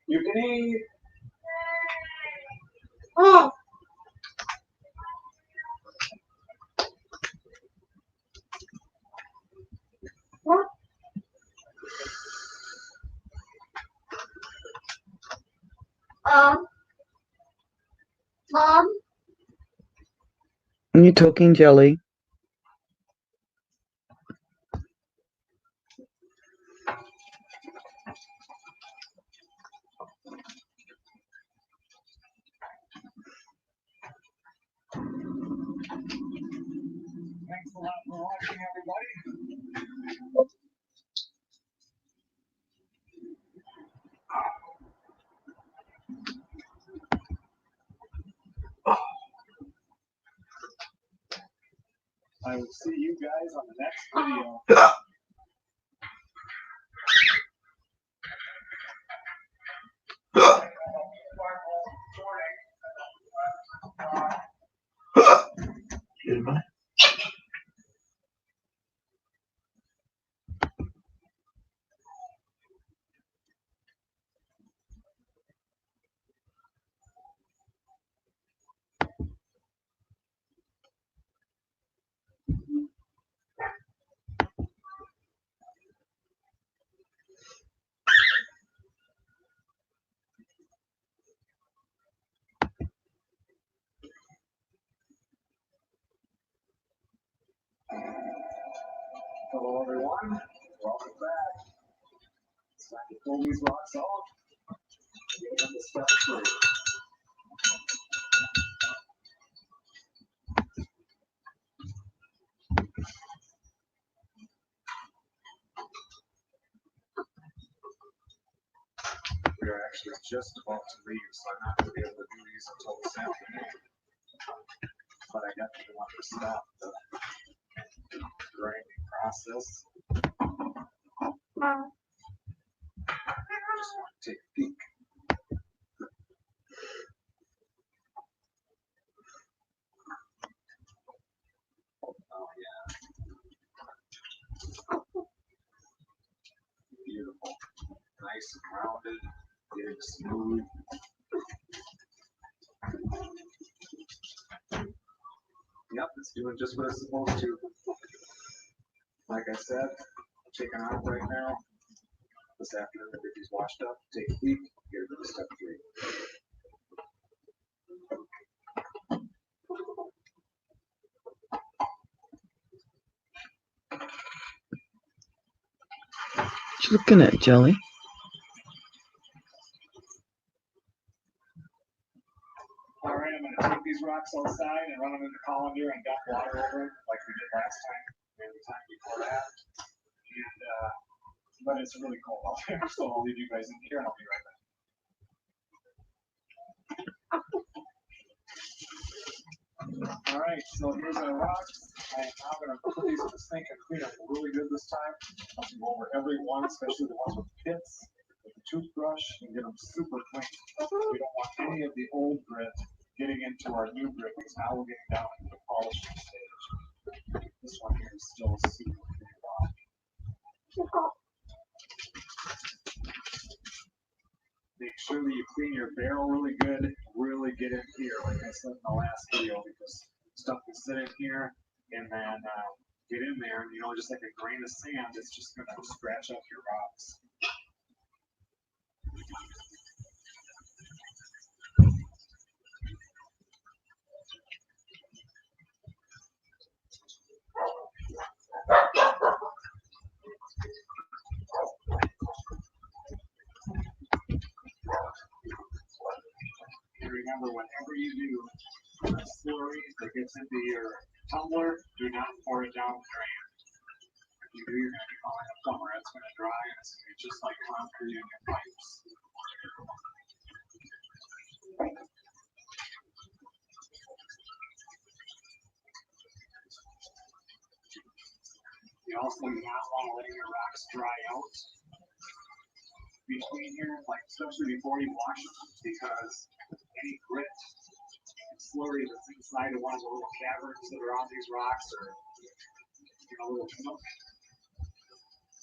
You can eat. Mom? Are you talking, Jelly? Thanks a lot for watching, everybody. I will see you guys on the next video. Hello, everyone. Welcome back. It's time to pull these rocks off. Get them to step 3. We are actually just about to leave, so I'm not going to be able to do these until this afternoon. But I definitely want to stop the grinding process. I just want to take a peek. Oh, yeah. Beautiful. Nice and rounded. Getting smooth. Yep, it's doing just what it's supposed to. Like I said, taking off right now. This afternoon, if he's washed up, take a peek, get it to step 3. What you looking at, Jelly? All right, I'm going to take these rocks outside and run them in the colander and dump water over them like we did last time and the time before that. And, but it's really cold out there, so I'll leave you guys in here and I'll be right back. All right, so here's our rocks. I'm now going to put these in the sink and clean them really good this time. I'll go over every one, especially the ones with pits, with the toothbrush, and get them super clean. We don't want any of the old grit getting into our new grit because now we're getting down into the polishing stage. This one here is still super clean rock. Make sure that you clean your barrel really good, really get in here, like I said in the last video, because stuff can sit in here and then get in there, and just like a grain of sand, it's just going to scratch up your rocks. you do slurry that gets into your tumbler, do not pour it down the drain. If you do, you're going to be calling a plumber. It's going to dry and it's going to be just like concrete in your pipes. You also do not want to let your rocks dry out between here, like especially before you wash them, because any grit and slurry that's inside of one of the little caverns that are on these rocks, or little nook,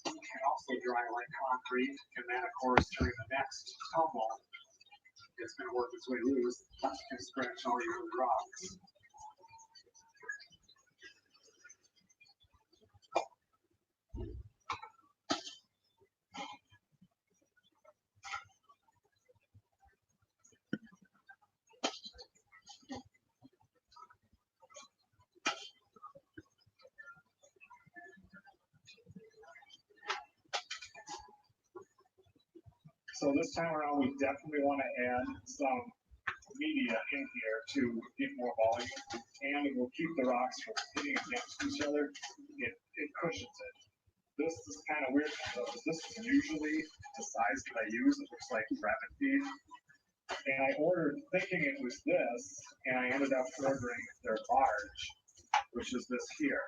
can also dry like concrete, and then of course during the next tumble, it's going to work its way loose and scratch all your rocks. So this time around, we definitely want to add some media in here to get more volume, and it will keep the rocks from hitting against each other. It cushions it. This is kind of weird because this is usually the size that I use. It looks like rabbit feed. And I ordered thinking it was this, and I ended up ordering their large, which is this here.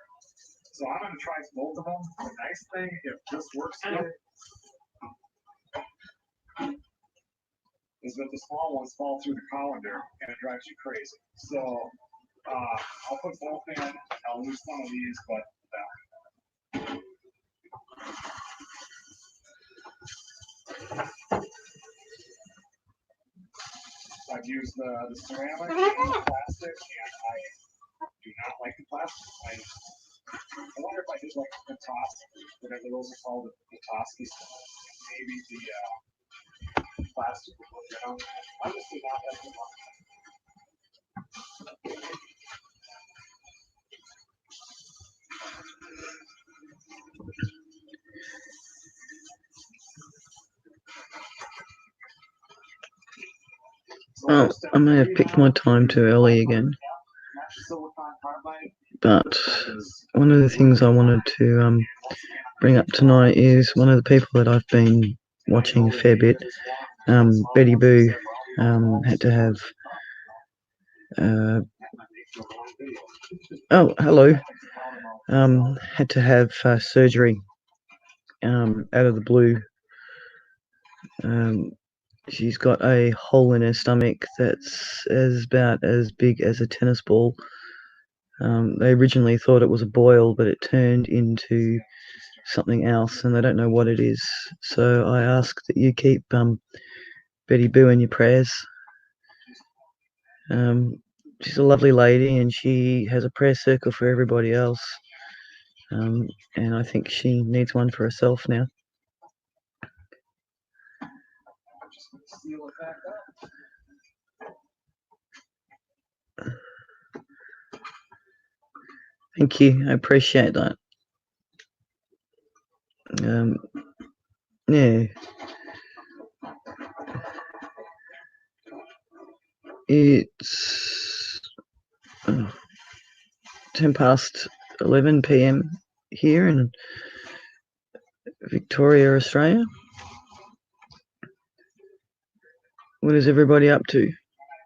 So I'm going to try both of them. The nice thing, if this works good, is that the small ones fall through the colander and it drives you crazy. So I'll put both in. I'll lose some of these, but I've used the ceramic and the plastic, and I do not like the plastic. I wonder if I did like the Petoskey, whatever those are called, the Petoskey stuff. Maybe the plastic would look down. I just did not have the one. Oh, I may have picked my time too early again. But one of the things I wanted to bring up tonight is one of the people that I've been watching a fair bit, Betty Boo, had to have oh, hello. Had to have surgery out of the blue. She's got a hole in her stomach that's about as big as a tennis ball. They originally thought it was a boil, but it turned into something else, and they don't know what it is. So I ask that you keep Betty Boo in your prayers. She's a lovely lady, and she has a prayer circle for everybody else. And I think she needs one for herself now. Thank you. I appreciate that. Yeah. It's 10:11 p.m. here in Victoria, Australia. What is everybody up to? When I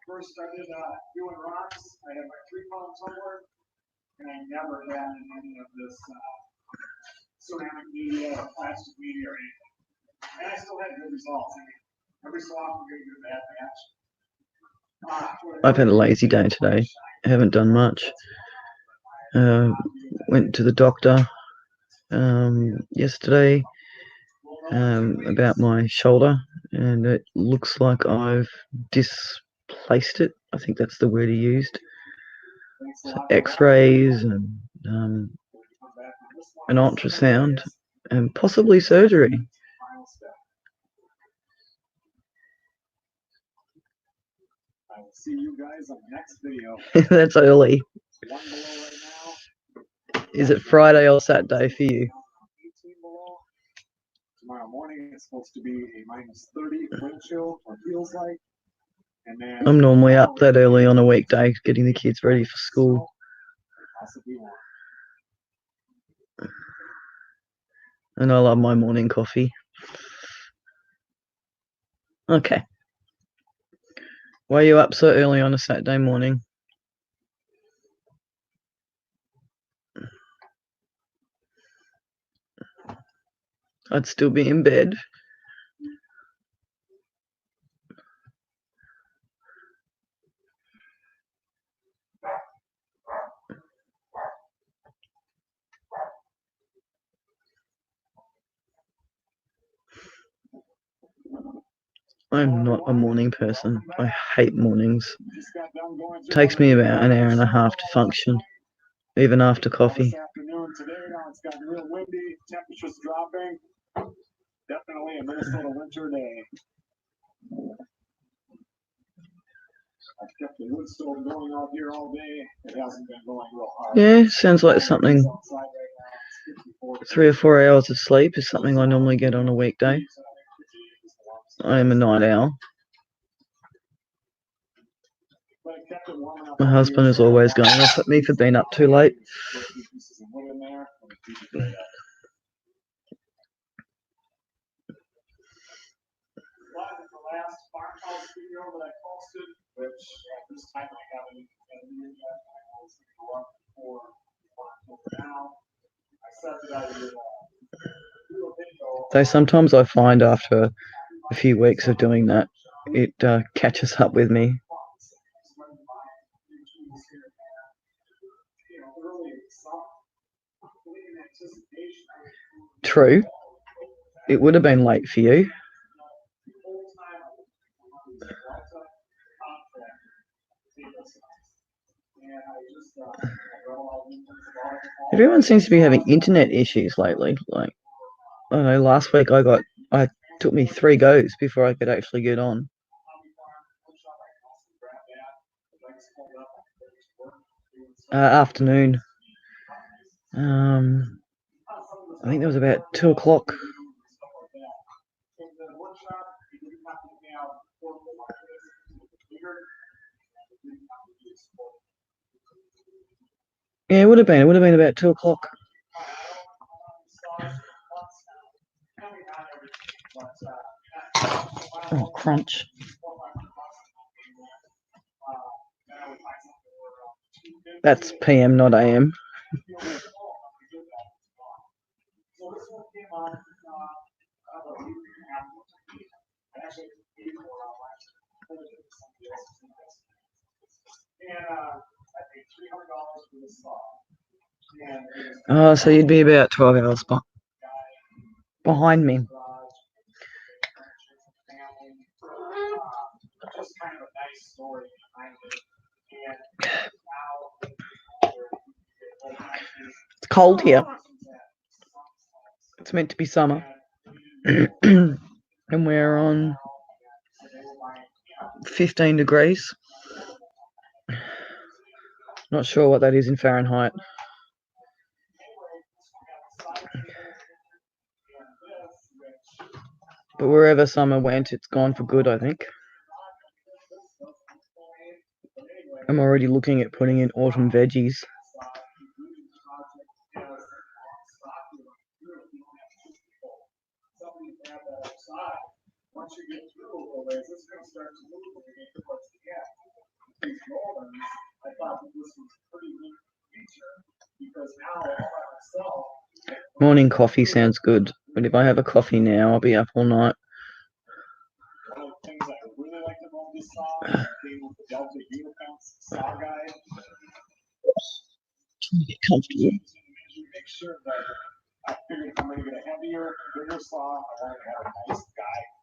first started doing rocks, I had my 3-pound tumbler, and I never had any of this ceramic media or plastic media or anything. And I still had good results. I mean, every so often you get a good bad batch. I've had a lazy day today. I haven't done much. Went to the doctor yesterday about my shoulder, and it looks like I've displaced it. I think that's the word he used. So X-rays and an ultrasound and possibly surgery. I will see you guys on the next video. That's early. One below right now. Is it Friday or Saturday for you? 18 below. Tomorrow morning it's supposed to be a -30 wind chill, or feels like. And then I'm normally up that early on a weekday getting the kids ready for school. possibly one. And I love my morning coffee. Okay. Why are you up so early on a Saturday morning? I'd still be in bed. I'm not a morning person. I hate mornings. Takes me about an hour and a half to function, even after coffee. This afternoon today, now it's gotten real windy, temperatures dropping. Definitely a Minnesota winter day. I've kept the wood stove going out here all day. It hasn't been going real hard. Yeah, sounds like something. 3 or 4 hours of sleep is something I normally get on a weekday. I am a night owl. My husband is always going off at me for being up too late. Though sometimes I find after a few weeks of doing that, it catches up with me. True. It would have been late for you. Everyone seems to be having internet issues lately. Like, I don't know, last week it took me 3 goes before I could actually get on. Afternoon. I think it was about 2 o'clock. Yeah, it would have been. It would have been about 2 o'clock. Oh, crunch. That's PM, not AM. So you'd be about 12 hours behind me. It's cold here. It's meant to be summer. And we're on 15 degrees. Not sure what that is in Fahrenheit. But wherever summer went, it's gone for good, I think. I'm already looking at putting in autumn veggies. Once you get through a ways, it's going to start to move when you get towards the end. These Romans, I thought that this was a pretty neat feature because now all by myself. Morning coffee sounds good, but if I have a coffee now, I'll be up all night. One of the things I really liked about this saw came with the Delta Unifence saw guide. Trying to get comfortable. Make sure that I figured if I'm going to get a heavier, bigger saw, I want to have a nice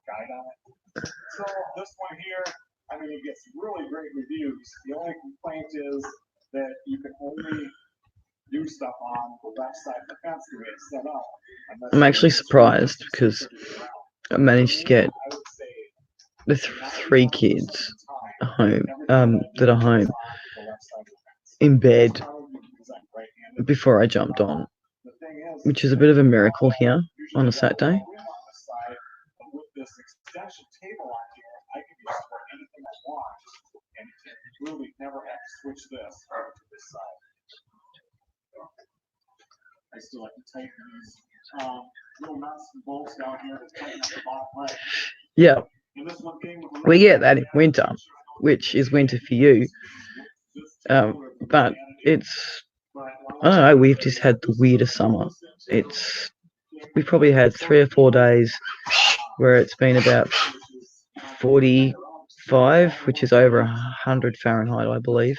guide on it. So this one here, I mean, it gets really great reviews. The only complaint is that you can only do stuff on the left side of the fence the way it's set up. I'm actually surprised because I managed to get the 3 kids home that are home in bed before I jumped on, which is a bit of a miracle here on a Saturday. With this extension table on here, I can just store anything I want. switch this to this side. I still like to tighten these little nuts and bolts down here to tighten up the bottom leg. Yeah, And this one thing with the we get that in winter, which is winter for you. But it's, I don't know, we've just had the weirdest summer. We probably had 3 or 4 days where it's been about 45, which is over 100 Fahrenheit, I believe.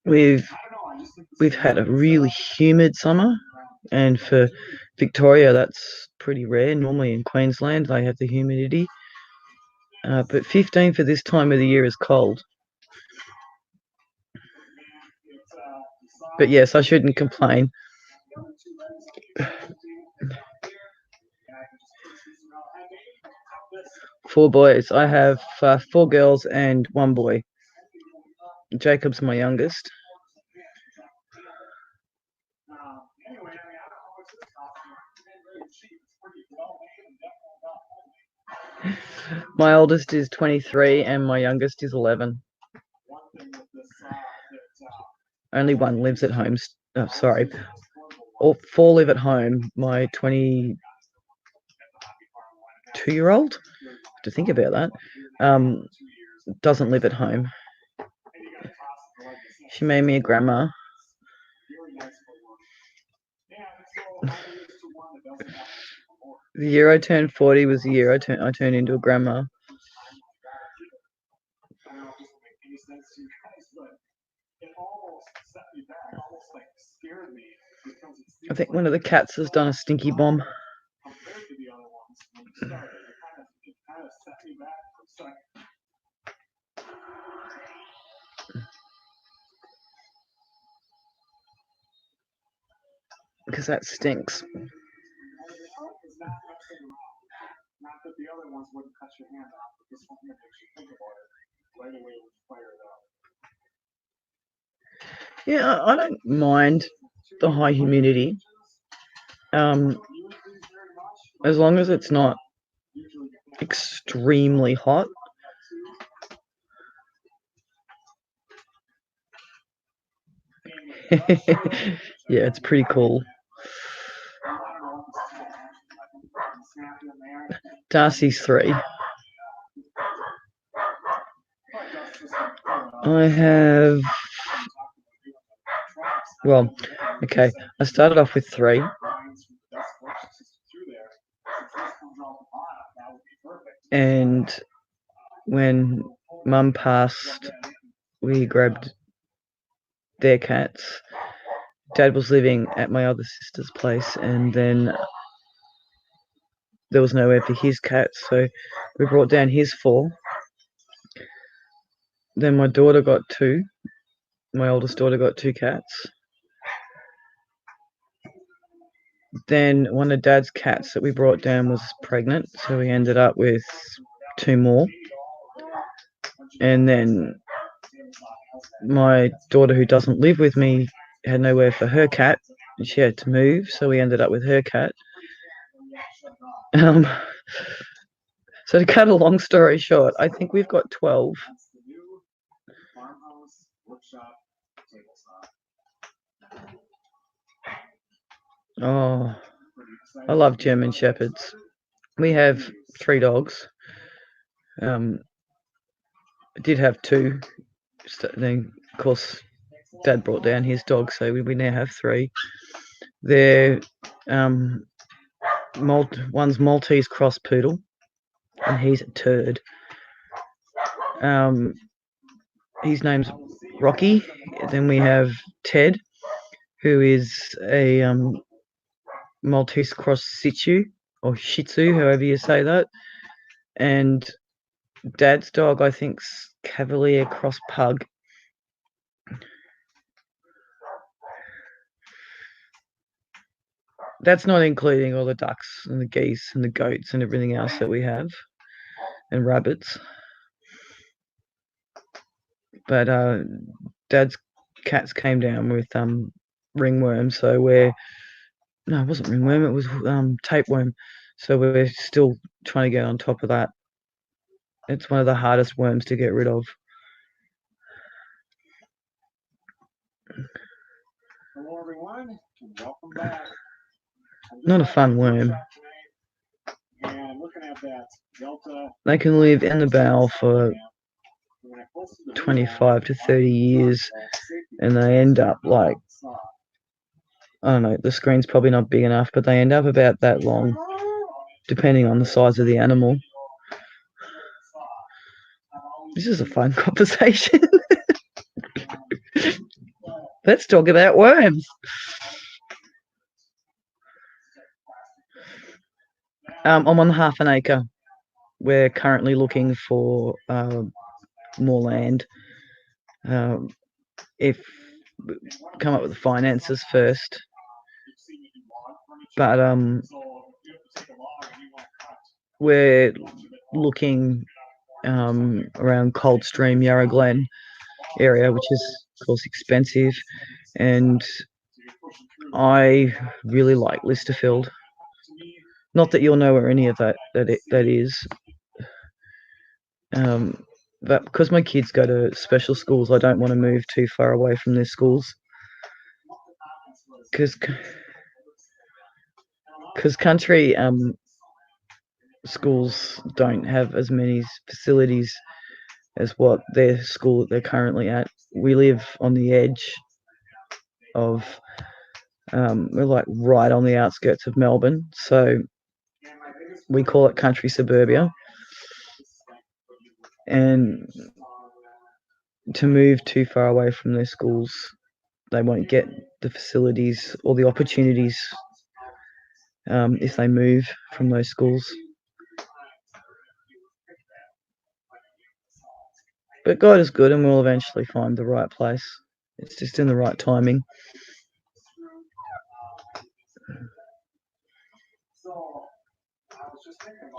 We've had a really humid summer, and for Victoria, that's pretty rare. Normally in Queensland, they have the humidity. But 15 for this time of the year is cold. But yes, I shouldn't complain. 4 boys. I have 4 girls and 1 boy. Jacob's my youngest. My oldest is 23 and my youngest is 11. Only one lives at home. Sorry. All 4 live at home. My 22-year-old, to think about that, doesn't live at home. She made me a grandma. The year I turned 40 was the year I turned into a grandma. I think one of the cats has done a stinky bomb. Because that stinks. Not that the other ones wouldn't cut your hand off, but this one here makes you think about it right away when you fire it up. Yeah, I don't mind the high humidity. As long as it's not extremely hot. Yeah, it's pretty cool. Darcy's 3. I have, well, okay, I started off with 3. And when Mum passed, we grabbed their cats. Dad was living at my other sister's place, and then there was nowhere for his cats, so we brought down his 4. Then my daughter got 2. My oldest daughter got 2 cats. Then one of Dad's cats that we brought down was pregnant, so we ended up with 2 more. And then my daughter, who doesn't live with me, had nowhere for her cat. She had to move, so we ended up with her cat. So to cut a long story short, I think we've got 12. Oh, I love German Shepherds. We have 3 dogs. I did have 2. Then, of course, Dad brought down his dog, so we now have 3. They're one's Maltese cross poodle, and he's a turd. His name's Rocky. Then we have Ted, who is a Maltese cross Shih Tzu, or Shih Tzu, however you say that. And Dad's dog, I think's Cavalier cross pug. That's not including all the ducks and the geese and the goats and everything else that we have, and rabbits. But Dad's cats came down with ringworm, so no, it wasn't ringworm, it was tapeworm. So we're still trying to get on top of that. It's one of the hardest worms to get rid of. Hello everyone, welcome back. Not a fun worm. And looking at that Delta, they can live in the barrel for 25 to 30 years, and they end up like, I don't know, the screen's probably not big enough, but they end up about that long, depending on the size of the animal. This is a fun conversation. Let's talk about worms. I'm on half an acre. We're currently looking for more land. If come up with the finances first, but we're looking around Coldstream, Yarra Glen area, which is of course expensive, and I really like Listerfield. Not that you'll know where any of that is, but because my kids go to special schools, I don't want to move too far away from their schools, because country schools don't have as many facilities as what their school that they're currently at. We live on the edge of, we're like right on the outskirts of Melbourne, so we call it country suburbia. And to move too far away from their schools, they won't get the facilities or the opportunities if they move from those schools. But God is good, and we'll eventually find the right place. It's just in the right timing.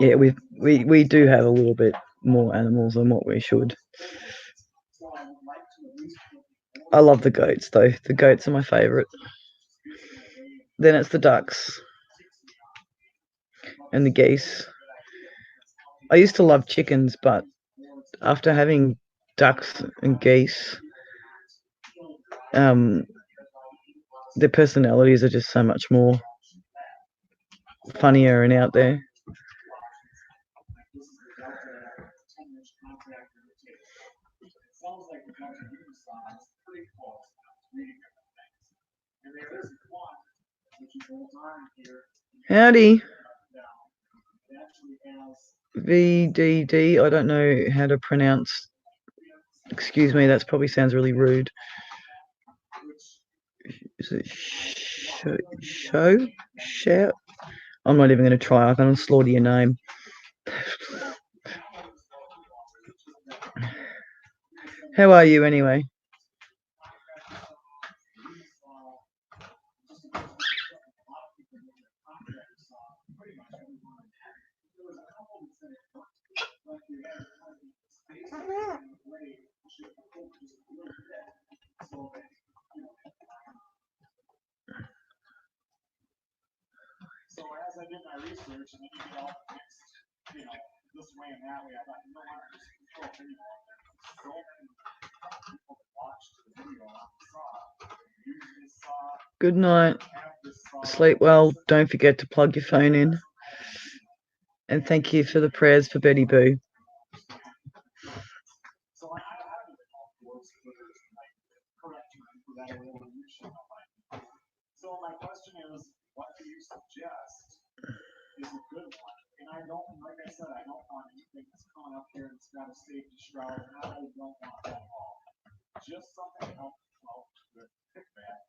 Yeah, we do have a little bit more animals than what we should. I love the goats though. The goats are my favourite. Then it's the ducks and the geese. I used to love chickens, but after having ducks and geese, their personalities are just so much more funnier and out there. Howdy. VDD, I don't know how to pronounce. Excuse me, that probably sounds really rude. Is it shout? I'm not even going to try. I'm going to slaughter your name. How are you anyway? So as I did my research, and then you get all mixed, this way and that way, I thought, what, just throw a video on there. So many people watched the video on the saw, used this saw. Good night. Sleep well. Don't forget to plug your phone in. And thank you for the prayers for Betty Boo. So I don't know like correction for that or whatever you should know. So my question is, what do you suggest is a good one? And I don't, like I said, I don't want anything that's coming up here that's got a safety shroud, and I don't want that at all. Just something to help with kickback,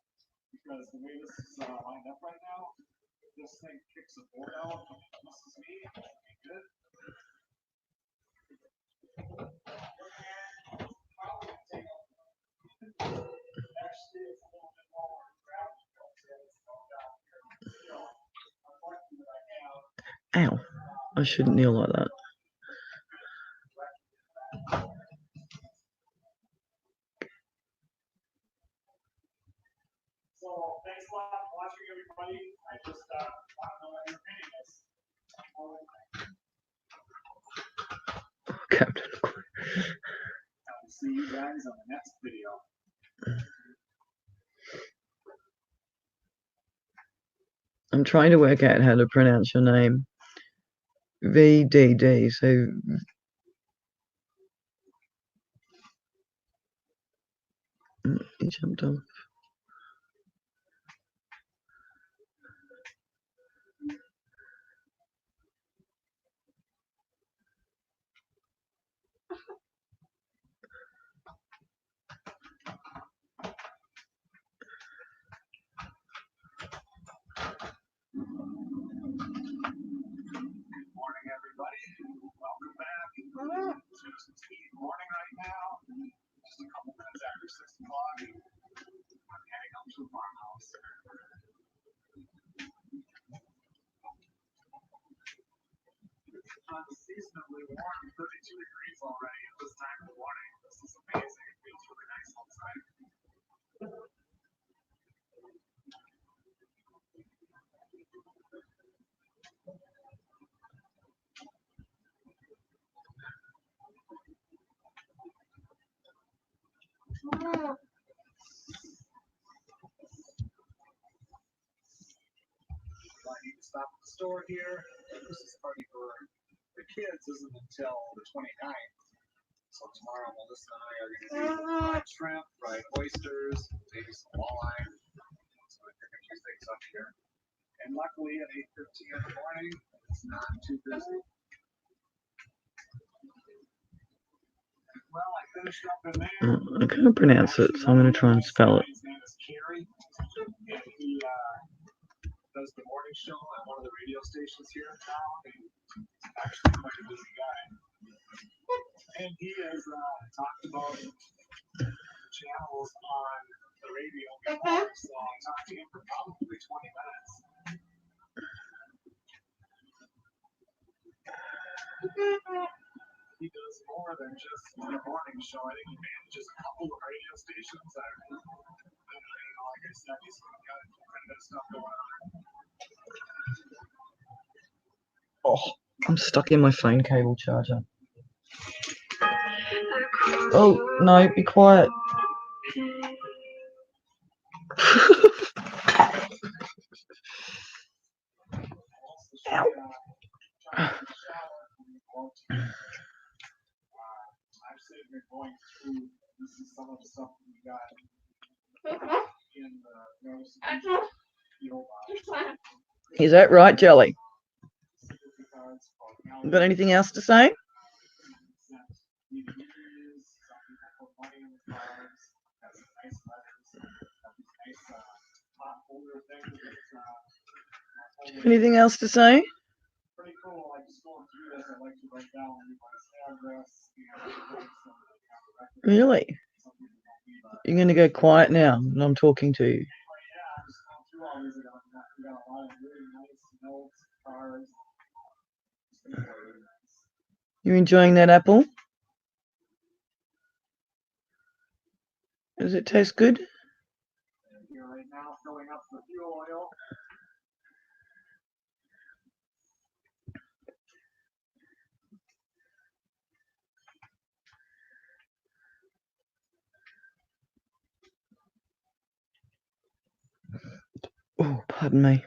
because the way this is lined up right now, if this thing kicks a board out, misses me, it won't be good. Actually, it's a little bit more travel. Ow. I shouldn't kneel like that. So thanks a lot for watching, everybody. I just want to know what your opinion is. Captain. I'll see you guys on the next video. I'm trying to work out how to pronounce your name. VDD. So he jumped off. Good morning, everybody. Welcome back. It's just morning right now. Just a couple minutes after 6 o'clock. I'm heading up to the farmhouse. Unseasonably warm, 32 degrees already at this time of the morning. This is amazing. It feels really nice outside. I need to stop at the store here. Christmas party for the kids isn't until the 29th. So tomorrow Melissa and I are going to do fried shrimp, fried oysters, maybe some walleye. So I pick a few things up here. And luckily at 8:15 in the morning, it's not too busy. Well, I finished up in there. I can't pronounce it, so I'm going to try and spell it. His name is Kerry, and he does the morning show at one of the radio stations here in town. He's actually quite a busy guy. And he has talked about channels on the radio before, so I talked to him for probably 20 minutes. He does more than just the morning show. I think he manages a couple of radio stations. Like I said, he's got quite a bit of stuff going on. Oh, I'm stuck in my phone cable charger. Oh, no, be quiet. Ow. I've sitting here going through, this is some of the stuff we got in the notice. Is that right, Jelly? Got anything else to say? Anything else to say? Pretty cool. I just going through this. I like to write down everybody's address. Really? You're going to go quiet now when I'm talking to you. You enjoying that apple? Does it taste good? Here right now, filling up the fuel oil. Oh, pardon me.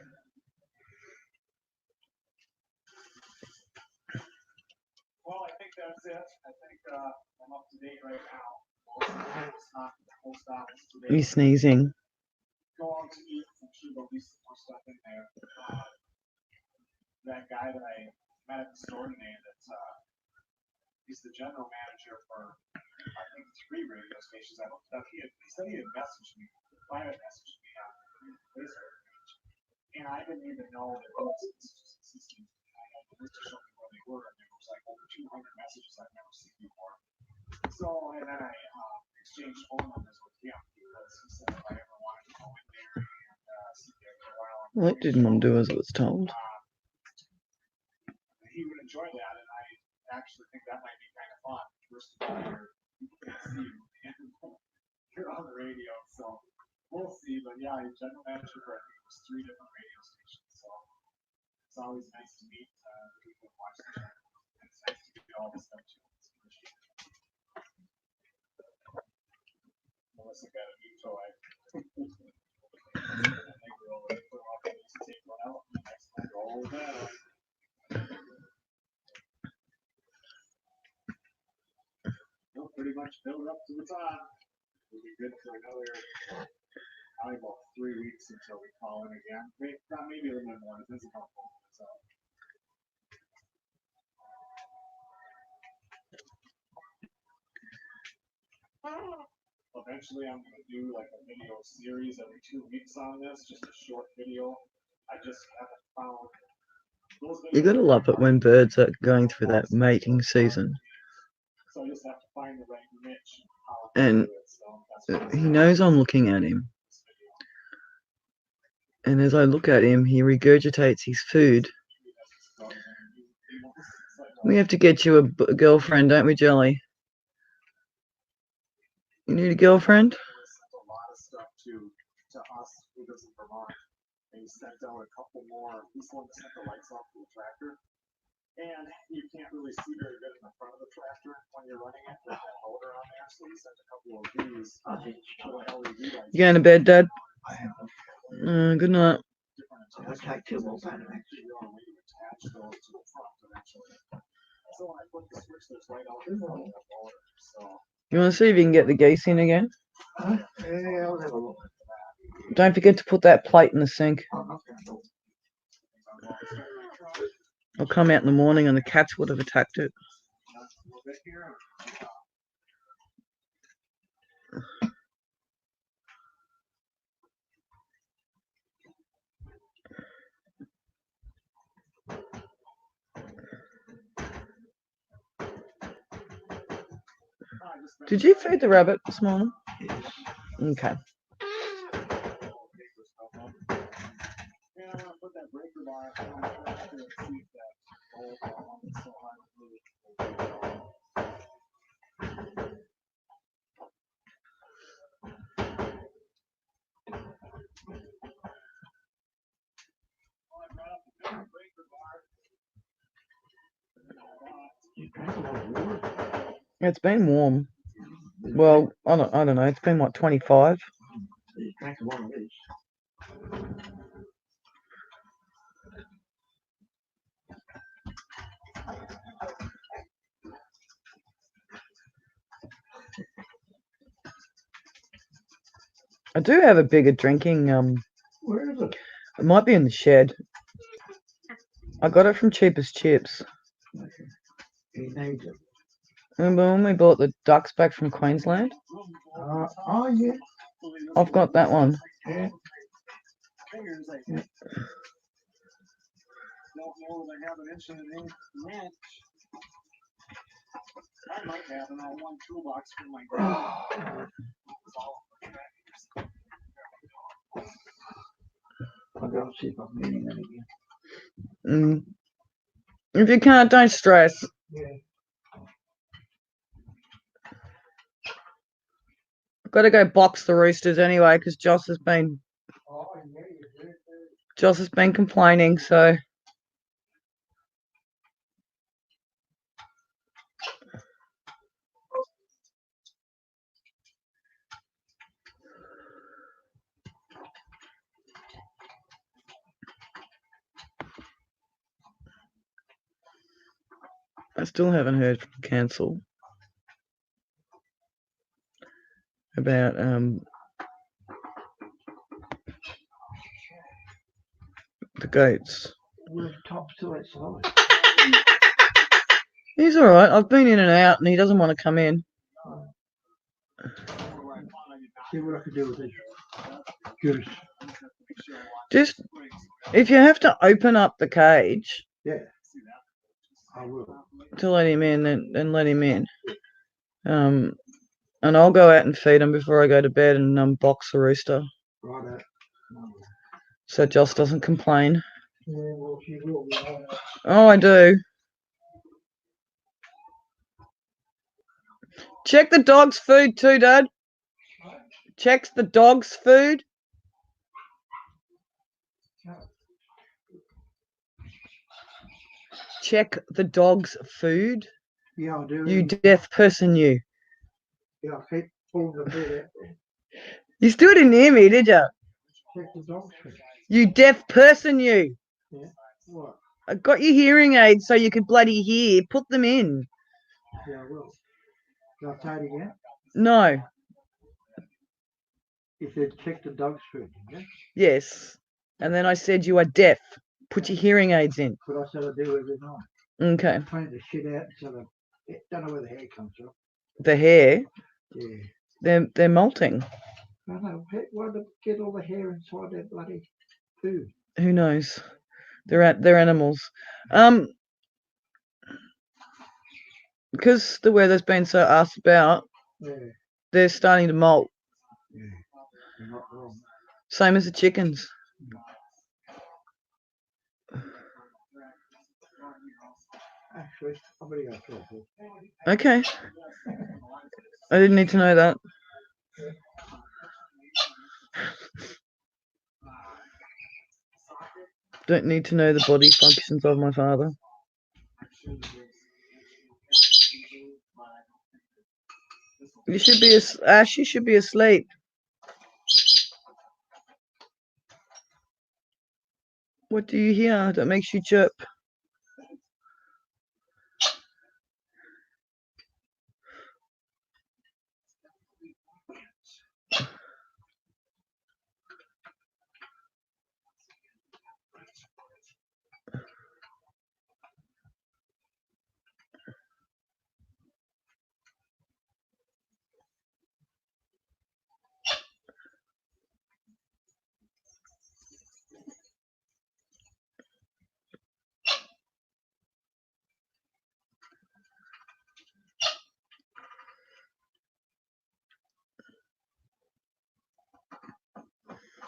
Well, I think that's it. I think I'm up to date right now. Post office today. Are you sneezing? Go out to eat. I'm sure there'll be some more stuff in there. That guy that I met at the store today, he's the general manager for, I think, 3 radio stations. I looked up. He said he had messaged me, private messaged me on Facebook page. And I didn't even know that those messages existed. I had to show me where they were, and there was like over 200 messages I've never seen before. So, and then I exchanged phone numbers with him because he said if I ever wanted to go in there and sit there for a while. What did Mum do as it was told? He would enjoy that, and I actually think that might be kind of fun. First of all, people can see you, and you're on the radio, so we'll see. But yeah, he's general manager for I think it was 3 different radio stations, so it's always nice to meet people and watch the show. And it's nice to do all this stuff too. Melissa got a new toy. And they go over, they put them up, and just take one out, and the next one roll that. They'll pretty much build up to the top. We'll be good for another, probably about 3 weeks until we call in again. Maybe a little bit more, depends on how cold it's out. Eventually, I'm gonna do like a video series every 2 weeks on this, just a short video. I just haven't found. You gotta love it when birds are going through that mating season. So I just have to find the right niche. And he knows I'm looking at him. And as I look at him, he regurgitates his food. We have to get you a girlfriend, don't we, Jelly? You need a girlfriend? A lot of stuff to us who lives in Vermont. And he sent out a couple more. He's the one that sent the lights off to the tractor. And you can't really see very good in the front of the tractor when you're running it with that motor on there. So he sent a couple of these LED lights. You going to bed, Dad? I have Good night. I'll take 2 more Panamax. So when I put the switch, there's light out in front of that motor. So You want to see if you can get the geese in again? Huh? Yeah, I'll have a look. Don't forget to put that plate in the sink. I'm not gonna look. I'll come out in the morning and the cats would have attacked it. Did you feed the rabbit this morning? Okay. You drank a lot of water. It's been warm. Well, I don't know. It's been what, 25? You drank a lot of this. I do have a bigger drinking. Where is it? It might be in the shed. I got it from Cheapest Chips. Okay. He named it. Remember when we bought the ducks back from Queensland? Oh, yeah. I've got that one. Yeah. Don't know that I have an inch and an inch. I might have an all one toolbox for my grandma. I'll go see if I'm meeting that again. If you can't, don't stress. Yeah. I've got to go box the roosters anyway because Joss has been complaining. So I still haven't heard from Cancel about the goats. Where's Tom still outside? He's all right. I've been in and out, and he doesn't want to come in. See what I can do with this goose. Just if you have to open up the cage Yeah. I will. to let him in, then let him in. And I'll go out and feed him before I go to bed and box the rooster Right. so Joss doesn't complain. Yeah, well, she will. Oh, I do. Check the dog's food too, Dad. Checks the dog's food. Check the dog's food. Yeah, I'll do. You deaf person, you. Yeah, I'll keep pulling the food out there. You still didn't hear me, did you? Check the dog's food. You deaf person, you. Yeah. What? I got your hearing aids so you could bloody hear. Put them in. Yeah, I will. Can I say it again? No. You said check the dog's food, didn't you? Yes. And then I said you are deaf. Put your hearing aids in. But I said I do every night. Okay. Clean the shit out so that don't know where the hair comes from. The hair, Yeah. they're molting. I know. Why do they get all the hair inside their bloody food? Who knows? They're animals. Because the weather's been so asked about, Yeah. they're starting to molt. Yeah. You're not wrong. Same as the chickens. Actually, I better go talk to you. Okay. I didn't need to know that. Don't need to know the body functions of my father. You should be Ash, you should be asleep. What do you hear that makes you chirp?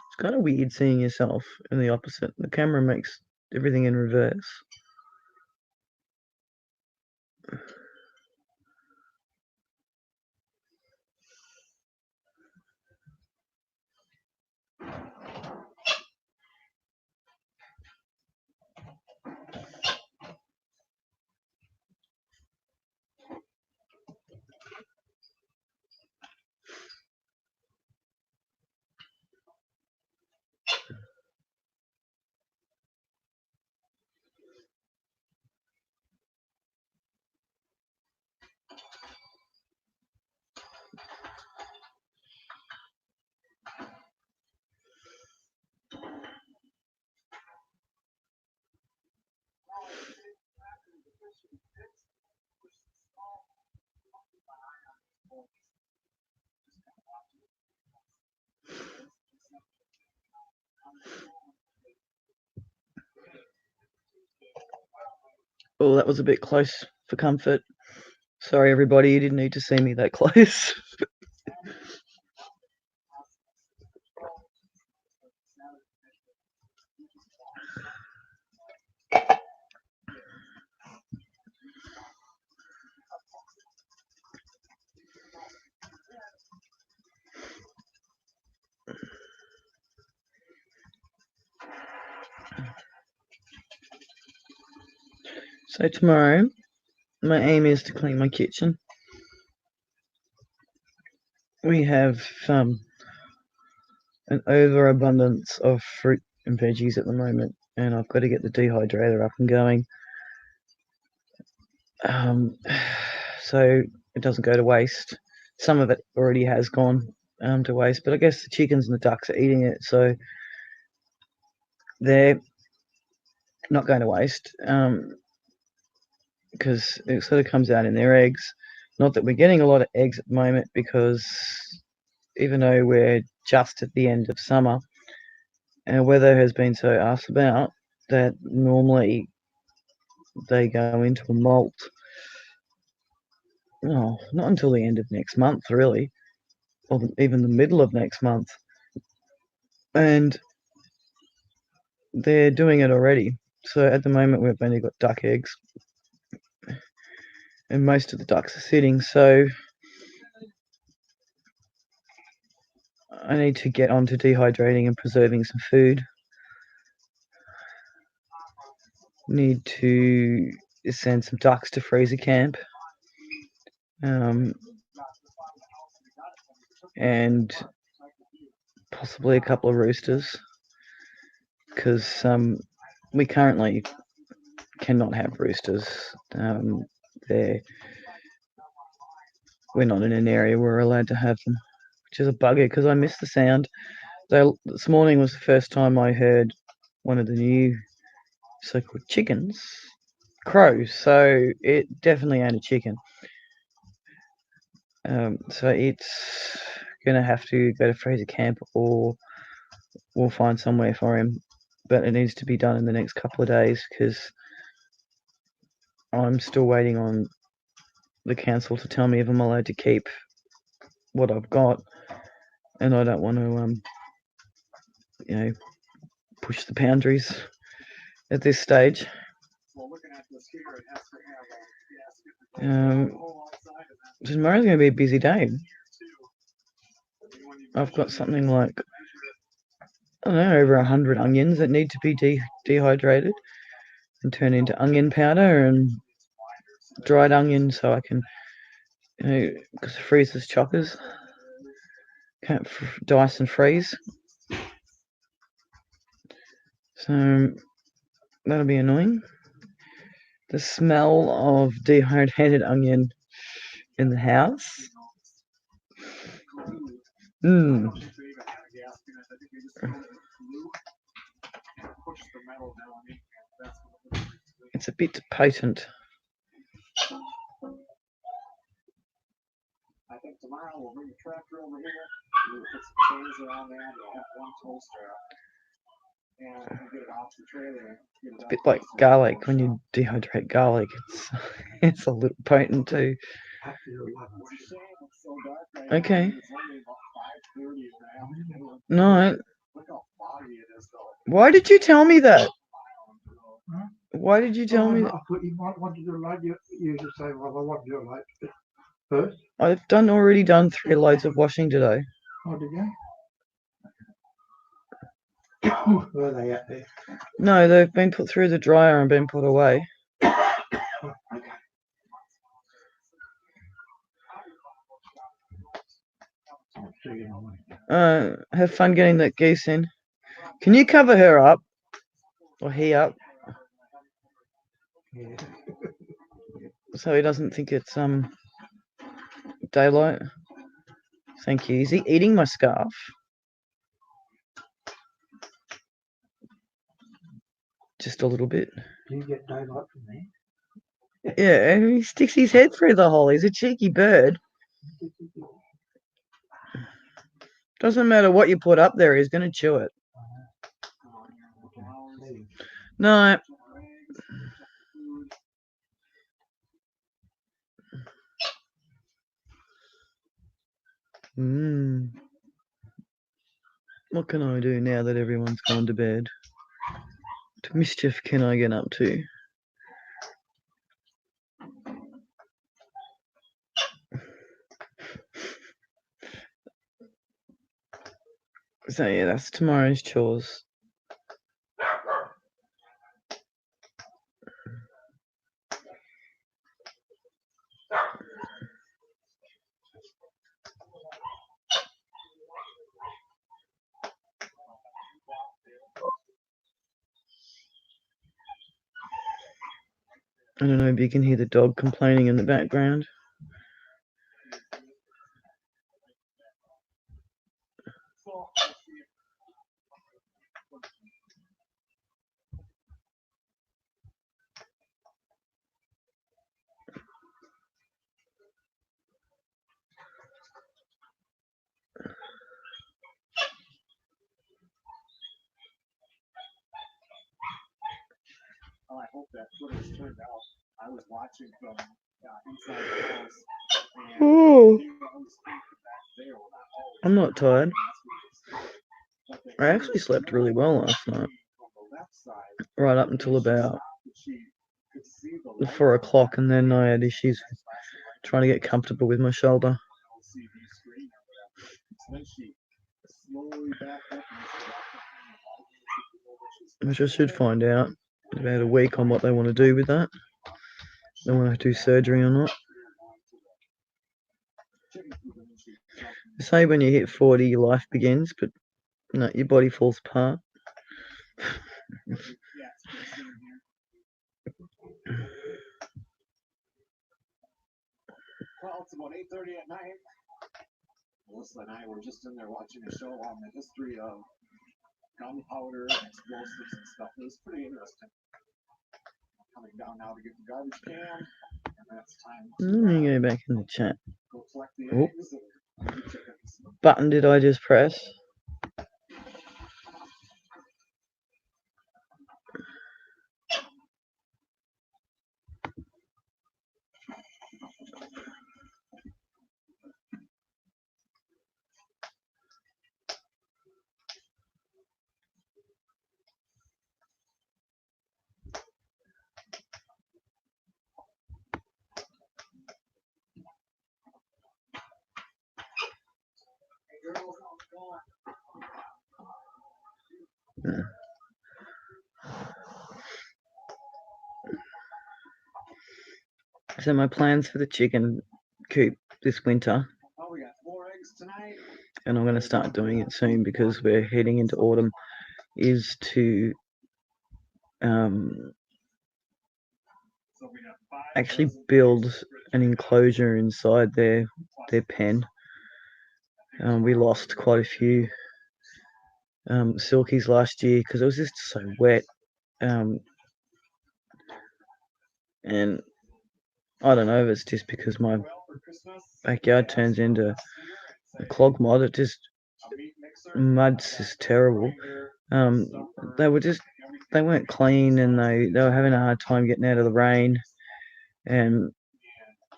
It's kind of weird seeing yourself in the opposite. The camera makes everything in reverse. Oh, that was a bit close for comfort. Sorry, everybody, you didn't need to see me that close. So tomorrow, my aim is to clean my kitchen. We have an overabundance of fruit and veggies at the moment, and I've got to get the dehydrator up and going. So it doesn't go to waste. Some of it already has gone to waste, but I guess the chickens and the ducks are eating it, so they're not going to waste. Because it sort of comes out in their eggs. Not that we're getting a lot of eggs at the moment, because even though we're just at the end of summer, our weather has been so asked about that normally they go into a molt. Oh, not until the end of next month, really, or even the middle of next month. And they're doing it already. So at the moment, we've only got duck eggs, and most of the ducks are sitting. So I need to get onto dehydrating and preserving some food. Need to send some ducks to freezer camp. And possibly a couple of roosters, because we currently cannot have roosters. We're not in an area where we're allowed to have them, which is a bugger because I miss the sound. This morning was the first time I heard one of the new so-called chickens crow, so it definitely ain't a chicken. So it's gonna have to go to Fraser Camp, or we'll find somewhere for him, but it needs to be done in the next couple of days because I'm still waiting on the council to tell me if I'm allowed to keep what I've got, and I don't want to, push the boundaries at this stage. Tomorrow's going to be a busy day. I've got something like, I don't know, over 100 onions that need to be dehydrated and turned into onion powder and dried onion so I can, because freeze as chockers. Can't dice and freeze. So that'll be annoying. The smell of dehydrated onion in the house. It's a bit potent. I think tomorrow we'll bring the tractor over here. We'll put some chains around there and have one tow strap. And we'll get it off the trailer. It's a bit like garlic. When you dehydrate garlic, it's a little potent too. Okay. No. Why did you tell me that? Why did you tell me that? I thought you might want to do a load. You usually say, well, I want to do a load first. I've already done 3 loads of washing today. Oh, did you? Where are they at there? No, they've been put through the dryer and been put away. Have fun getting that geese in. Can you cover her up? Or he up? Yeah. So he doesn't think it's daylight. Thank you. Is he eating my scarf? Just a little bit. Do you get daylight from there? Yeah, he sticks his head through the hole. He's a cheeky bird. Doesn't matter what you put up there, he's going to chew it. No. What can I do now that everyone's gone to bed? What mischief can I get up to? So yeah, that's tomorrow's chores. I don't know if you can hear the dog complaining in the background. Oh, I hope that footage turned out. I was watching from inside the house. Oh. I'm not tired. I actually slept really well last night. Right up until about 4 o'clock, and then I had issues trying to get comfortable with my shoulder. Which I should find out in about a week on what they want to do with that. They want to do surgery or not. They say when you hit 40, your life begins, but No, your body falls apart. Yeah, it's pretty soon here. Well, it's about 8:30 at night. Melissa and I were just in there watching a show on the history of gunpowder, explosives, and stuff. It was pretty interesting. Coming down now to get the garbage can, and then it's time Let me go back in the chat. go collect the Oh. eggs and the chickens. Button did I just press? So my plans for the chicken coop this winter, Oh, we got 4 eggs tonight. and I'm going to start doing it soon because we're heading into autumn, is to So we have 5 actually dozen build eggs. an enclosure inside their pen. We lost quite a few silkies last year because it was just so wet. And I don't know if it's just because my Well, for Christmas, backyard turns into a clog mod. It just a meat mixer, mud's just terrible. They weren't clean, and they were having a hard time getting out of the rain. And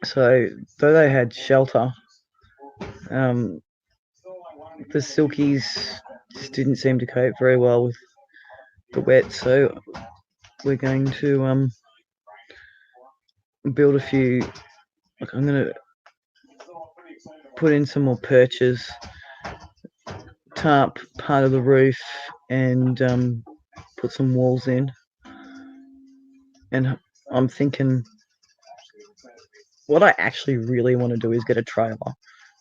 so though they had shelter, the silkies just didn't seem to cope very well with the wet. So we're going to build a few. Like, I'm gonna put in some more perches, tarp part of the roof, and put some walls in. And I'm thinking what I actually really want to do is get a trailer,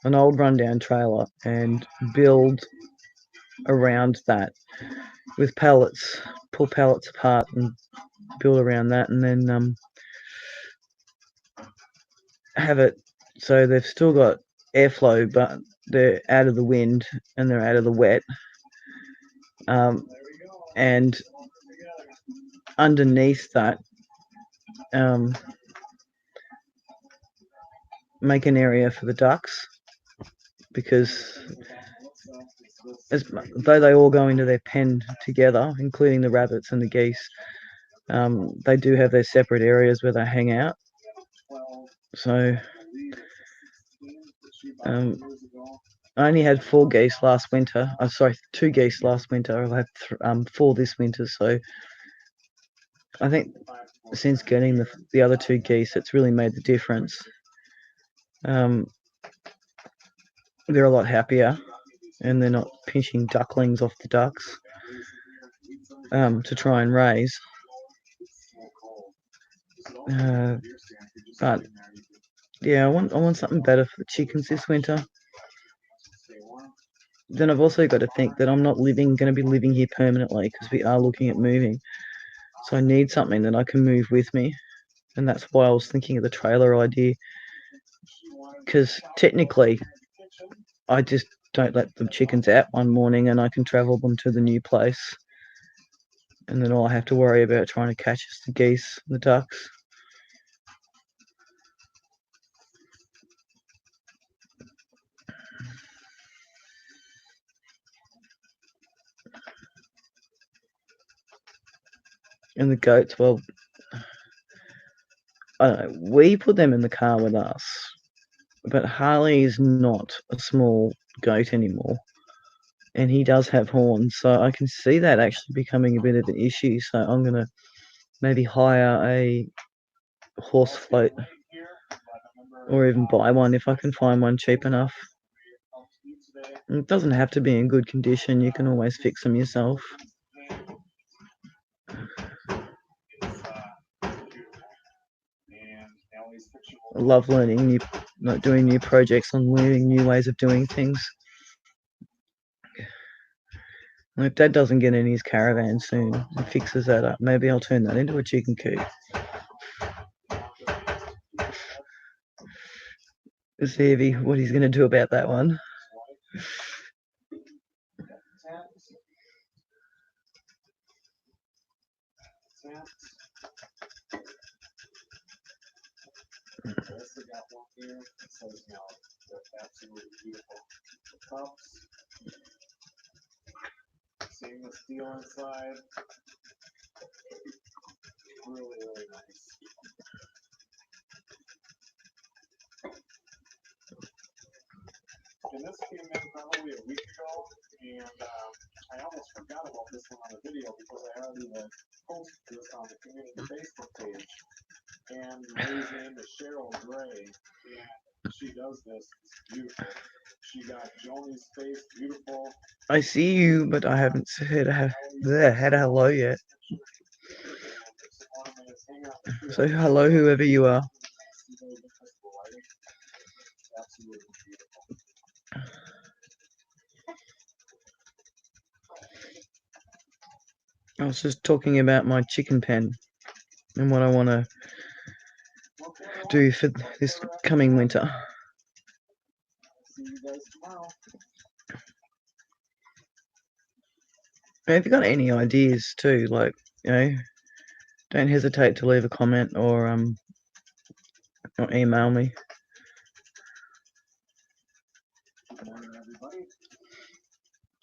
an old rundown trailer, and build around that with pallets, pull pallets apart and build around that, and then have it so they've still got airflow, but they're out of the wind and they're out of the wet. And underneath that, make an area for the ducks, because though they all go into their pen together, including the rabbits and the geese, they do have their separate areas where they hang out. So I only had 4 geese last winter. 2 geese last winter. I've had 4 this winter. So I think since getting the other 2 geese, it's really made the difference. They're a lot happier, and they're not pinching ducklings off the ducks to try and raise. But yeah, I want something better for the chickens this winter. Then I've also got to think that I'm not going to be living here permanently, because we are looking at moving. So I need something that I can move with me, and that's why I was thinking of the trailer idea. Because technically, I just don't let the chickens out one morning, and I can travel them to the new place. And then all I have to worry about trying to catch is the geese and the ducks. And the goats, well, I don't know, we put them in the car with us, but Harley is not a small goat anymore, and he does have horns, so I can see that actually becoming a bit of an issue. So I'm going to maybe hire a horse float, or even buy one if I can find one cheap enough. It doesn't have to be in good condition, you can always fix them yourself. I love doing new projects and learning new ways of doing things. If Dad doesn't get in his caravan soon and fixes that up, maybe I'll turn that into a chicken coop. We'll see what he's going to do about that one. Also got one here that says, you know, they're absolutely beautiful. The cups. Seeing the steel inside. Really, really nice. And this came in probably a week ago, and I almost forgot about this one on the video because I already had posted this on the community Facebook page. And Ray's name is Cheryl Gray, and she does this. It's beautiful. She got Joni's face, beautiful. I see you, but I haven't had a hello yet. So hello, whoever you are. Absolutely beautiful. I was just talking about my chicken pen and what I want to do for this coming winter. See you guys tomorrow. And if you've got any ideas too, like, you know, don't hesitate to leave a comment or email me.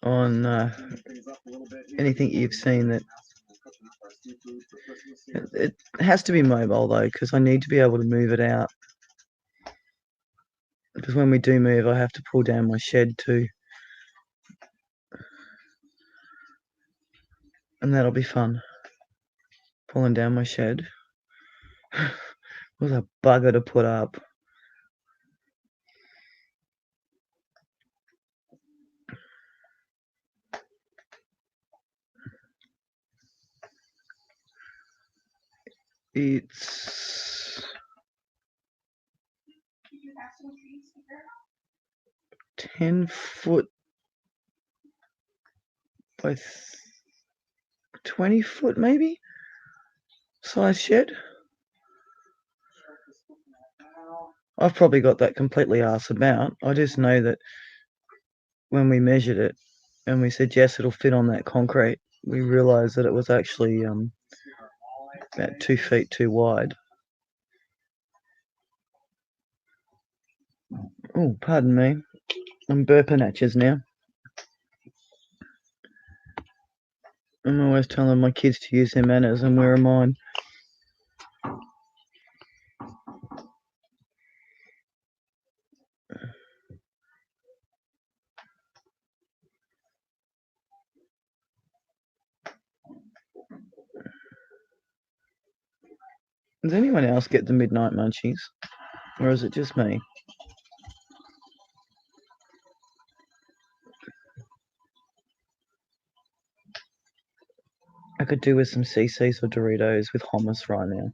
On anything you've seen that it has to be mobile though, because I need to be able to move it out. Because when we do move, I have to pull down my shed too, and that'll be fun. Pulling down my shed was a bugger to put up. It's 10 foot by 20 foot maybe size shed. I've probably got that completely arse about. I just know that when we measured it and we said yes, it'll fit on that concrete, we realised that it was actually about 2 feet too wide. Oh, pardon me. I'm burping at yous now. I'm always telling my kids to use their manners, and where are mine? Does anyone else get the midnight munchies? Or is it just me? I could do with some CC's or Doritos with hummus right now.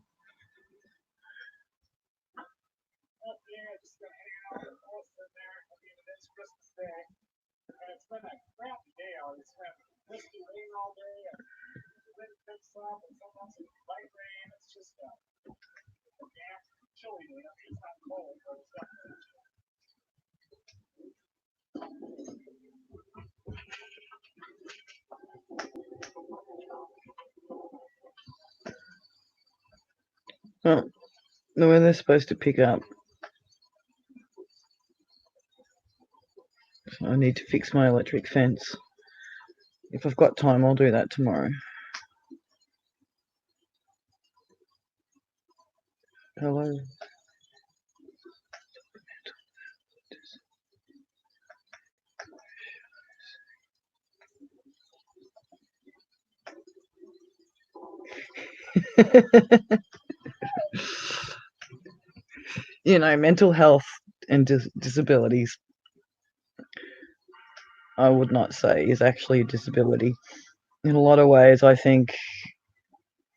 Well, the weather's supposed to pick up. So I need to fix my electric fence. If I've got time, I'll do that tomorrow. Hello. You know, mental health and disabilities, I would not say is actually a disability. In a lot of ways, I think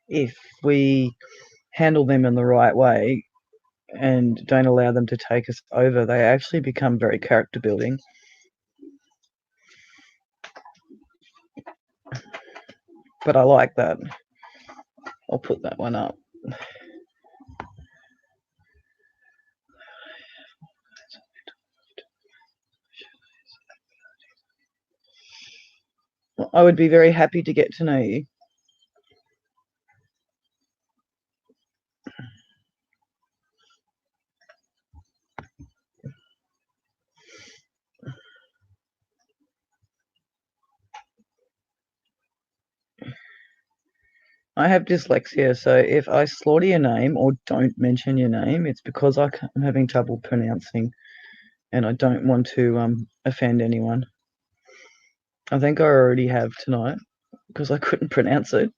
if we handle them in the right way and don't allow them to take us over, they actually become very character building. but I like that. I'll put that one up. I would be very happy to get to know you. I have dyslexia, so if I slaughter your name or don't mention your name, it's because I'm having trouble pronouncing, and I don't want to offend anyone. I think I already have tonight because I couldn't pronounce it.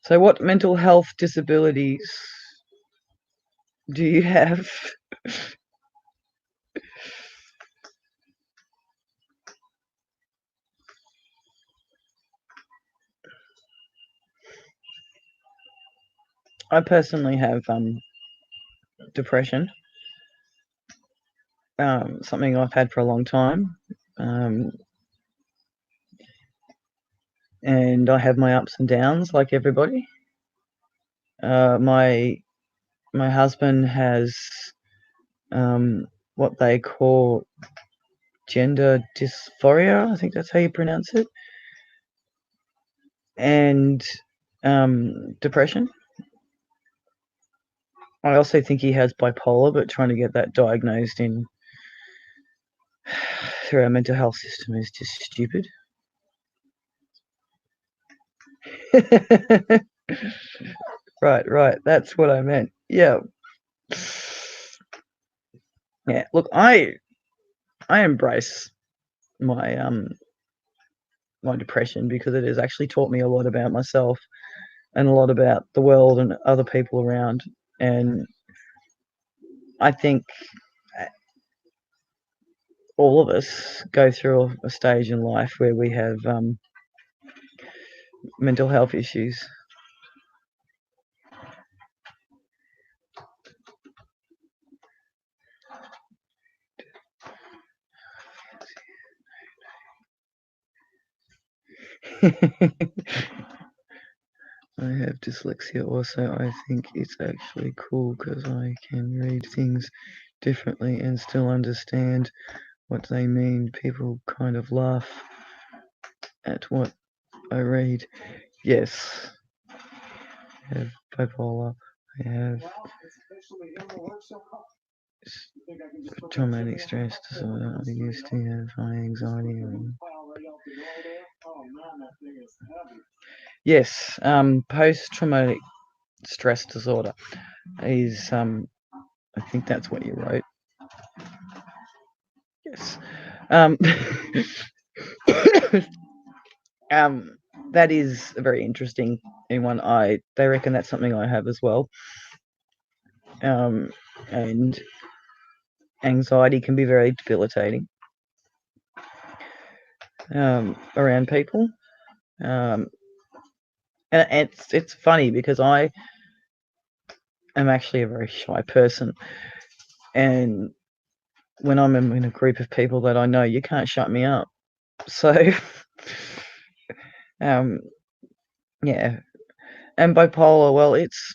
So what mental health disabilities do you have? I personally have depression, something I've had for a long time, and I have my ups and downs like everybody. My husband has what they call gender dysphoria, I think that's how you pronounce it, and depression. I also think he has bipolar, but trying to get that diagnosed through our mental health system is just stupid. Right, that's what I meant. Yeah. Yeah, look, I embrace my my depression because it has actually taught me a lot about myself and a lot about the world and other people around. And I think all of us go through a stage in life where we have mental health issues. I have dyslexia also. I think it's actually cool because I can read things differently and still understand what they mean. People kind of laugh at what I read. Yes. I have bipolar. I have traumatic stress disorder. I used to have high anxiety. Yes, post-traumatic stress disorder is, I think that's what you wrote. Yes. That is a very interesting one. They reckon that's something I have as well. And anxiety can be very debilitating around people. And it's funny because I am actually a very shy person, and when I'm in a group of people that I know, you can't shut me up. So, yeah. And bipolar, well, it's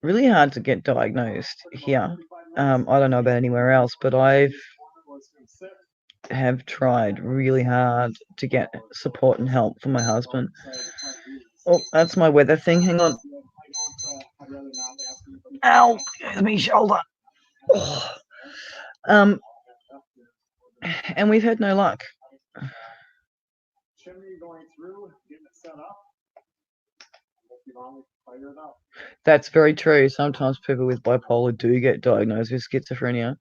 really hard to get diagnosed here. I don't know about anywhere else, but I have tried really hard to get support and help for my husband. Oh, that's my weather thing. Hang on. Ow! There's my shoulder. Oh. And we've had no luck. That's very true. Sometimes people with bipolar do get diagnosed with schizophrenia,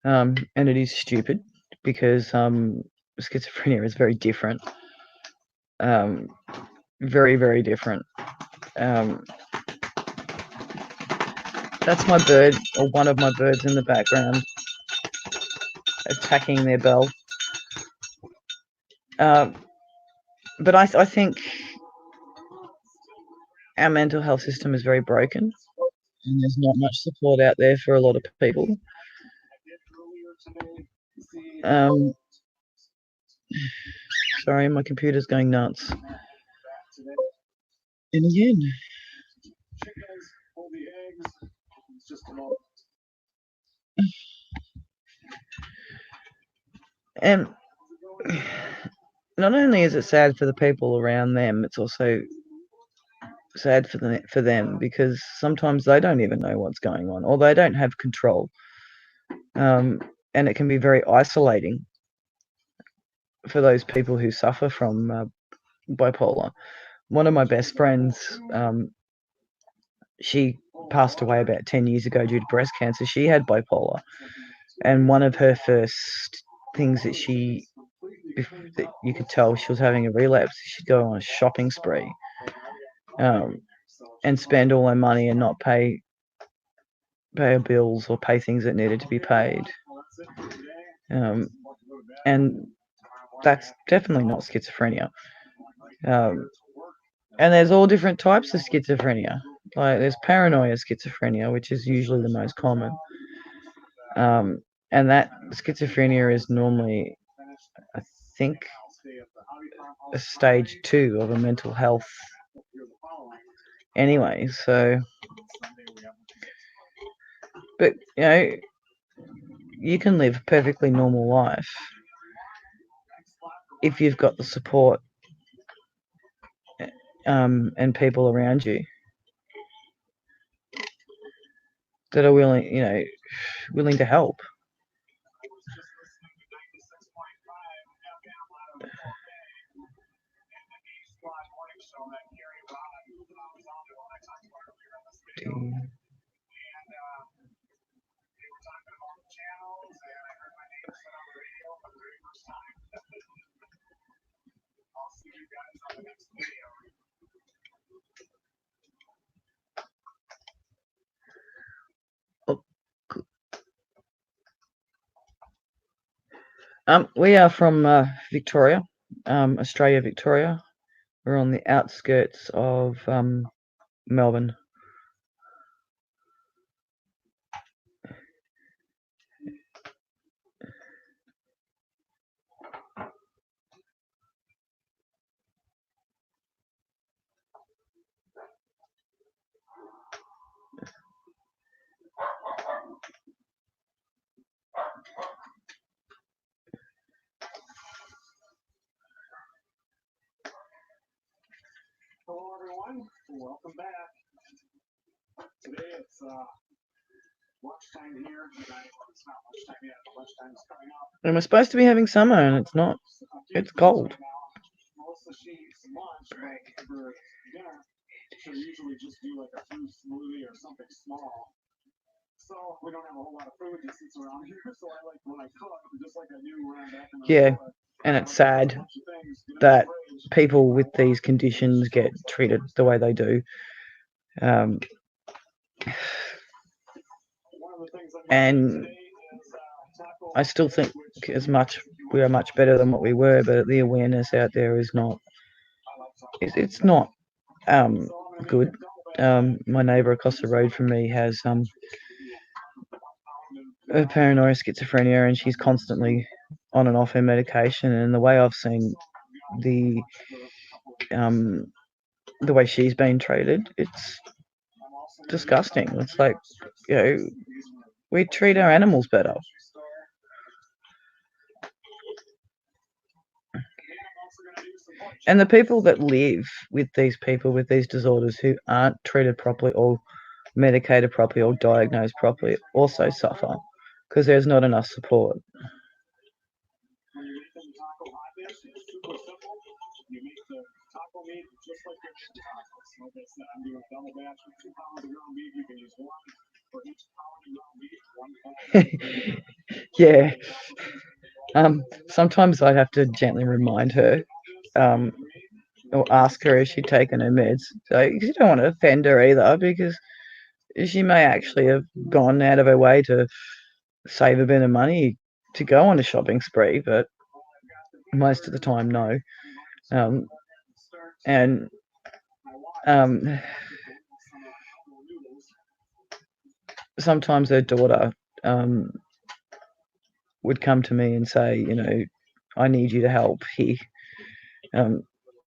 and it is stupid because schizophrenia is very different. Very, very different. That's my bird, or one of my birds in the background, attacking their bell. But I think our mental health system is very broken, and there's not much support out there for a lot of people. Um, sorry, my computer's going nuts. And again, Chickens, pull the eggs. It's just about and not only is it sad for the people around them, it's also sad for them because sometimes they don't even know what's going on or they don't have control. And it can be very isolating for those people who suffer from bipolar. One of my best friends, she passed away about 10 years ago due to breast cancer. She had bipolar, and one of her first things that you could tell she was having a relapse, she'd go on a shopping spree, and spend all her money and not pay her bills or pay things that needed to be paid. And that's definitely not schizophrenia. And there's all different types of schizophrenia. Like there's paranoia schizophrenia, which is usually the most common. And that schizophrenia is normally, I think, a stage 2 of a mental health anyway. So, but you can live a perfectly normal life if you've got the support and people around you that are willing to help. We are from Victoria, Australia, Victoria. We're on the outskirts of Melbourne. hello everyone, welcome back. Today it's lunchtime here. It's not lunchtime yet, but lunchtime is coming up. And we're supposed to be having summer, and it's not. It's cold. Melissa, she eats lunch, but for dinner, she'll usually just do like a fruit smoothie or something small. So we don't have a whole lot of food that sits around here. So I like when I cook, just like I do when I'm back in the Yeah, and it's sad that people with these conditions get treated the way they do. And I still think we are much better than what we were, but the awareness out there is not. It's not good. My neighbour across the road from me has a paranoia schizophrenia, and she's constantly on and off her medication. And the way I've seen the way she's been treated, it's disgusting. It's like, we treat our animals better. And the people that live with these people with these disorders who aren't treated properly or medicated properly or diagnosed properly also suffer because there's not enough support. Yeah. Sometimes I have to gently remind her, or ask her if she'd taken her meds. So you don't want to offend her either, because she may actually have gone out of her way to save a bit of money to go on a shopping spree, but most of the time, no. And sometimes her daughter would come to me and say, you know, I need you to help here.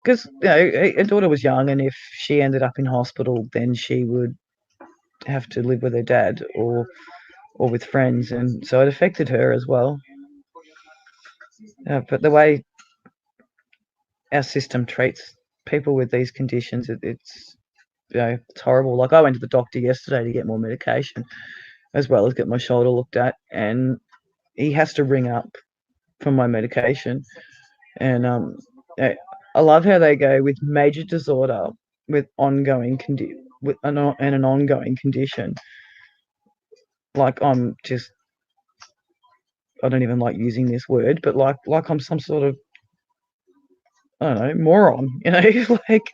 Because you know, her daughter was young, and if she ended up in hospital, then she would have to live with her dad or with friends, and so it affected her as well. But the way our system treats people with these conditions, it's you know, it's horrible. Like, I went to the doctor yesterday to get more medication, as well as get my shoulder looked at, and he has to ring up for my medication. And I love how they go with major disorder, with ongoing with an ongoing condition. Like, I'm just, I don't even like using this word, but like I'm some sort of, I don't know, moron, you know, like.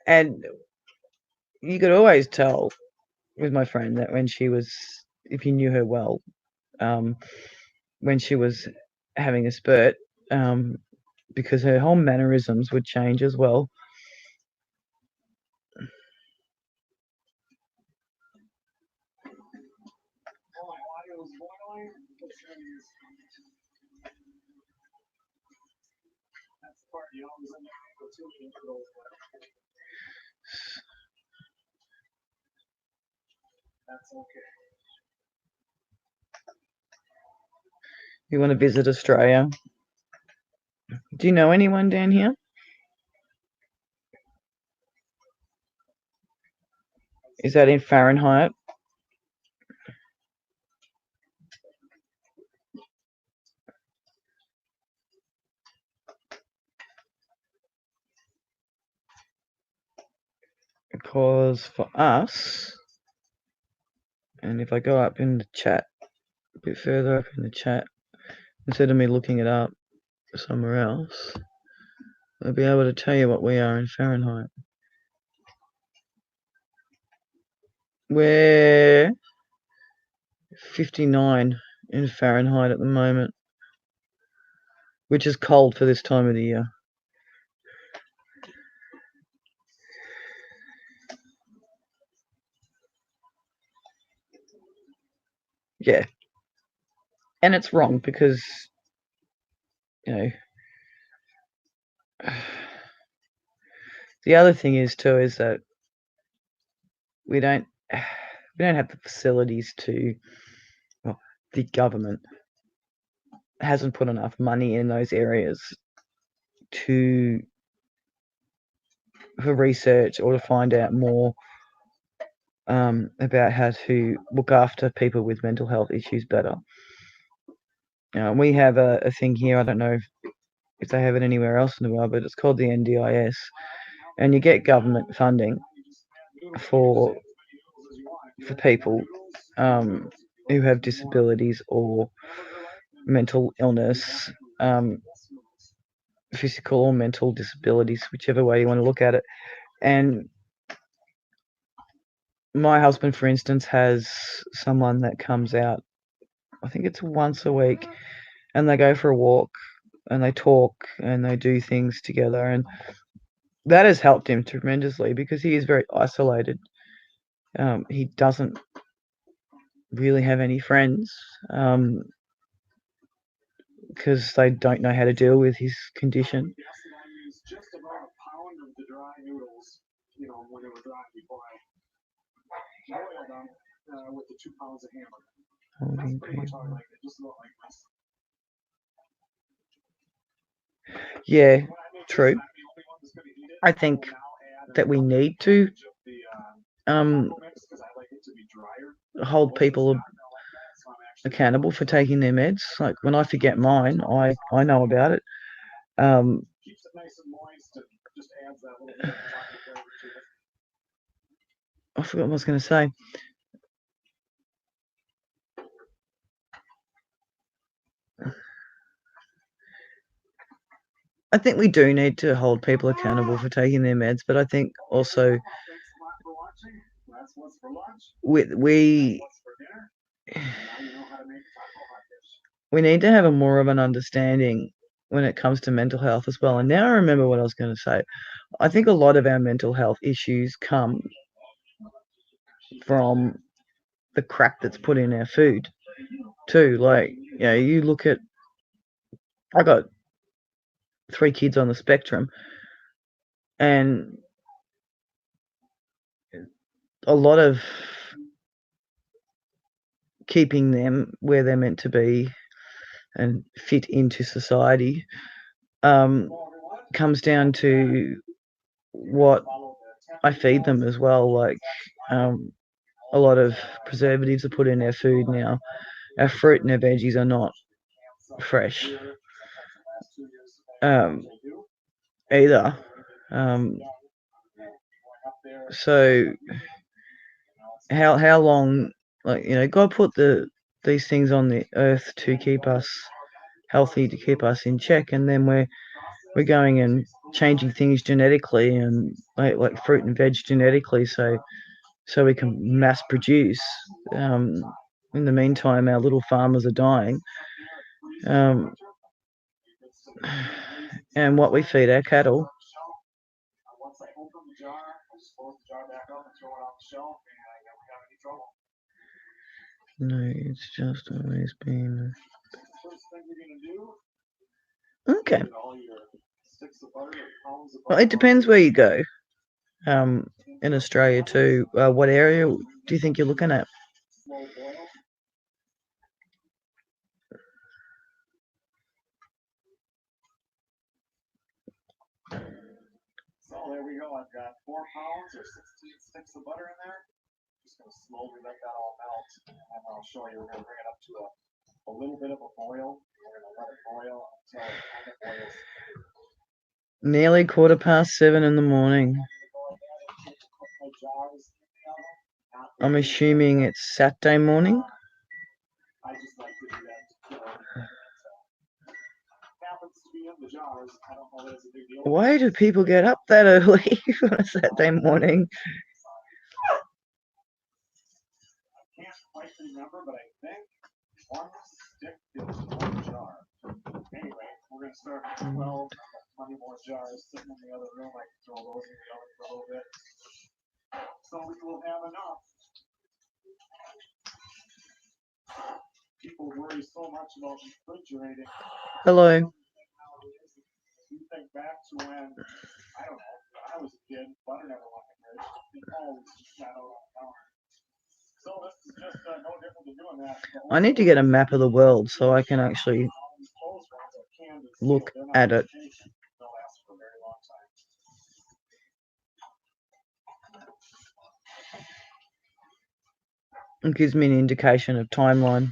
And you could always tell with my friend that when she was, if you knew her well, when she was having a spurt, because her whole mannerisms would change as well. That's okay. You want to visit Australia? Do you know anyone down here? Is that in Fahrenheit? Because for us, and if I go up in the chat, a bit further up in the chat, instead of me looking it up somewhere else, I'll be able to tell you what we are in Fahrenheit. We're 59 in Fahrenheit at the moment, which is cold for this time of the year. Yeah. And it's wrong because, you know, the other thing is too is that we don't have the facilities to, well, the government hasn't put enough money in those areas for research or to find out more about how to look after people with mental health issues better. We have a thing here, I don't know if they have it anywhere else in the world, but it's called the NDIS, and you get government funding for people who have disabilities or mental illness, physical or mental disabilities, whichever way you want to look at it. And my husband, for instance, has someone that comes out, I think it's once a week, and they go for a walk and they talk and they do things together, and that has helped him tremendously because he is very isolated. He doesn't really have any friends because they don't know how to deal with his condition. Just about a pound of the dry noodles, you know, when they were dry before I boiled them with the 2 pounds of hamburger. That's pretty much how I like it, just about like this. Yeah, true. I think that we need to hold people accountable for taking their meds. Like, when I forget mine, I know about it. Keeps it nice and moist and just adds that little bit of chocolate flavor to it. I forgot what I was going to say. I think we do need to hold people accountable for taking their meds, but I think also we need to have a more of an understanding when it comes to mental health as well. And now I remember what I was going to say. I think a lot of our mental health issues come from the crap that's put in our food too. Like, you look at, I got 3 kids on the spectrum, and a lot of keeping them where they're meant to be and fit into society comes down to what I feed them as well. Like, a lot of preservatives are put in our food now. Our fruit and our veggies are not fresh either. So how long, like, God put these things on the earth to keep us healthy, to keep us in check, and then we're going and changing things genetically, and like fruit and veg genetically, so we can mass produce. In the meantime, our little farmers are dying. And what we feed our cattle. No, it's just always been. Okay. Well, it depends where you go. In Australia too. What area do you think you're looking at? So there we go. I've got 4 pounds or 16 sticks of butter in there. Just going to slowly let that all melt, and then I'll show you. We're going to bring it up to a little bit of a boil. We're going to let it boil until it kind of boils. Nearly 7:15 in the morning. I'm assuming it's Saturday morning. I just like to do that. Happens to be in the jars. I don't know that it's a big deal. Why do people get up that early on a Saturday morning? I can't quite remember, but I think 1 stick is 1 jar. Anyway, we're going to start with 12. I've got plenty more jars sitting in the other room. I can throw those in the oven for a little bit. So we will have enough. People worry so much about refrigerating. Hello. You think back to when, I don't know, when I was a kid, butter never went in the fridge. It always just sat out on the counter. So this is just no different than doing that. I need to get a map of the world so I can actually look at it. They'll last for a very long time. It gives me an indication of timeline.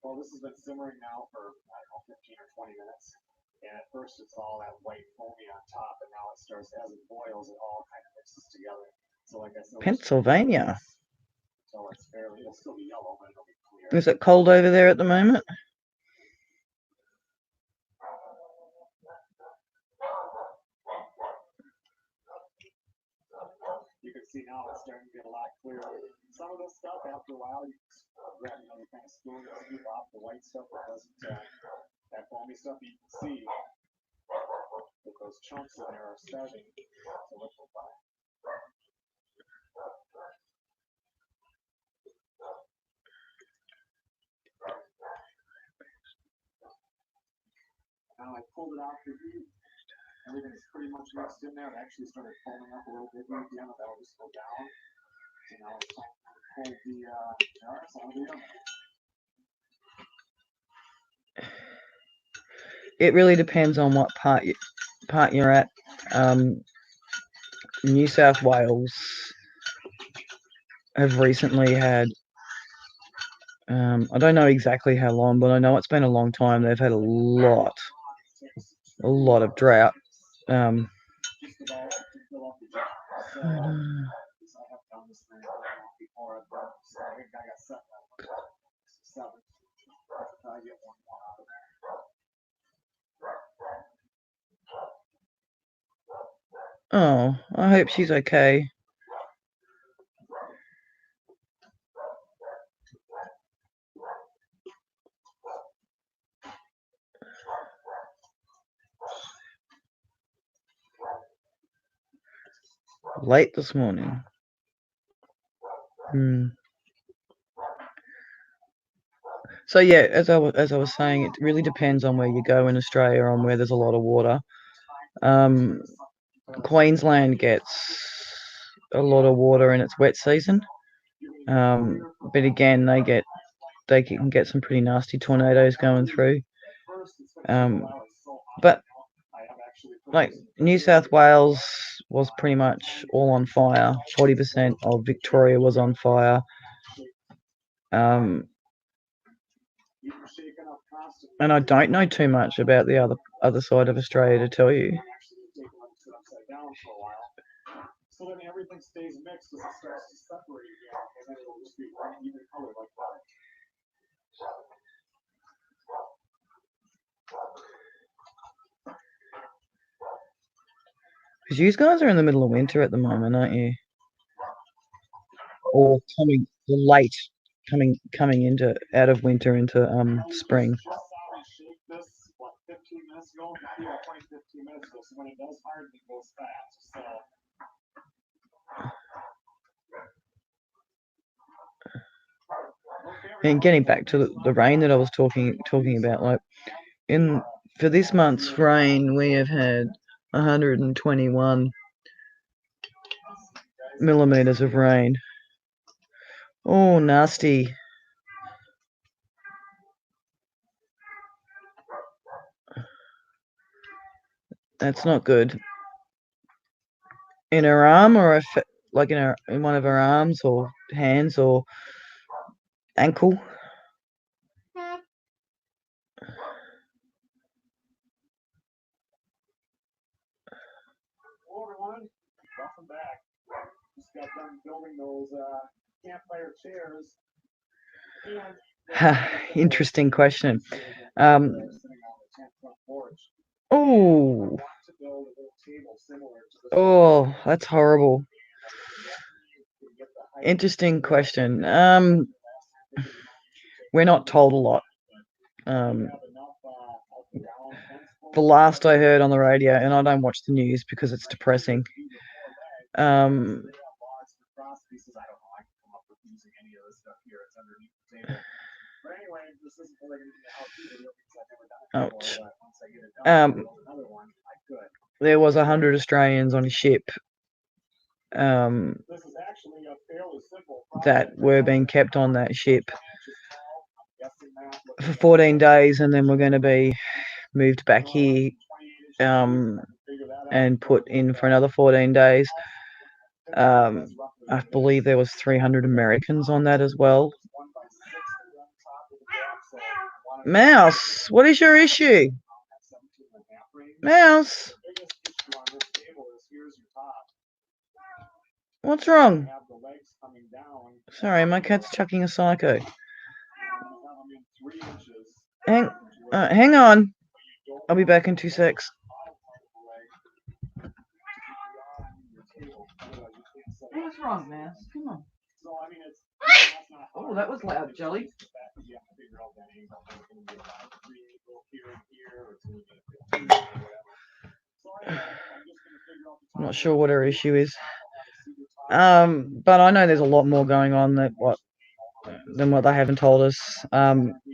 Well, this has been simmering now for, I don't know, 15 or 20 minutes. And at first it's all that white foamy on top, and now it starts, as it boils, it all kind of mixes together. So like I said, Pennsylvania. So it's fairly, it'll still be yellow, but it'll be clear. Is it cold over there at the moment? You can see now it's starting to get a lot clearer. Some of this stuff, after a while, you grab another kind of spoon and scoop off the white stuff that doesn't, that foamy stuff. You can see that those chunks in there are starting to liquefy. Now I pulled it out for heat. Everything's pretty much mixed in there. It actually started foaming up a little bit here at the end, and that'll just go down. So now it's time to pull the jars out of the oven. It really depends on what part you're at. New South Wales have recently had, I don't know exactly how long, but I know it's been a long time. They've had a lot of drought. Oh, I hope she's okay. late this morning. So yeah, as I was saying, it really depends on where you go in Australia, on where there's a lot of water. Queensland gets a lot of water in its wet season, but again, they can get some pretty nasty tornadoes going through. But like New South Wales was pretty much all on fire. 40% of Victoria was on fire. And I don't know too much about the other side of Australia to tell you. So then everything stays mixed as it starts to separate again, and then it'll just be one even color like that. Because you guys are in the middle of winter at the moment, aren't you? Or coming into out of winter into spring. Shake this, 15 minutes ago? 15 minutes ago. So when it does harden, it goes fast. So. And getting back to the rain that I was talking about, like for this month's rain, we have had 121 millimeters of rain. Oh, nasty. That's not good. In her arm, or like in one of her arms or hands or ankle. Hello everyone, welcome back. Just got done building those campfire chairs. Interesting question. Oh, that's horrible. Interesting question. We're not told a lot. The last I heard on the radio, and I don't watch the news because it's depressing. Ouch. There was 100 Australians on a ship that were being kept on that ship for 14 days, and then we're going to be moved back here and put in for another 14 days. I believe there was 300 Americans on that as well. Mouse, what is your issue? Mouse, what's wrong? Sorry, my cat's chucking a psycho. Hang on. I'll be back in 2 secs. What's wrong, Mouse? Come on. Oh, that was loud, Jelly. I'm not sure what her issue is. But I know there's a lot more going on than what they haven't told us,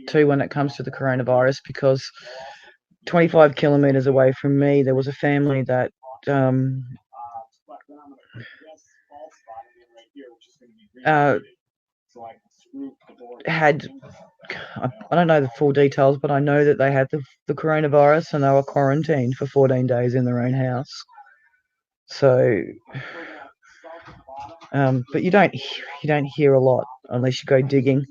too, when it comes to the coronavirus, because 25 kilometers away from me, there was a family that had, I don't know the full details, but I know that they had the coronavirus and they were quarantined for 14 days in their own house. So, but you don't hear a lot unless you go digging.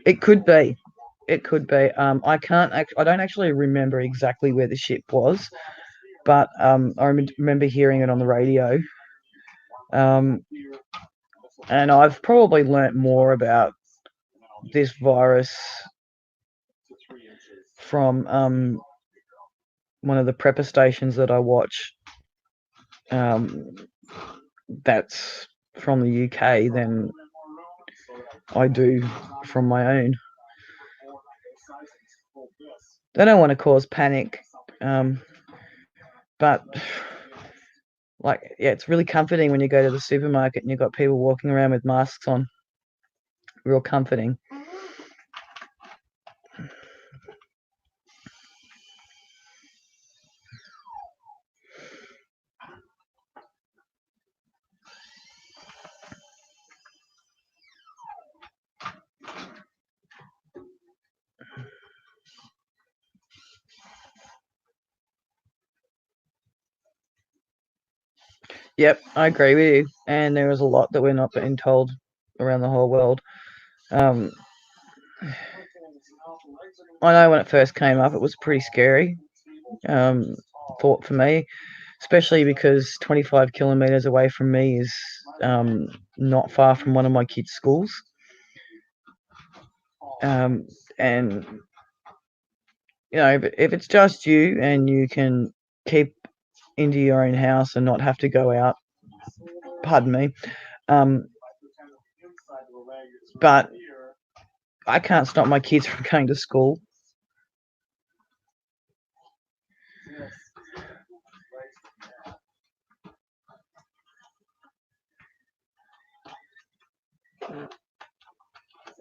It could be. I don't actually remember exactly where the ship was, but I remember hearing it on the radio. And I've probably learnt more about this virus from one of the prepper stations that I watch. That's from the UK than I do from my own. they don't want to cause panic. But like, yeah, it's really comforting when you go to the supermarket and you've got people walking around with masks on. Real comforting. Yep, I agree with you. And there is a lot that we're not being told around the whole world. I know when it first came up, it was pretty scary thought for me, especially because 25 kilometres away from me is not far from one of my kids' schools. And, you know, if it's just you and you can keep into your own house and not have to go out, pardon me, but I can't stop my kids from going to school. So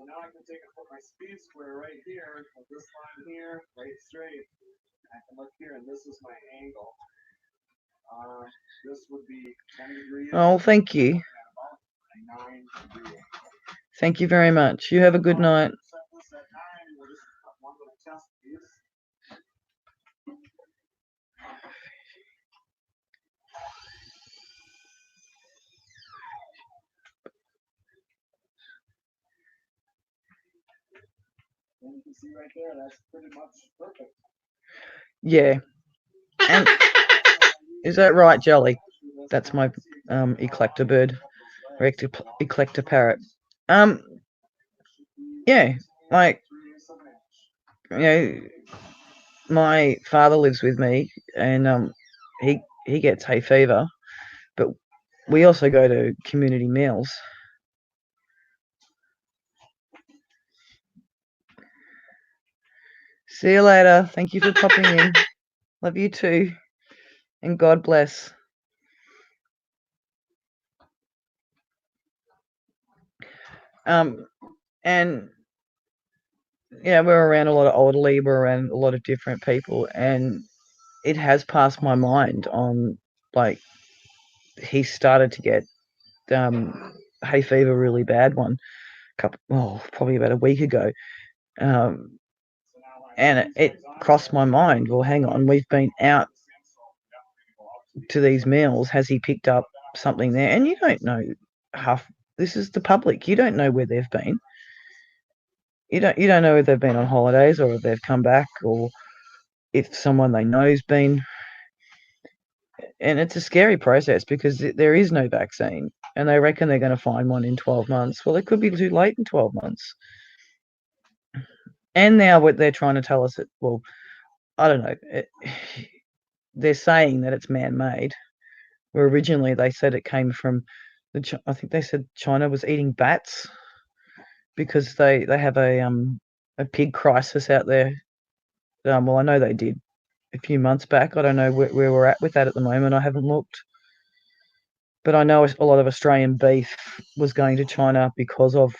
now I can take and put my speed square right here, with this line here, right straight. I can look here, and this is my angle. This would be 10 degrees. Oh, thank you. 9 degrees. Thank you very much. You have a good night. Set this at 9. We'll just put one little test piece. And you can see right there, that's pretty much perfect. Yeah. And is that right, Jolly? That's my eclector bird, or eclector parrot. Yeah, like, you know, my father lives with me, and he gets hay fever, but we also go to community meals. See you later. Thank you for popping in. Love you too, and God bless. And yeah, we're around a lot of elderly, we're around a lot of different people, and it has passed my mind on, like, he started to get hay fever, really bad one, probably about a week ago, and it crossed my mind. Well, hang on, we've been out to these meals. Has he picked up something there? And you don't know half. This is the public. You don't know where they've been. You don't know if they've been on holidays or if they've come back or if someone they know's been. And it's a scary process because there is no vaccine, and they reckon they're going to find one in 12 months. Well, it could be too late in 12 months. And now what they're trying to tell us, well, I don't know. They're saying that it's man-made, where originally they said it came from I think they said China was eating bats because they have a pig crisis out there. Well, I know they did a few months back. I don't know where we're at with that at the moment. I haven't looked. But I know a lot of Australian beef was going to China because of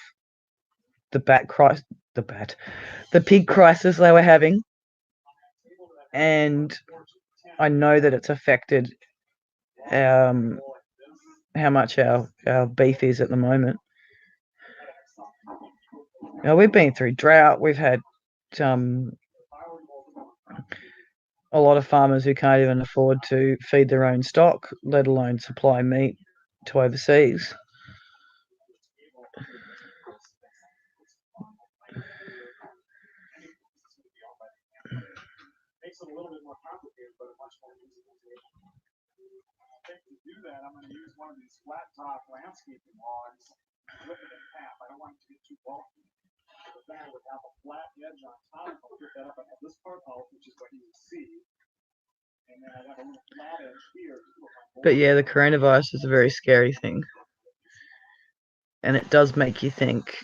the pig crisis they were having. And I know that it's affected how much our beef is at the moment. Now, we've been through drought. We've had a lot of farmers who can't even afford to feed their own stock, let alone supply meat to overseas. Makes it a little bit more complicated, but a much more usable table. I think to do that, I'm going to use one of these flat top landscaping logs, flip it in half. I don't want it to get too bulky. But then I would have a flat edge on top. I'll put that up. I have this part out, which is what you can see. And then I have a little flat edge here. But yeah, the coronavirus is a very scary thing. And it does make you think.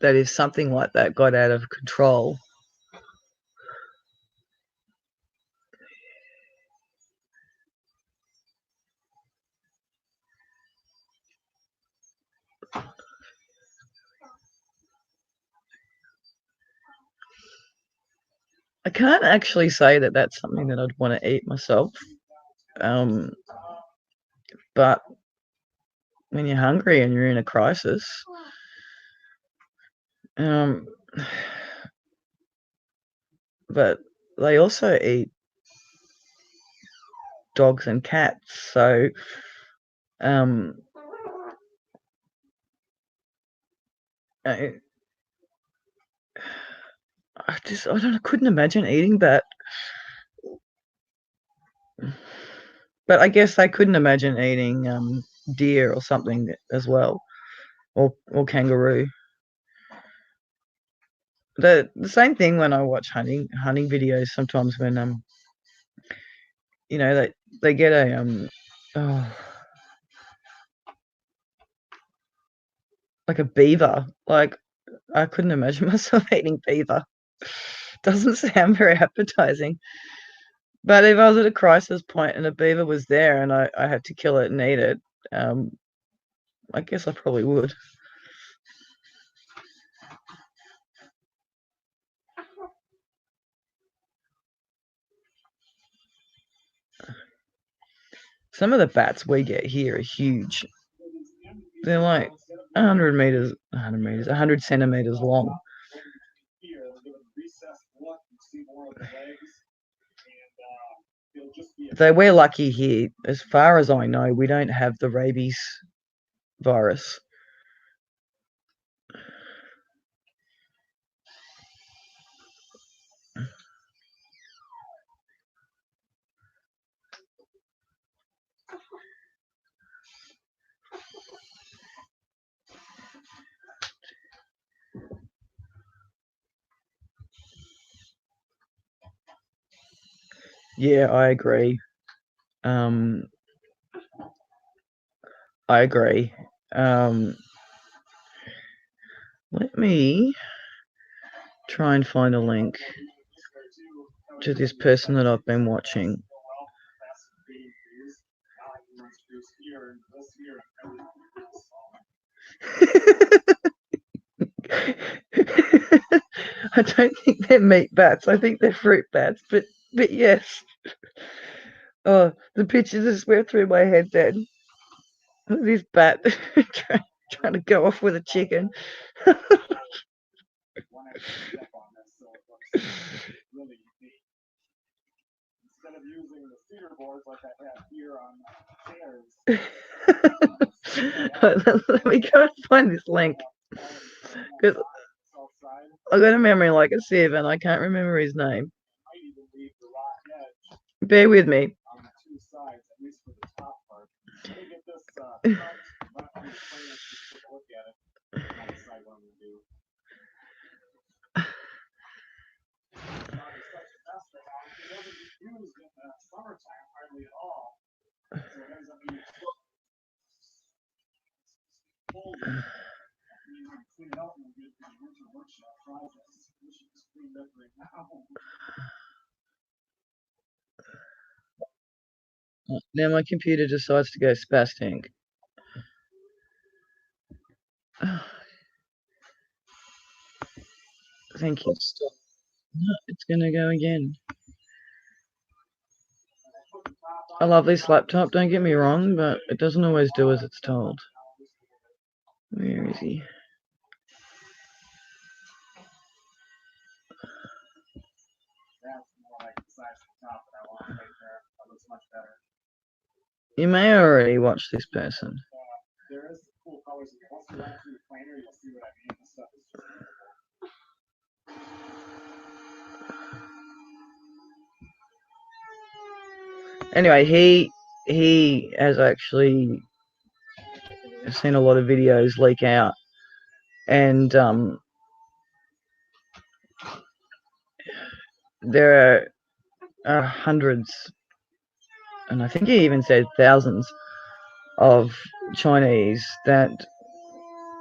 that if something like that got out of control, I can't actually say that that's something that I'd want to eat myself. But when you're hungry and you're in a crisis, but they also eat dogs and cats, so I couldn't imagine eating that. But I guess I couldn't imagine eating deer or something as well, or kangaroo. The same thing when I watch hunting videos sometimes when you know they get a like a beaver. Like I couldn't imagine myself eating beaver. Doesn't sound very appetizing. But if I was at a crisis point and a beaver was there and I had to kill it and eat it, I guess I probably would. Some of the bats we get here are huge. They're like 100 centimeters long. So we're lucky here. As far as I know, we don't have the rabies virus. Yeah, I agree. I agree. Let me try and find a link to this person that I've been watching. I don't think they're meat bats. I think they're fruit bats. But yes. Oh, the pictures just went through my head then. This bat trying to go off with a chicken. Instead of using the cedar boards like I have here on chairs. Let me go and find this link. Because I got a memory like a sieve and I can't remember his name. Bear with me. Now my computer decides to go spastic. Thank you. Stop. No, it's gonna go again. I love this laptop, don't get me wrong, but it doesn't always do as it's told. Where is he? You may already watch this person. Anyway, he has actually seen a lot of videos leak out, and there are hundreds, and I think he even said thousands of Chinese that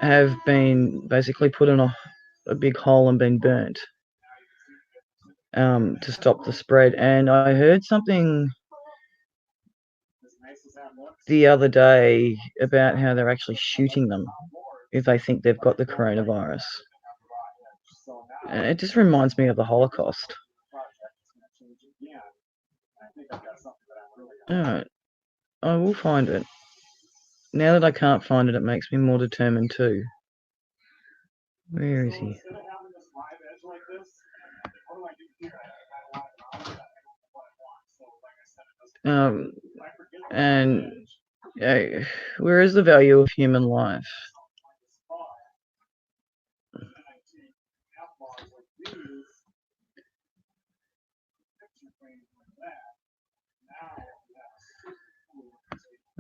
have been basically put in a big hole and been burnt to stop the spread. And I heard something the other day about how they're actually shooting them if they think they've got the coronavirus. And it just reminds me of the Holocaust. Alright, I will find it. Now that I can't find it, it makes me more determined too. Where is he? And where is the value of human life?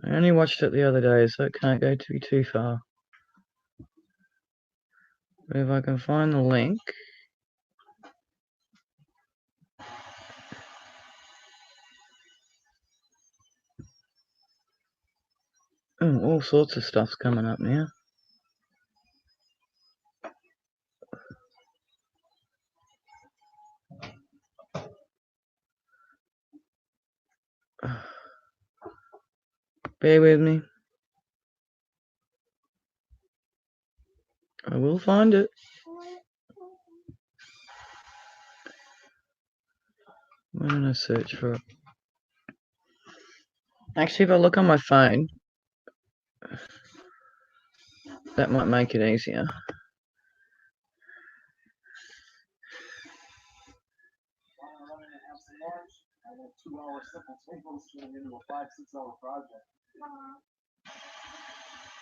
I only watched it the other day, so it can't go too far. But if I can find the link. Oh, all sorts of stuff's coming up now. Bear with me. I will find it. Why don't I search for it? Actually, if I look on my phone, that might make it easier.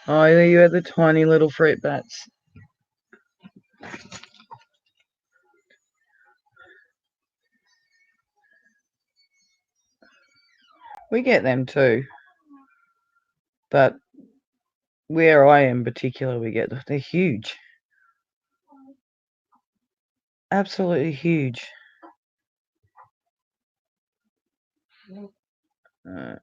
Oh, yeah, you had the tiny little fruit bats. We get them too. But where I am in particular, they're huge. Absolutely huge. My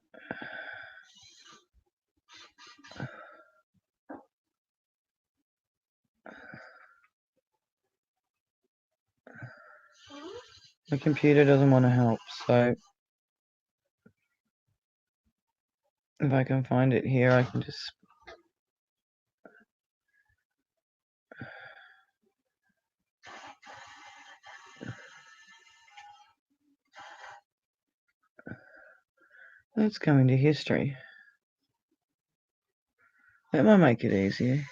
computer doesn't want to help, so if I can find it here, I can just... Let's go into history. That might make it easier.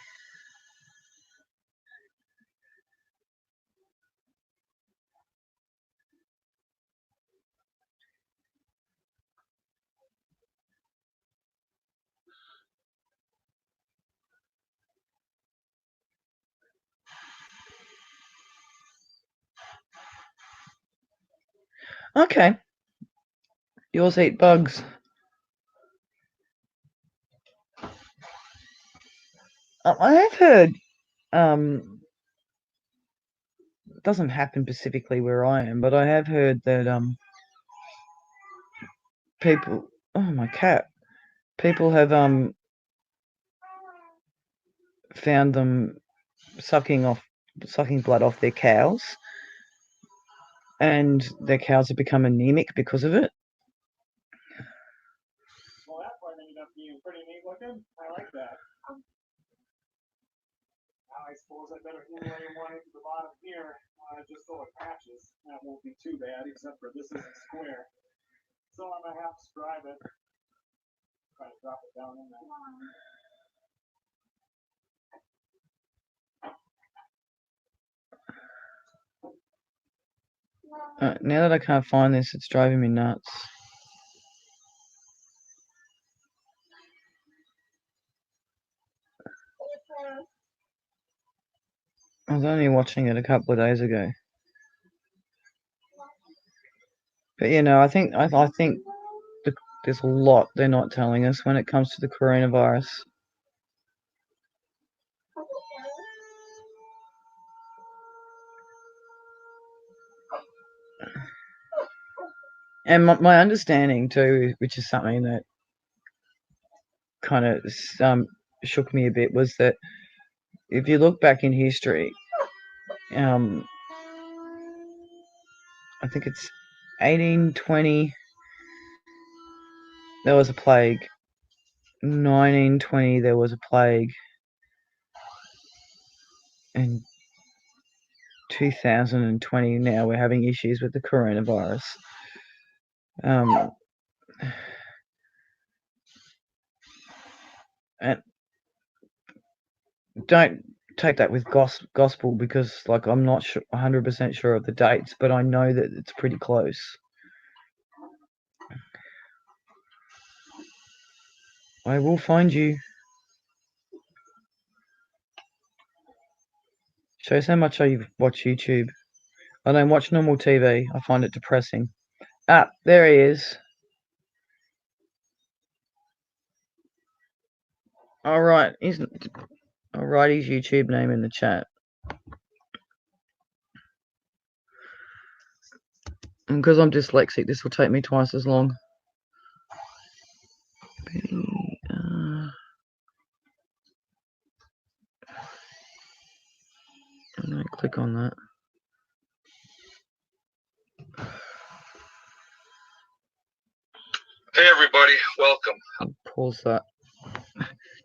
Okay. Yours eat bugs. I have heard, it doesn't happen specifically where I am, but I have heard that people, oh my cat, people have found them sucking blood off their cows, and their cows have become anemic because of it. Well, that part ended up being pretty neat looking. I like that. Now I suppose I better inlay one into the bottom here, just so it matches. That won't be too bad, except for this isn't square. So I'm gonna have to scribe it. Try to drop it down in there. Now that I can't find this, it's driving me nuts. I was only watching it a couple of days ago. But you know, I think there's a lot they're not telling us when it comes to the coronavirus. And my understanding too, which is something that kind of shook me a bit, was that if you look back in history, I think it's 1820. There was a plague. 1920 there was a plague. And 2020 now we're having issues with the coronavirus. And don't take that with gospel, because like I'm not 100% sure of the dates, but I know that it's pretty close. I will find you. Shows how much I watch YouTube. I don't watch normal TV. I find it depressing. Ah, there he is. Alright, I'll write his YouTube name in the chat. And because I'm dyslexic, this will take me twice as long. I'm going to click on that. Hey everybody, welcome. I'll pause that.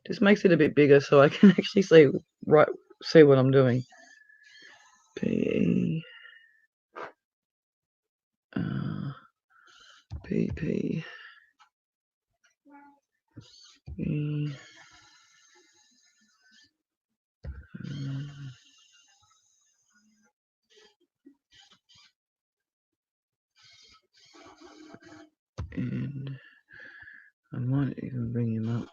Just makes it a bit bigger so I can actually see what I'm doing. PP and I might even bring him up.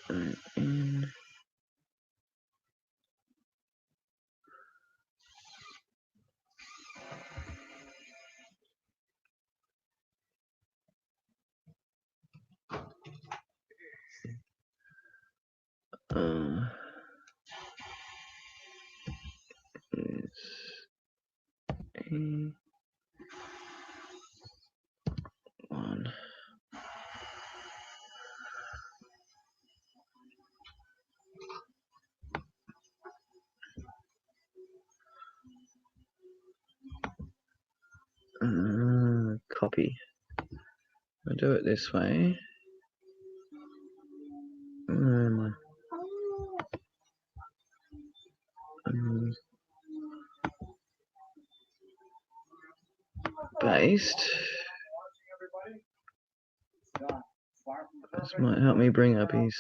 And it's one. Copy. I'll do it this way. Where am I? Paste. This might help me bring up his.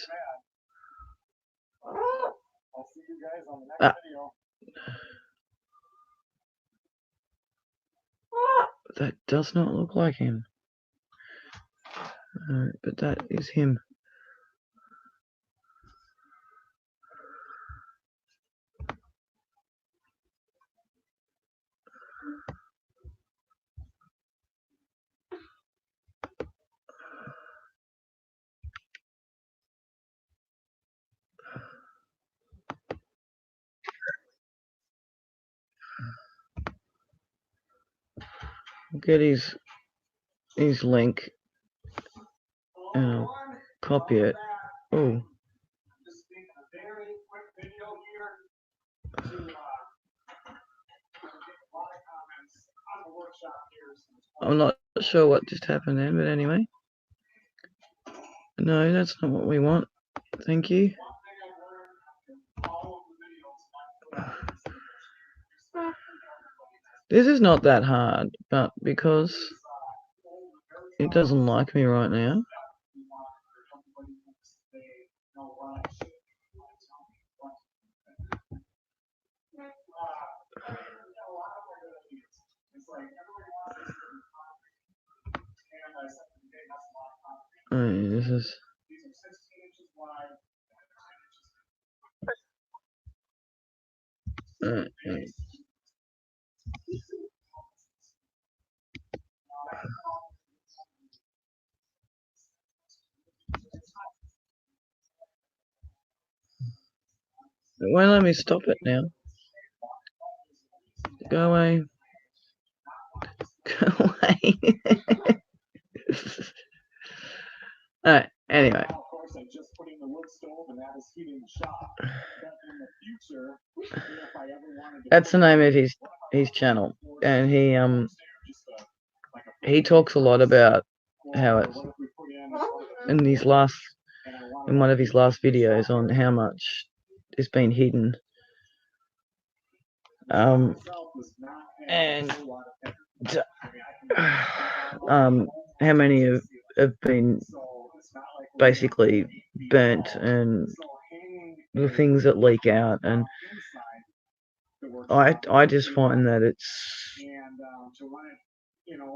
That does not look like him. But that is him. Get his link and I'll copy it. Oh. I'm not sure what just happened then, but anyway. No, that's not what we want. Thank you. This is not that hard, but because it doesn't like me right now. This is. It won't let me stop it now. Go away. Go away. Alright, anyway. Now, of course, I just put in the wood stove and that is heating the shop. But in the future, if I ever wanted to That's the name of his channel. And he talks a lot about how it's in one of his last videos on how much it's been hidden. And how many have been basically burnt, and the things that leak out, and I just find that it's,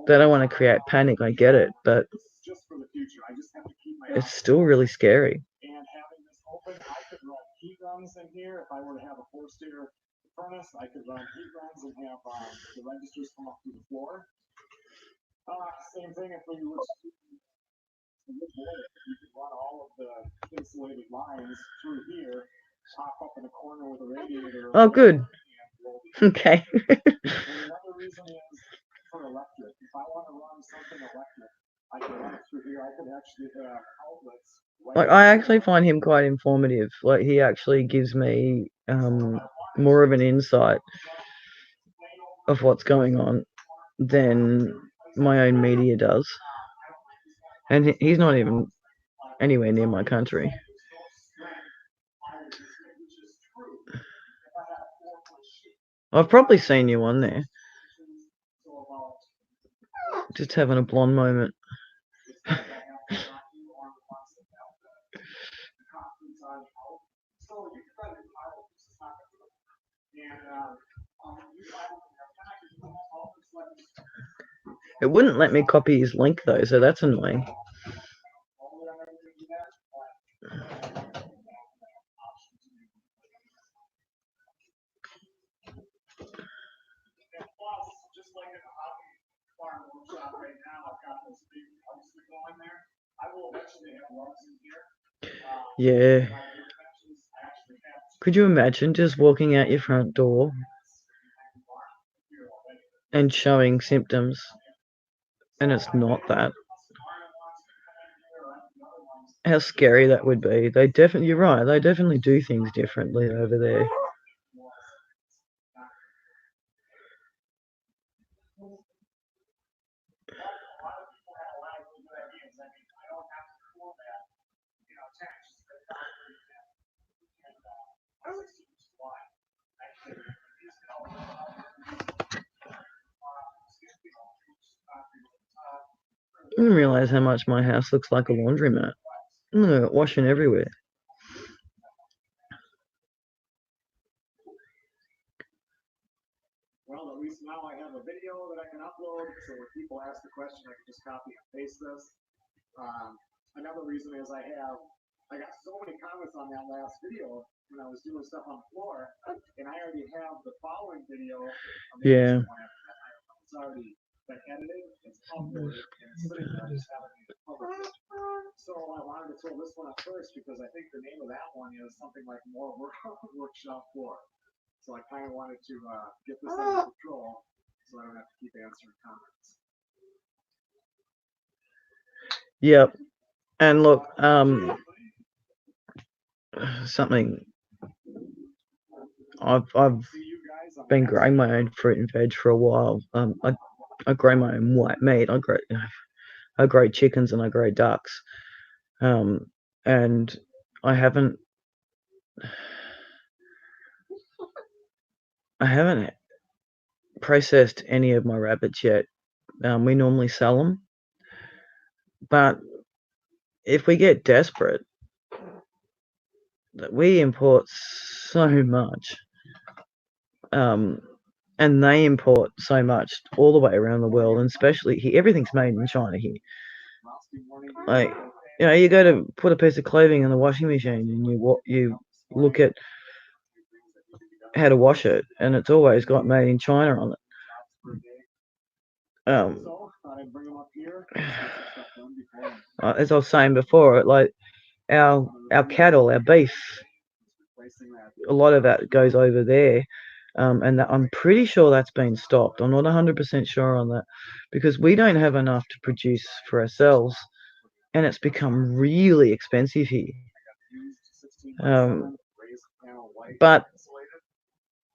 they don't want to create panic, I get it, but it's still really scary. And having this open, I could run heat runs in here. If I were to have a four-stair furnace, I could run heat runs and have the registers come up through the floor. Same thing if we were you could run all of the insulated lines through here, pop up in a corner with a radiator. Oh, good. Okay. And another reason is for electric. If I want to run something electric, I can run it through here. I could actually have outlets. Like, I actually find him quite informative. Like, he actually gives me more of an insight of what's going on than my own media does. And he's not even anywhere near my country. I've probably seen you on there. Just having a blonde moment. It wouldn't let me copy his link though, so that's annoying. Yeah. Could you imagine just walking out your front door and showing symptoms, and it's not that? How scary that would be. You're right, they definitely do things differently over there. I didn't realise how much my house looks like a laundromat. Look, washing everywhere. Well, at least now I have a video that I can upload, so when people ask the question, I can just copy and paste this. Another reason is I got so many comments on that last video when I was doing stuff on the floor, and I already have the following video. Yeah. It's already been edited, it's uploaded, and it's sitting there, I just haven't even published it. So I wanted to throw this one up first because I think the name of that one is something like More Workshop Floor. So I kind of wanted to get this under control so I don't have to keep answering comments. Yep. And look, something I've been growing my own fruit and veg for a while. I grow my own white meat. I grow chickens and I grow ducks. And I haven't processed any of my rabbits yet. We normally sell them, but if we get desperate, we import so much, and they import so much all the way around the world, and especially here, everything's made in China here. Like, you know, you go to put a piece of clothing in the washing machine and you look at how to wash it, and it's always got made in China on it. As I was saying before, like our cattle, our beef, a lot of that goes over there. And I'm pretty sure that's been stopped. I'm not 100% sure on that because we don't have enough to produce for ourselves, and it's become really expensive here. But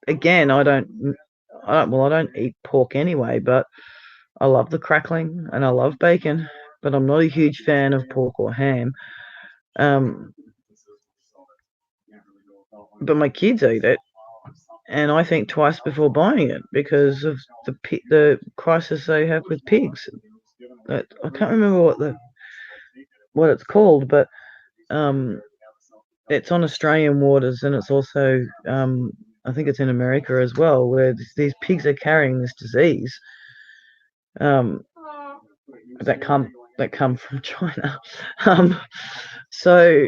again, I don't eat pork anyway, but I love the crackling and I love bacon, but I'm not a huge fan of pork or ham. But my kids eat it, and I think twice before buying it because of the crisis they have with pigs. I can't remember what it's called, but it's on Australian waters, and it's also I think it's in America as well, where these pigs are carrying this disease that come from China. So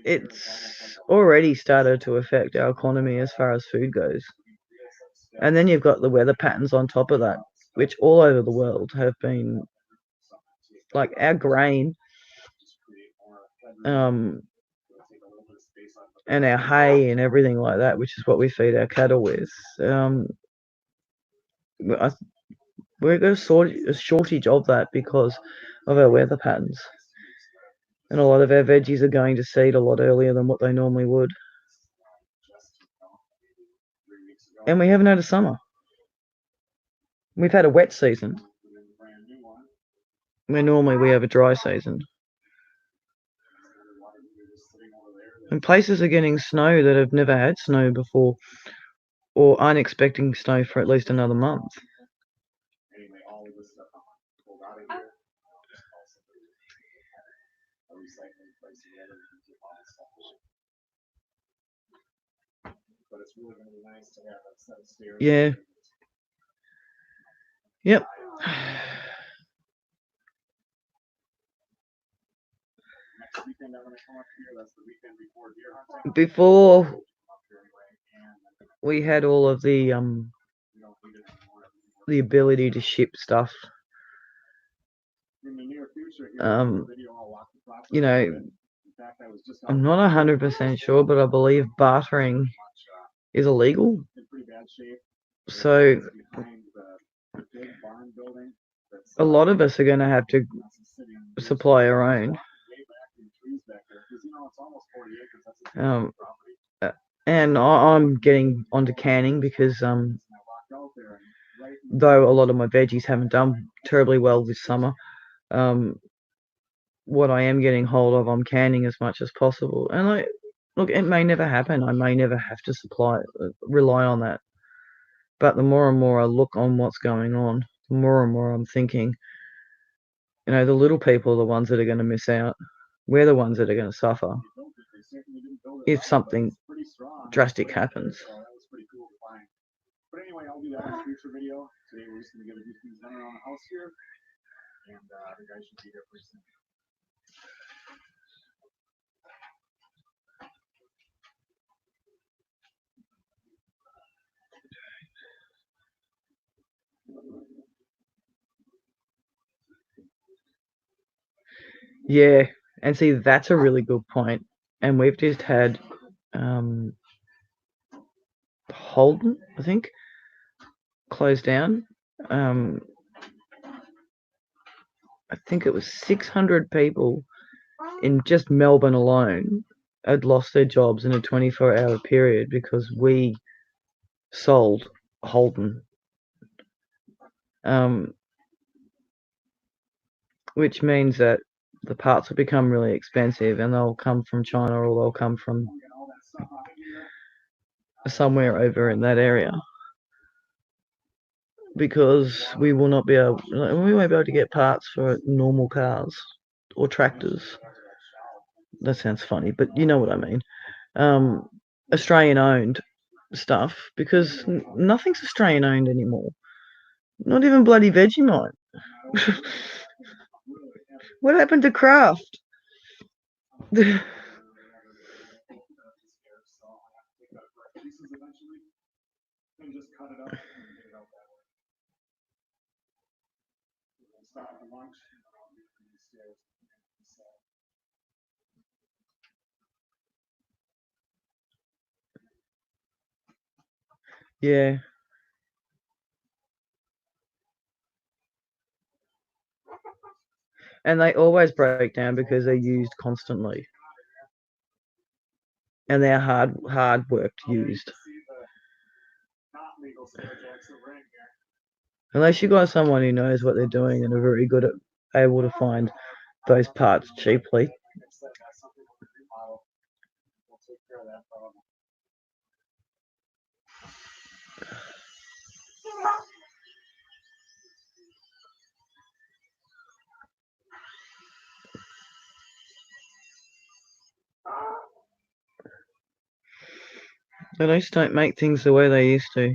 it's already started to affect our economy as far as food goes. And then you've got the weather patterns on top of that, which all over the world have been like our grain and our hay and everything like that, which is what we feed our cattle with. We've got a shortage of that because of our weather patterns. And a lot of our veggies are going to seed a lot earlier than what they normally would. And we haven't had a summer. We've had a wet season, where normally we have a dry season. And places are getting snow that have never had snow before, or aren't expecting snow for at least another month. Yeah. Yep. Before we had all of the ability to ship stuff, you know, I'm not 100% sure, but I believe bartering is illegal. So a lot of us are going to have to supply our own. And I'm getting onto canning because though a lot of my veggies haven't done terribly well this summer, what I am getting hold of, I'm canning as much as possible. And look, it may never happen. I may never have to rely on that. But the more and more I look on what's going on, the more and more I'm thinking, the little people are the ones that are going to miss out. We're the ones that are going to suffer if something drastic happens. But anyway, I'll do that in a future video. Today we're just going to get a few things done around the house here, and the guys should be here pretty soon. Yeah, and see, that's a really good point. And we've just had Holden, I think, closed down. I think it was 600 people in just Melbourne alone had lost their jobs in a 24-hour period because we sold Holden. Which means that the parts will become really expensive and they'll come from China or they'll come from somewhere over in that area, because we won't be able to get parts for normal cars or tractors. That sounds funny, but you know what I mean. Australian owned stuff, because nothing's Australian owned anymore. Not even bloody Vegemite. What happened to Kraft? Yeah. And they always break down because they're used constantly. And they're hard worked used. Unless you got someone who knows what they're doing and are very good at able to find those parts cheaply. They just don't make things the way they used to.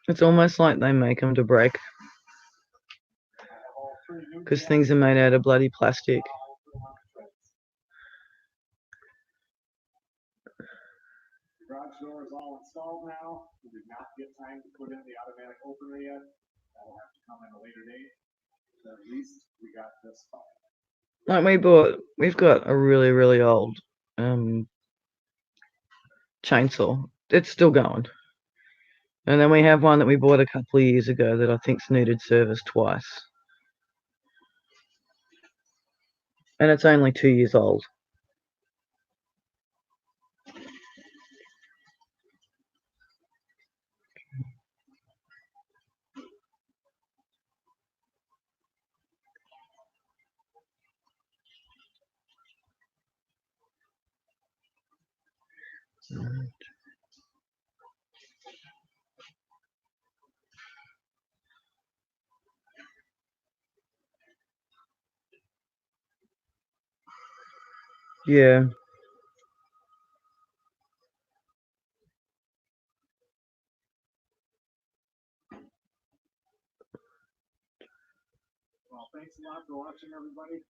It's almost like they make them to break. Because things are made out of bloody plastic. The garage door is all installed now. We did not get time to put in the automatic opener yet. That'll have to come at a later date. But at least we got this far. Like we've got a really, really old chainsaw. It's still going. And then we have one that we bought a couple of years ago that I think's needed service twice. And it's only 2 years old. Yeah. Well, thanks a lot for watching, everybody.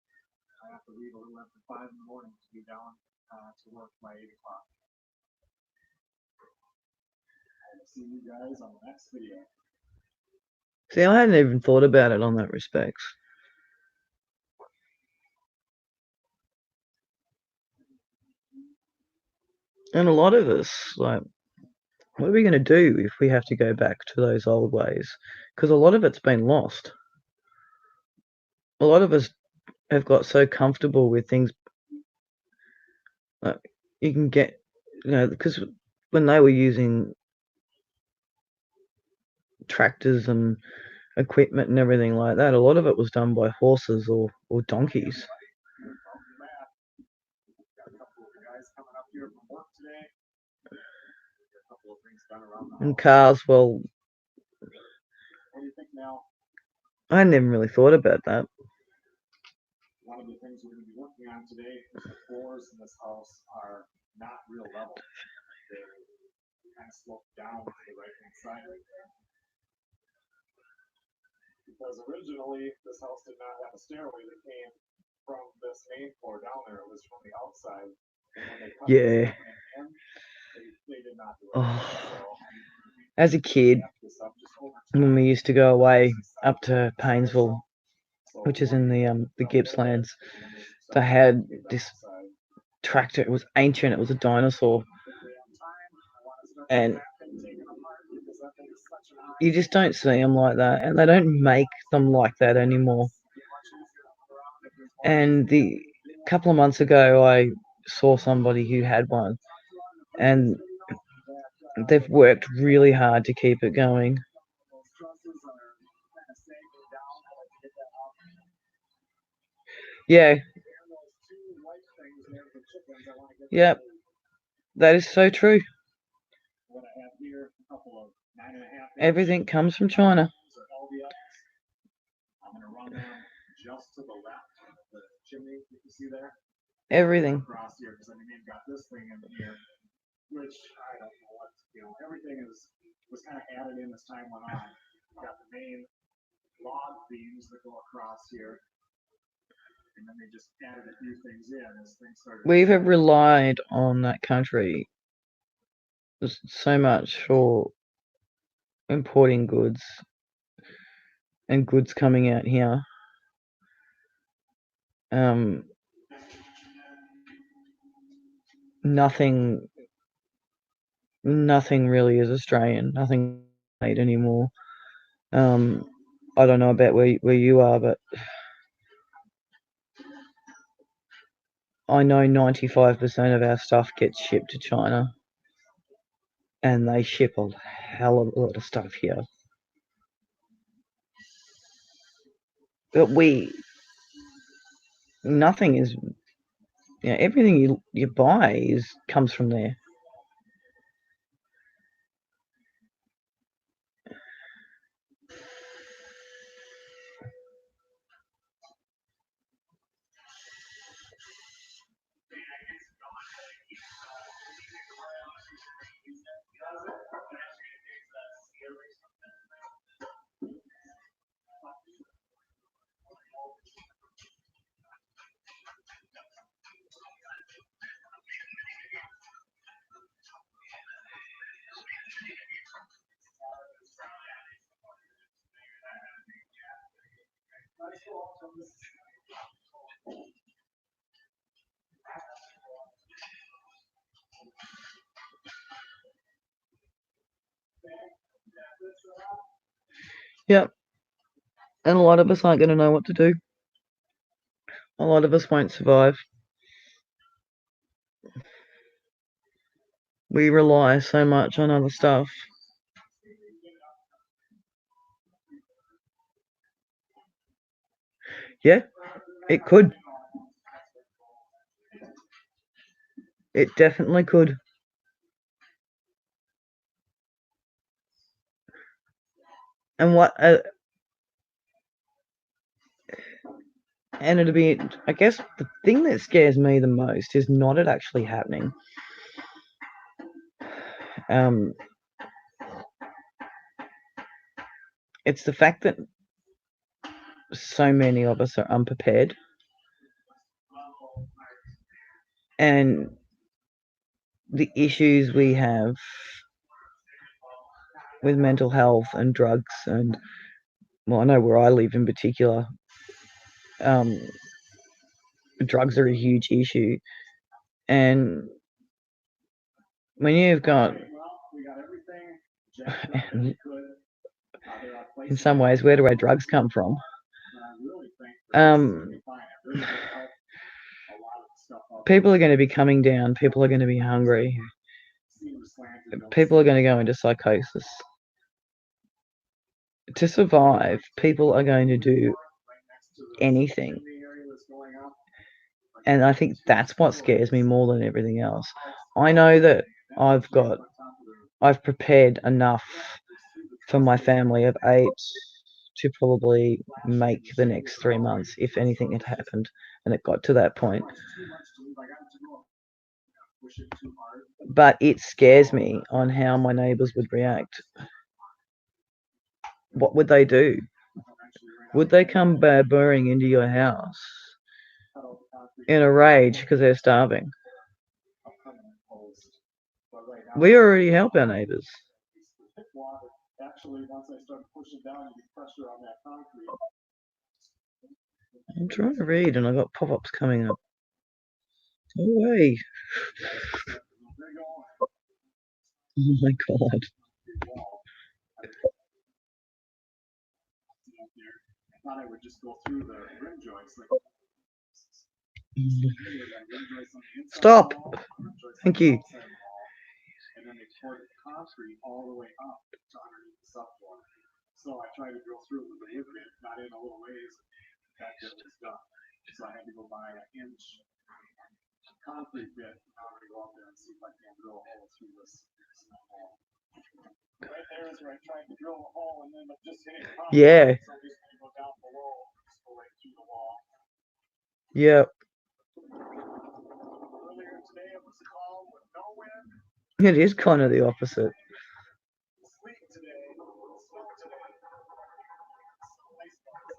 I have to leave a little after 5 in the morning to be down to work by 8 o'clock. I will see you guys on the next video. See, I hadn't even thought about it on that respect. And a lot of us, like, what are we going to do if we have to go back to those old ways? Because a lot of it's been lost. A lot of us have got so comfortable with things. Like, you can get, because when they were using tractors and equipment and everything like that, a lot of it was done by horses or donkeys. And cars, well, What do you think now? I hadn't even really thought about that. One of the things we're going to be working on today is the floors in this house are not real level. They kind of slope down to the right hand side right there. Because originally this house did not have a stairway that came from this main floor down there. It was from the outside. And when they cut Yeah. in, they did not do it. Oh. So, As a kid, when we used to go away up to Paynesville, which is in the Gippslands, they had this tractor. It was ancient. It was a dinosaur, and you just don't see them like that, and they don't make them like that anymore. And a couple of months ago, I saw somebody who had one, and they've worked really hard to keep it going. Yeah. Yep. That is so true. Everything comes from China. I'm going to run them just to the left of the chimney you can see there. Everything. Across here, because I mean they've got this thing in here, which I don't know what, everything was kind of added in as time went on. You've got the main log beams that go across here, and then they just added a few things in as things started. We have relied on that country so much for importing goods and goods coming out here. nothing really is Australian. Nothing made anymore. I don't know about where you are, but I know 95% of our stuff gets shipped to China, and they ship a hell of a lot of stuff here. But nothing is, everything you buy comes from there. Yep. And a lot of us aren't going to know what to do. A lot of us won't survive. We rely so much on other stuff. Yeah, it could. It definitely could. And and it'll be, I guess, the thing that scares me the most is not it actually happening. It's the fact that so many of us are unprepared, and the issues we have with mental health and drugs, and well, I know where I live in particular, drugs are a huge issue, and when you've got, in some ways, where do our drugs come from? People are going to be coming down. People are going to be hungry. People are going to go into psychosis. To survive, people are going to do anything. And I think that's what scares me more than everything else. I know that I've prepared enough for my family of 8 to probably make the next 3 months if anything had happened and it got to that point. But it scares me on how my neighbours would react. What would they do? Would they come burring into your house in a rage because they're starving? We already help our neighbours. I'm trying to read and I got pop-ups coming up. Go away. Oh my god. Stop. Thank you. So I tried to drill through with the hip bit, not in a little ways. That bit was done. So I had to go buy an inch concrete bit. I'm going to go out there and see if I can drill a hole through this wall. Right there is where I tried to drill a hole and then just hit it. Yeah. So I'm just going to go down below, just go right through the wall. Yep. Earlier today it was calm with no wind. It is kind of the opposite.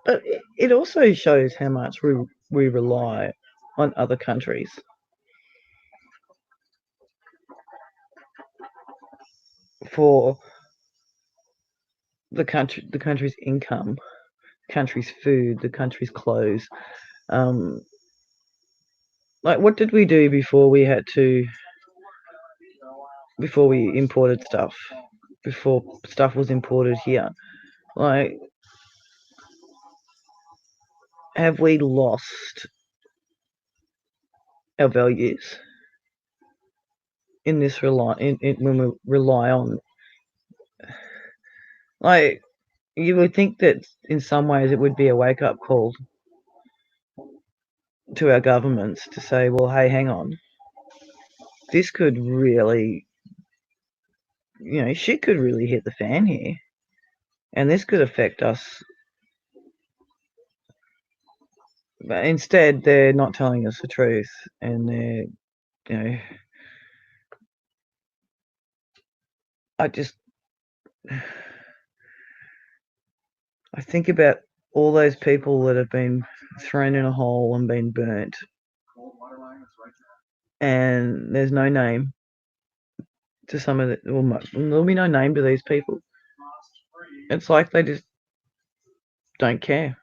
But it also shows how much we rely on other countries. For the country's income, the country's food, the country's clothes. Like, what did we do before we had to before we imported stuff, before stuff was imported here. Like, have we lost our values in this when we rely on, like, you would think that in some ways it would be a wake-up call to our governments to say, well, hey, hang on, this could really, shit could really hit the fan here, and this could affect us. But instead, they're not telling us the truth, and they're, I think about all those people that have been thrown in a hole and been burnt, and there's no name to some of the. Well, there'll be no name to these people. It's like they just don't care.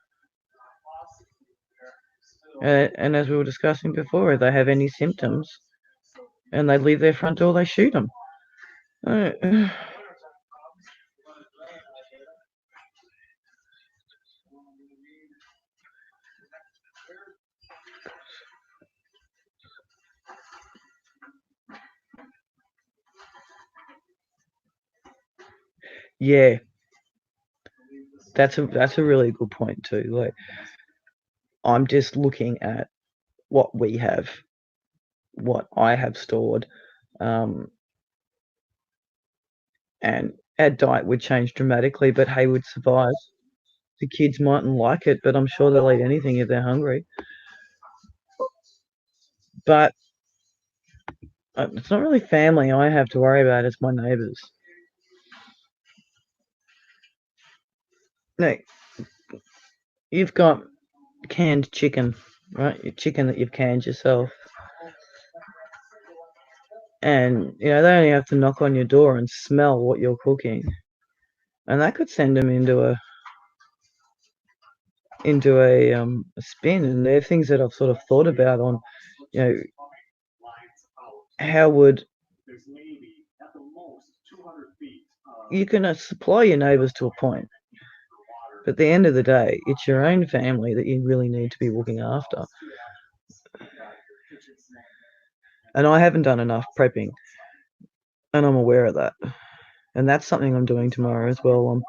And as we were discussing before, if they have any symptoms and they leave their front door, they shoot them. Yeah, that's a really good point too. Like, I'm just looking at what we have, what I have stored, and our diet would change dramatically, but hey, would survive. The kids mightn't like it, but I'm sure they'll eat anything if they're hungry. But it's not really family I have to worry about, it's my neighbours. No, you've got canned chicken, right? Your chicken that you've canned yourself. And, they only have to knock on your door and smell what you're cooking. And that could send them into a spin. And they're things that I've sort of thought about on, how would you can supply your neighbours to a point, but at the end of the day, it's your own family that you really need to be looking after. And I haven't done enough prepping, and I'm aware of that. And that's something I'm doing tomorrow as well.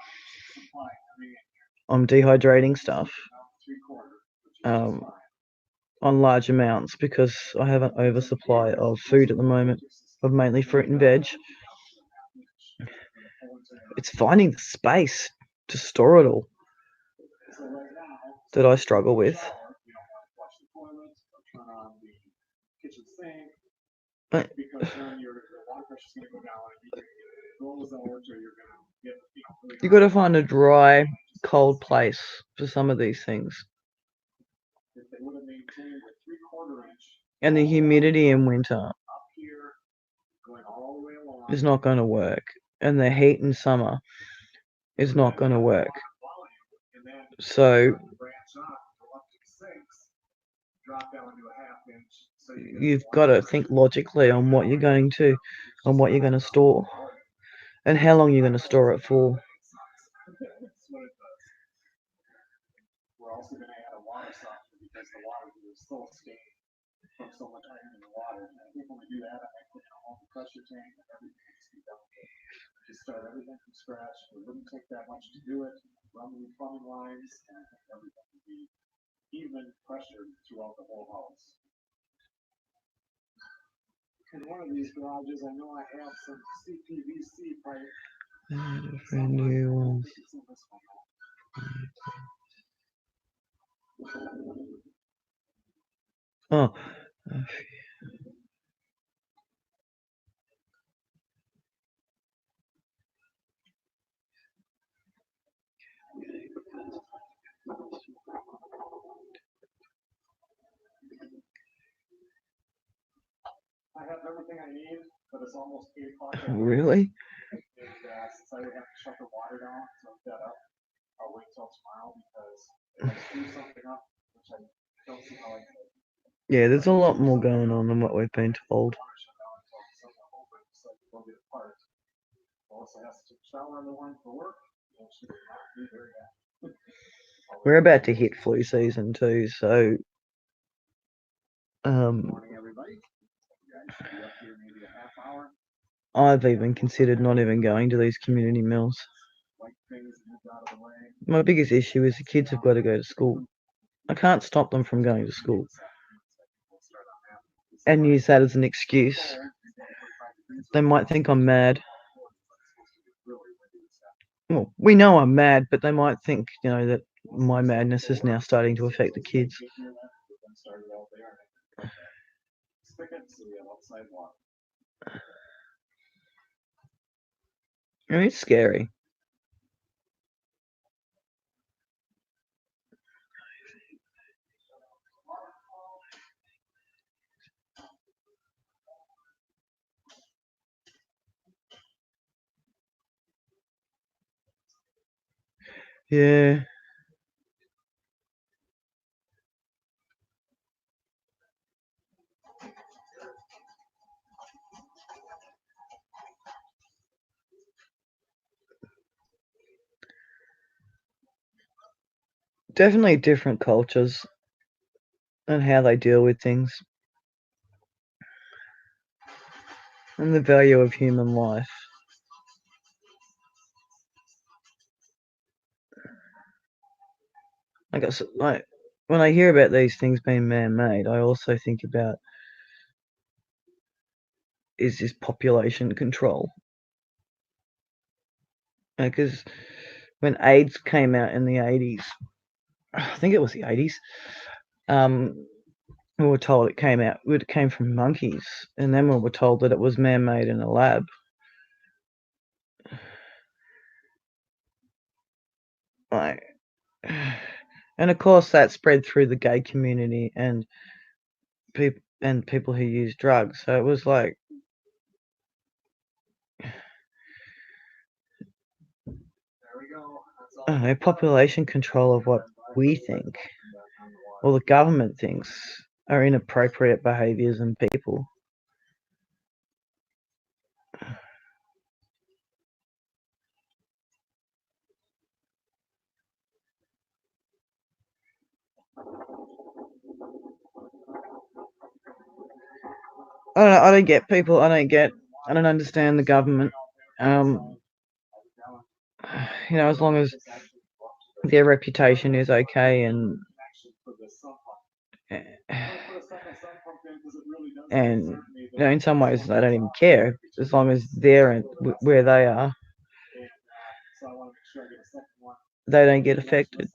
I'm dehydrating stuff on large amounts because I have an oversupply of food at the moment, of mainly fruit and veg. It's finding the space to store it all that I struggle with. But you got to find a dry, cold place for some of these things. And the humidity in winter is not going to work. And the heat in summer is not going to work. So you've got to think logically on what you're going to store and how long you're going to store it for. We're also going to add a water softener because the water is so stained from so much iron in the water. And I think when we do that, I might put in a whole pressure tank and everything needs to be done. Just start everything from scratch. It wouldn't take that much to do it. Run the plumbing lines, and everything would be even pressured throughout the whole house. In one of these garages, I know I have some CPVC pipe. New ones. Oh. I have everything I need, but it's almost 8 o'clock. Really? And since I would have to shut the water down to hook that up, I'll wait till tomorrow because if I screw something up, which I don't see how I can. Yeah, there's a lot more going on than what we've been told. get apart. Melissa has to shower in the one for work, and she will not be very happy. We're about to hit flu season too, so Morning, everybody. You guys should be up here maybe a half hour. I've even considered not even going to these community meals. Like things moved out of the way. My biggest issue is the kids have got to go to school. I can't stop them from going to school and use that as an excuse. They might think I'm mad. Well, we know I'm mad, but they might think, that my madness is now starting to affect the kids. It's scary. Yeah. Definitely different cultures and how they deal with things and the value of human life. I guess, when I hear about these things being man-made, I also think about, is this population control? Because when AIDS came out in the 80s, I think it was the 80s, we were told it came from monkeys, and then we were told that it was man-made in a lab. And of course that spread through the gay community and people who use drugs. So it was like, I don't know, population control of what we think or the government thinks are inappropriate behaviours in people. I don't get people. I don't understand the government. As long as their reputation is okay and in some ways I don't even care as long as they're where they are, they don't get affected.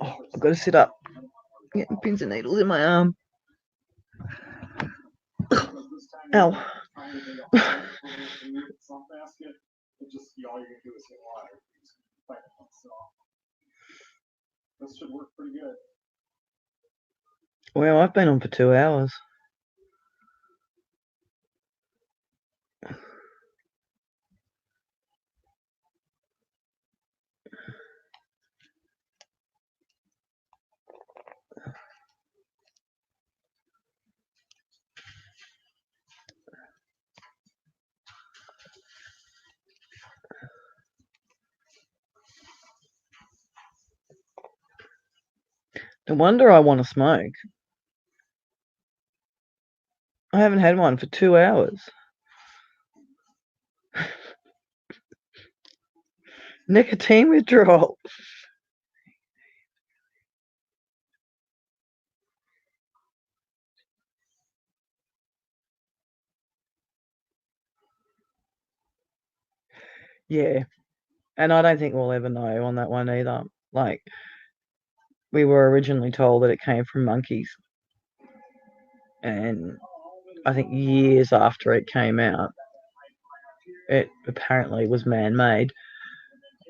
Oh, I've got to sit up. I'm getting pins and needles in my arm. Ow. This should work pretty good. Well, I've been on for 2 hours. No wonder I want to smoke. I haven't had one for 2 hours. Nicotine withdrawal. Yeah. And I don't think we'll ever know on that one either. Like, we were originally told that it came from monkeys. And I think years after it came out, it apparently was man-made.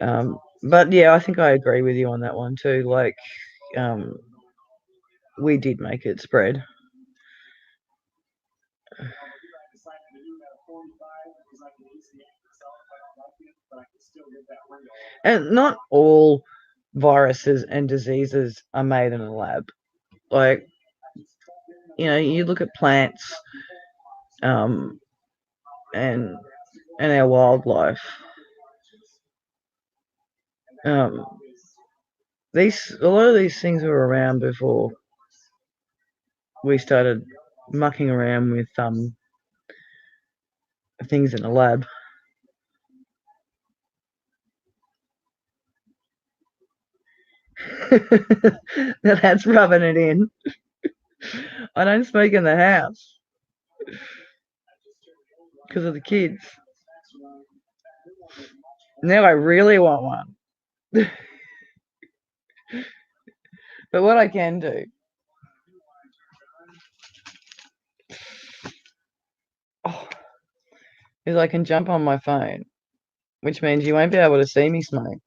But yeah, I think I agree with you on that one too. Like, we did make it spread. And not all viruses and diseases are made in a lab. Like, you look at plants, and our wildlife. A lot of these things were around before we started mucking around with things in a lab. Now that's rubbing it in. I don't smoke in the house because of the kids. Now I really want one. But what I can do is I can jump on my phone, which means you won't be able to see me smoke.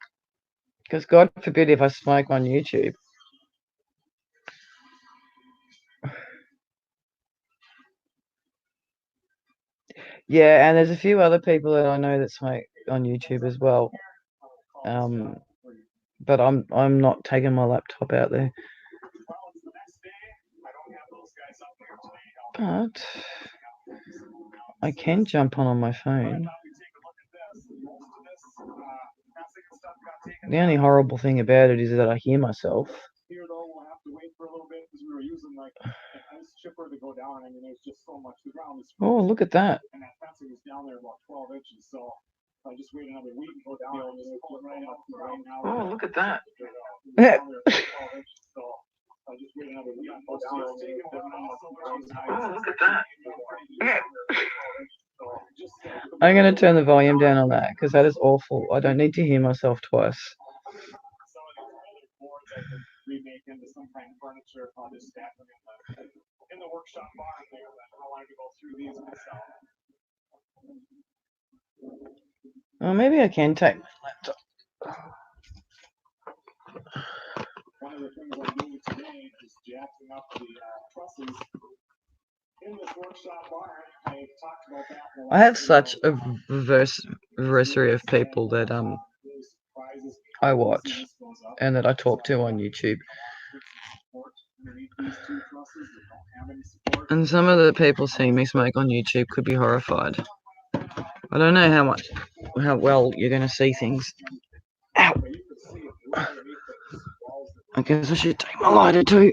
Because God forbid if I smoke on YouTube. Yeah, and there's a few other people that I know that smoke on YouTube as well. But I'm not taking my laptop out there. But I can jump on my phone. The only horrible thing about it is that I hear myself. Here though, we'll have to wait for a little bit because we were using like an ice chipper to go down. I mean, there's just so much. The ground is Oh, look at that. And that fencing is down there about 12 inches. So if I just wait another week and go down, I'll just pull it right up right now. Oh, look at that. Down there about 12 inches. So if I just wait another week and go down, I'll just pull it right up. Oh, look at that. I'm going to turn the volume down on that because that is awful. I don't need to hear myself twice. Remake into some kind of furniture. I'll just stack them in the workshop barn there. I wanted to go through these myself. Well, maybe I can take my laptop. One of the things I'm doing today is jacking up the trusses in this workshop barn. I talked about that. I have such a diversity of people that I watch and that I talk to on YouTube. And some of the people seeing me smoke on YouTube could be horrified. I don't know how well you're going to see things. Ow! I guess I should take my lighter too.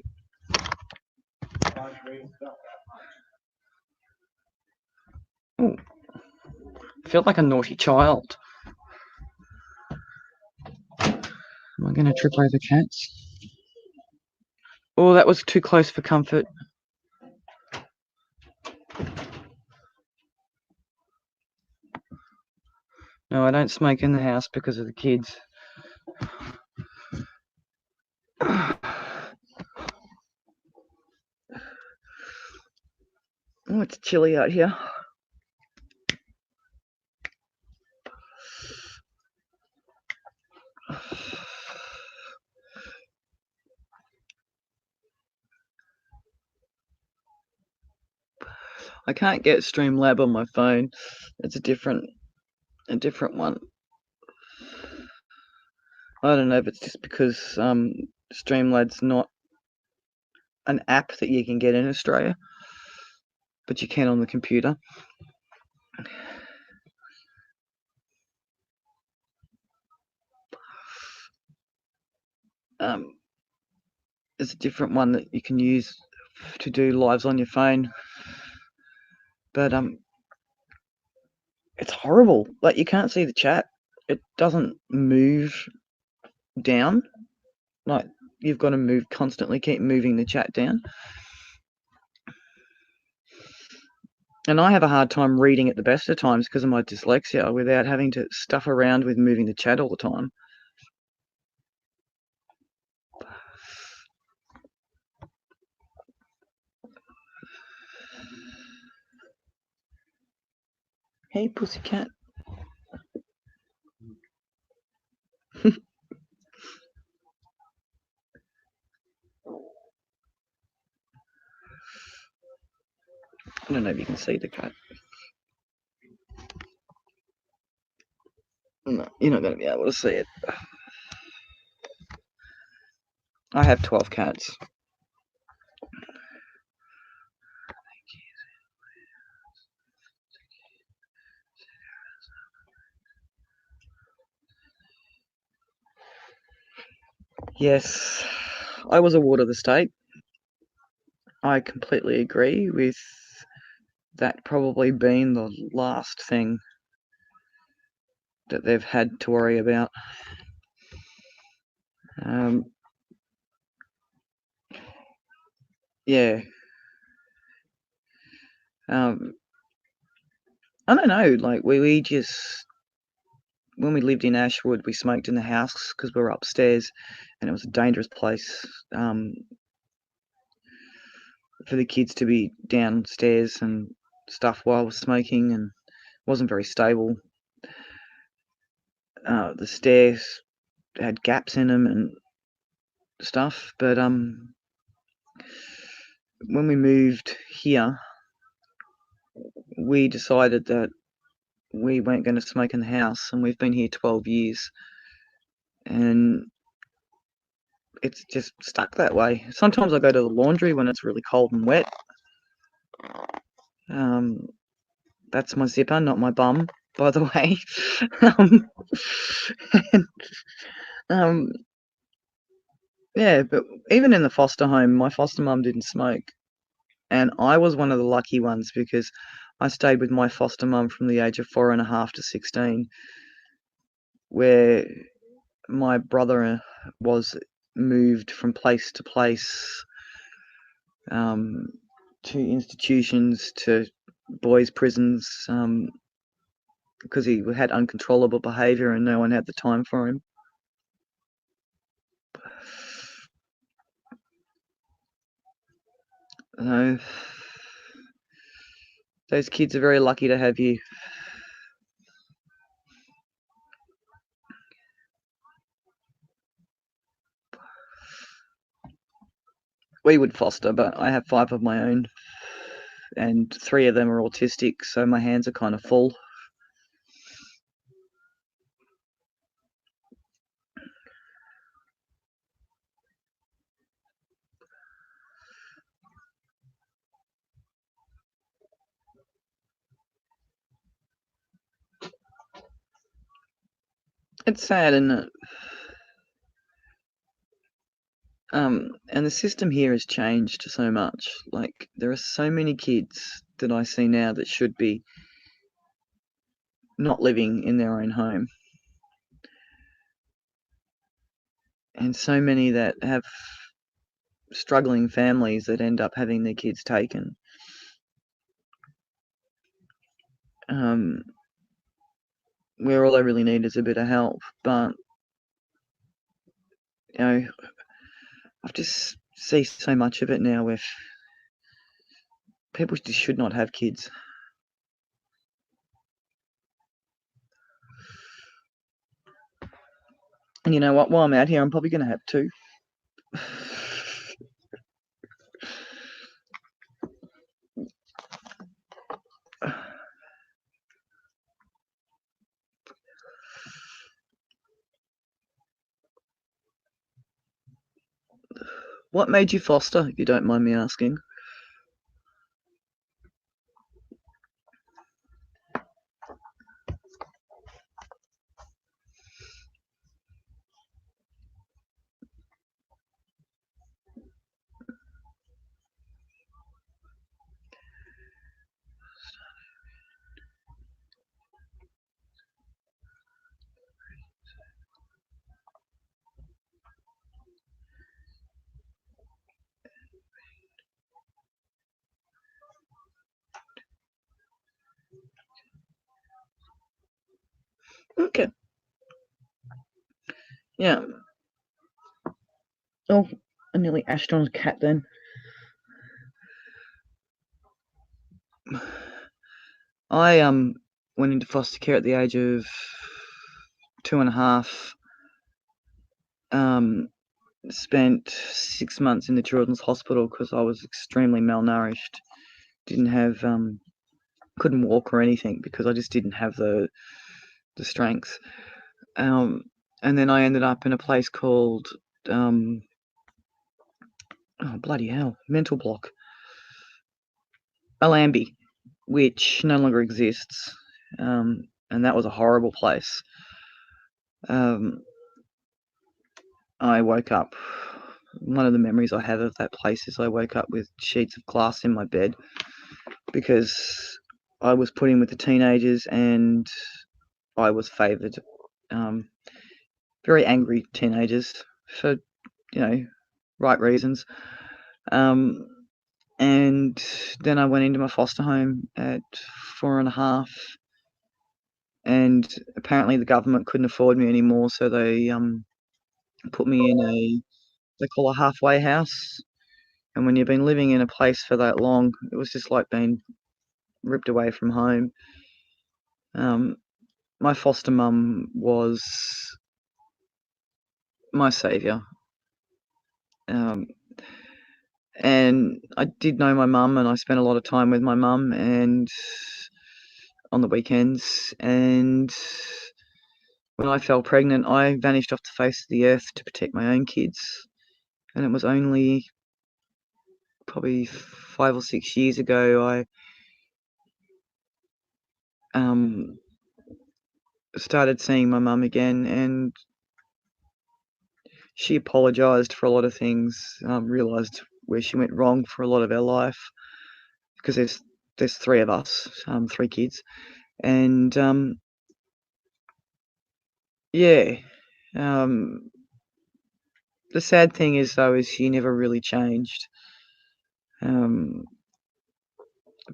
Ooh. I feel like a naughty child. Am I going to trip over cats? Oh, that was too close for comfort. No, I don't smoke in the house because of the kids. Oh, it's chilly out here. I can't get Streamlab on my phone. It's a different one. I don't know if it's just because Streamlab's not an app that you can get in Australia, but you can on the computer. There's a different one that you can use to do lives on your phone, but it's horrible. Like, you can't see the chat. It doesn't move down. Like, you've got to constantly keep moving the chat down. And I have a hard time reading at the best of times because of my dyslexia without having to stuff around with moving the chat all the time. Hey, pussycat. I don't know if you can see the cat. No, you're not going to be able to see it. I have 12 cats. Yes, I was a ward of the state. I completely agree with that probably being the last thing that they've had to worry about. Yeah. I don't know, like, we just, when we lived in Ashwood, we smoked in the house because we were upstairs, and it was a dangerous place for the kids to be downstairs and stuff while I was smoking, and wasn't very stable. The stairs had gaps in them and stuff, but when we moved here, we decided that we weren't going to smoke in the house, and we've been here 12 years, and it's just stuck that way. Sometimes I go to the laundry when it's really cold and wet. That's my zipper, not my bum, by the way. Yeah, but even in the foster home, my foster mum didn't smoke, and I was one of the lucky ones because I stayed with my foster mum from the age of 4.5 to 16, where my brother was moved from place to place, to institutions, to boys' prisons, because he had uncontrollable behaviour and no one had the time for him. Those kids are very lucky to have you. We would foster, but I have 5 of my own, and 3 of them are autistic, so my hands are kind of full. It's sad, isn't it? And the system here has changed so much. Like, there are so many kids that I see now that should be not living in their own home, and so many that have struggling families that end up having their kids taken. Where all they really need is a bit of help, but I just see so much of it now where people just should not have kids. And you know what? While I'm out here, I'm probably going to have 2. What made you foster, if you don't mind me asking? Okay. Yeah. Oh, I nearly ashed on a cat then. I went into foster care at the age of 2.5. Spent 6 months in the children's hospital because I was extremely malnourished. Didn't have couldn't walk or anything because I just didn't have the strength. And then I ended up in a place called oh bloody hell, mental block. Allambie, which no longer exists, and that was a horrible place. I woke up. One of the memories I have of that place is I woke up with sheets of glass in my bed because I was put in with the teenagers and I was favoured. Very angry teenagers for, right reasons. And then I went into my foster home at 4.5, and apparently the government couldn't afford me anymore, so they put me in they call a halfway house. And when you've been living in a place for that long, it was just like being ripped away from home. My foster mum was my saviour. And I did know my mum, and I spent a lot of time with my mum and on the weekends. And when I fell pregnant, I vanished off the face of the earth to protect my own kids. And it was only probably 5 or 6 years ago I started seeing my mum again, and she apologised for a lot of things, realised where she went wrong for a lot of our life, because there's 3 of us, 3 kids, and yeah. The sad thing is, though, is she never really changed.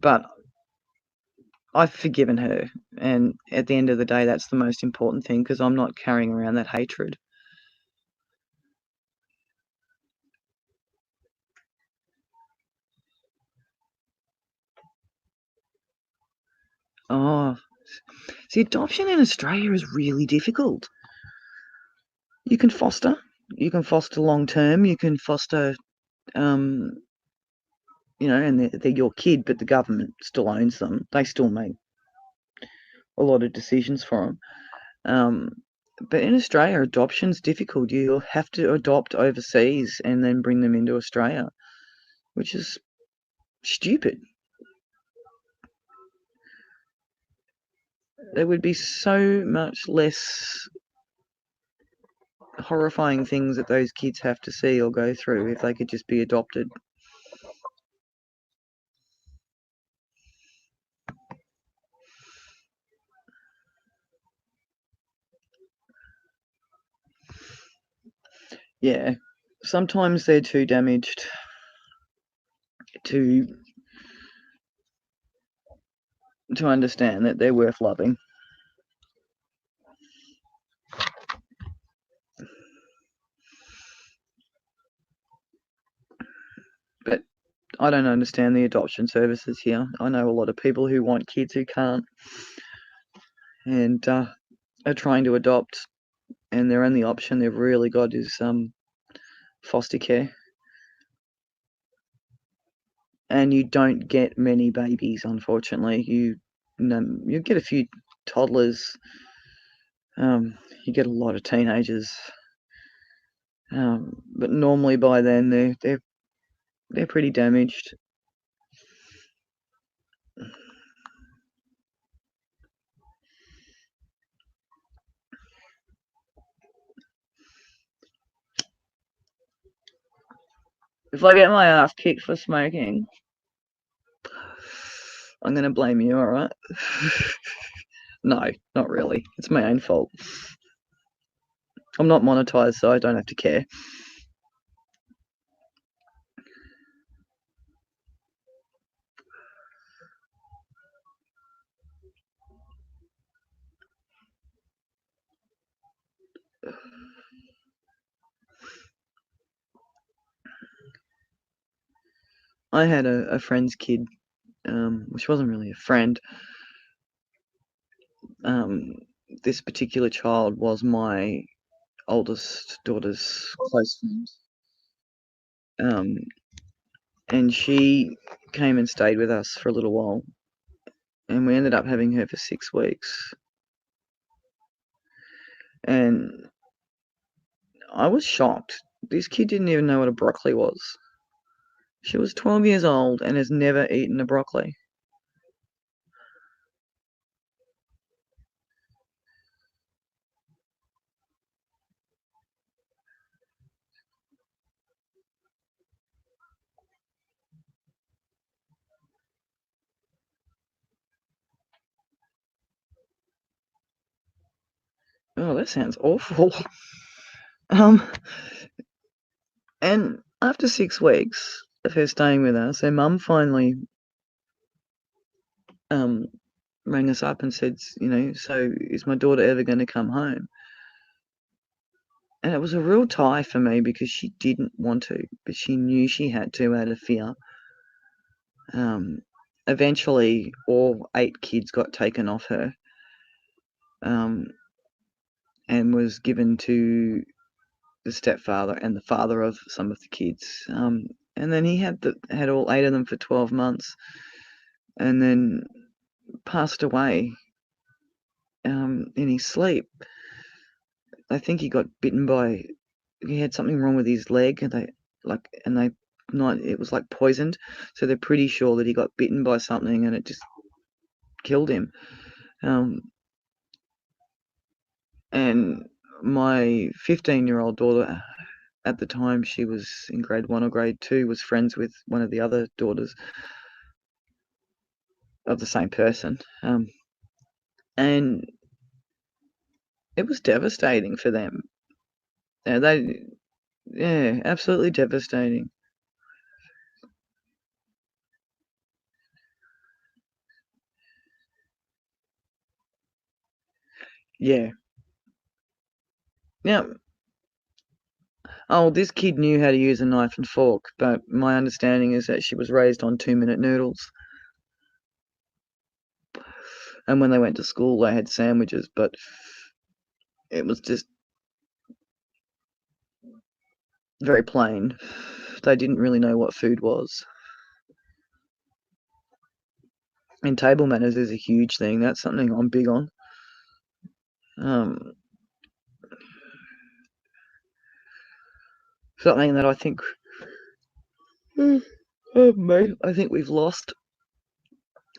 But I've forgiven her, and at the end of the day, that's the most important thing, because I'm not carrying around that hatred. Oh, see, adoption in Australia is really difficult. You can foster long term, you can foster, and they're your kid, but the government still owns them. They still make a lot of decisions for them. But in Australia, adoption's difficult. You'll have to adopt overseas and then bring them into Australia, which is stupid. There would be so much less horrifying things that those kids have to see or go through if they could just be adopted. Yeah, sometimes they're too damaged to understand that they're worth loving. But I don't understand the adoption services here. I know a lot of people who want kids who can't, and are trying to adopt, and their only option they've really got is foster care. And you don't get many babies, unfortunately. You get a few toddlers. You get a lot of teenagers, but normally by then they're pretty damaged. If I get my ass kicked for smoking, I'm gonna blame you, alright? No, not really. It's my own fault. I'm not monetized, so I don't have to care. I had a friend's kid, which wasn't really a friend. This particular child was my oldest daughter's close friend. And she came and stayed with us for a little while, and we ended up having her for 6 weeks. And I was shocked. This kid didn't even know what a broccoli was. She was 12 years old and has never eaten a broccoli. Oh, that sounds awful. And after 6 weeks of her staying with us, her mum finally rang us up and said, so is my daughter ever going to come home? And it was a real tie for me because she didn't want to, but she knew she had to out of fear. Eventually, all 8 kids got taken off her and was given to the stepfather and the father of some of the kids. And then he had all 8 of them for 12 months and then passed away in his sleep. I think he got bitten by, he had something wrong with his leg, and it was like poisoned, so they're pretty sure that he got bitten by something and it just killed him. And my 15-year-old daughter, at the time she was in grade 1 or grade 2, was friends with one of the other daughters of the same person. And it was devastating for them. Absolutely devastating. Yeah. Now, this kid knew how to use a knife and fork, but my understanding is that she was raised on 2-minute noodles. And when they went to school, they had sandwiches, but it was just very plain. They didn't really know what food was. And table manners is a huge thing. That's something I'm big on. Something that I think we've lost.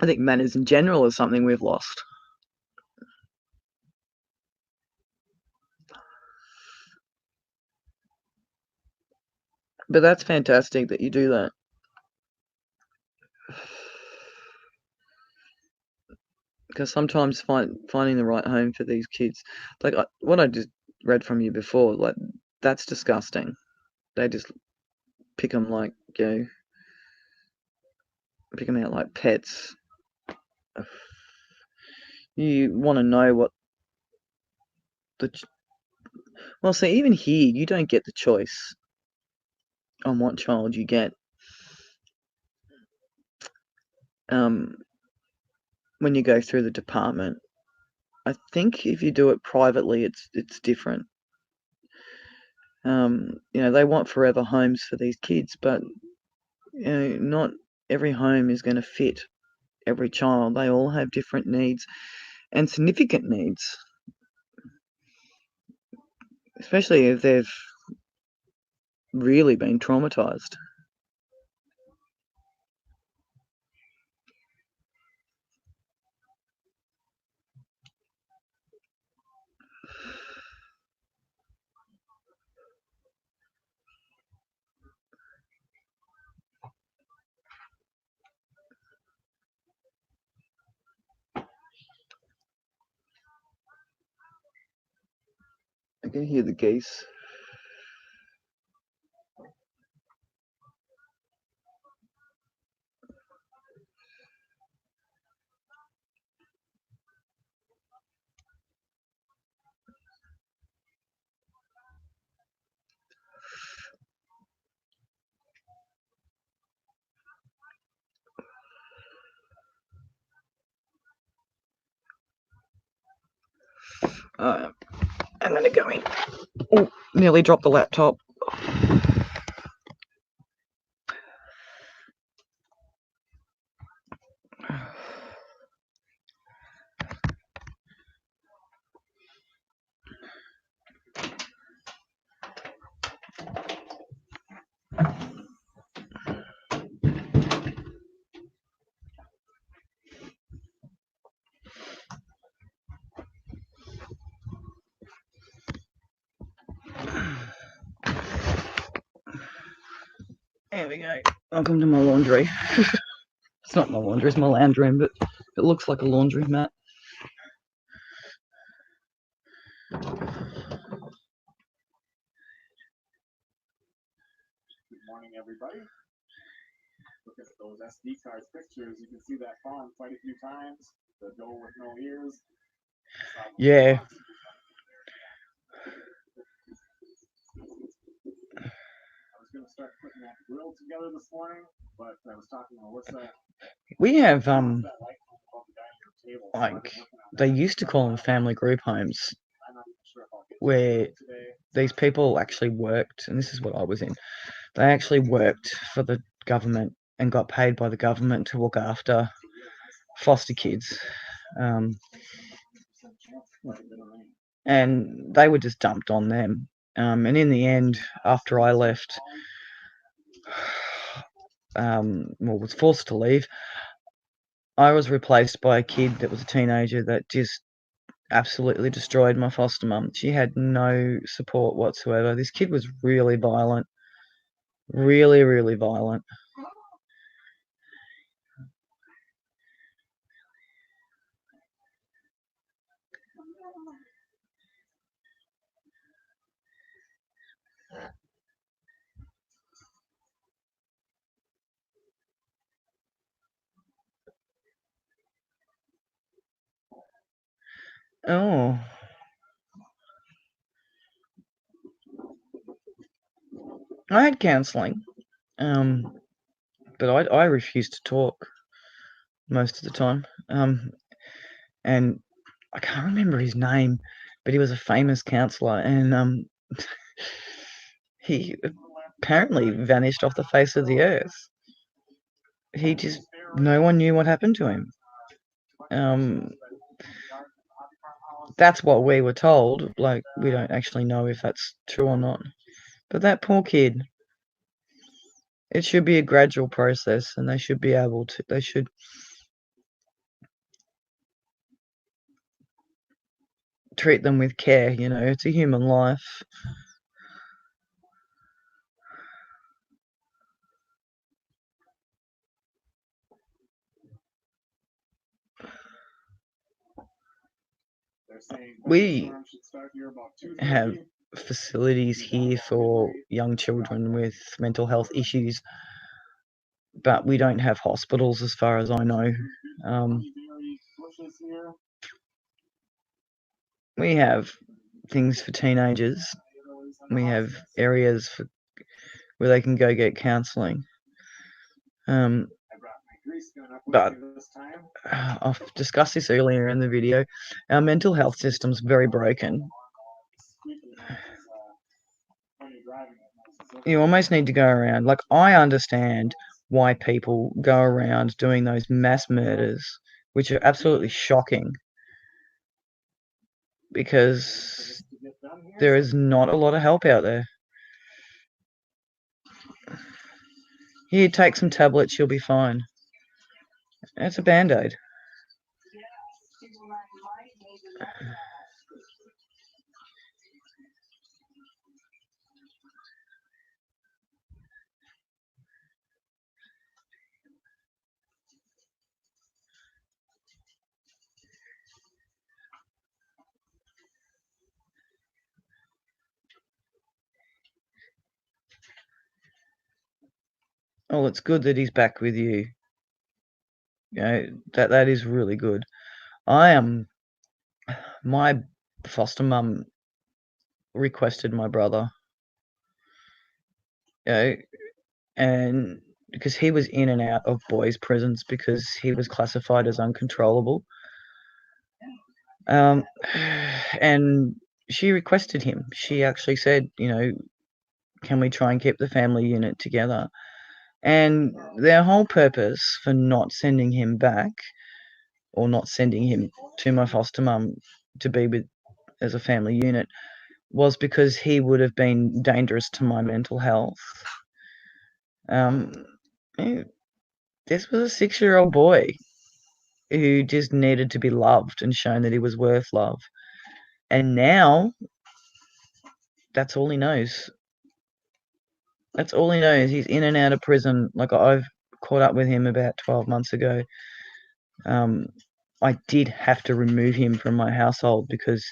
I think manners in general is something we've lost. But that's fantastic that you do that. Because sometimes finding the right home for these kids, like what I just read from you before, like that's disgusting. They just pick them like, pick them out like pets. You want to know what well, see, even here, you don't get the choice on what child you get. When you go through the department, I think if you do it privately, it's different. They want forever homes for these kids, but not every home is going to fit every child. They all have different needs and significant needs, especially if they've really been traumatized. I can hear the geese. I'm going to go in. Oh, nearly dropped the laptop. There we go. Welcome to my laundry. It's not my laundry, it's my lounge room, but it looks like a laundry mat. Good morning, everybody. Look at those SD card pictures. You can see that fawn quite a few times. The doe with no ears. Yeah. I was going to start putting that grill together this morning, but I was talking to Melissa. We have like they used to call them family group homes, where these people actually worked, and this is what I was in. They actually worked for the government and got paid by the government to look after foster kids. And they were just dumped on them. And in the end, after I left, was forced to leave, I was replaced by a kid that was a teenager that just absolutely destroyed my foster mum. She had no support whatsoever. This kid was really violent. Really, really violent. Oh. I had counselling, but I refused to talk most of the time. And I can't remember his name, but he was a famous counsellor, and he apparently vanished off the face of the earth. He just, no one knew what happened to him. That's what we were told. Like, we don't actually know if that's true or not. But that poor kid, it should be a gradual process, and they should be able to, they should treat them with care, you know, it's a human life. We have facilities here for young children with mental health issues, but we don't have hospitals as far as I know. We have things for teenagers. We have areas where they can go get counselling. But I've discussed this earlier in the video. Our mental health system's very broken. You almost need to go around, like, I understand why people go around doing those mass murders, which are absolutely shocking, because there is not a lot of help out there. Here, take some tablets, you'll be fine. It's a Band-Aid. Oh, it's good that he's back with you. You know, that is really good. My foster mum requested my brother. You know, and because he was in and out of boys' prisons because he was classified as uncontrollable. And she requested him. She actually said, you know, can we try and keep the family unit together? And their whole purpose for not sending him back, or not sending him to my foster mum to be with as a family unit, was because he would have been dangerous to my mental health. This was a 6-year-old boy who just needed to be loved and shown that he was worth love. And now, that's all he knows. That's all he knows. He's in and out of prison. Like, I've caught up with him about 12 months ago. I did have to remove him from my household because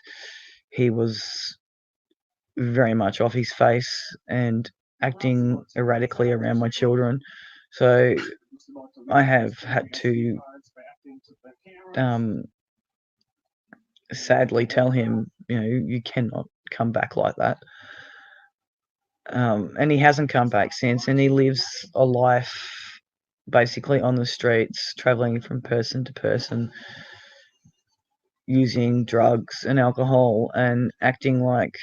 he was very much off his face and acting erratically around my children. So I have had to sadly tell him, you cannot come back like that. And he hasn't come back since, and he lives a life basically on the streets, traveling from person to person, using drugs and alcohol and acting like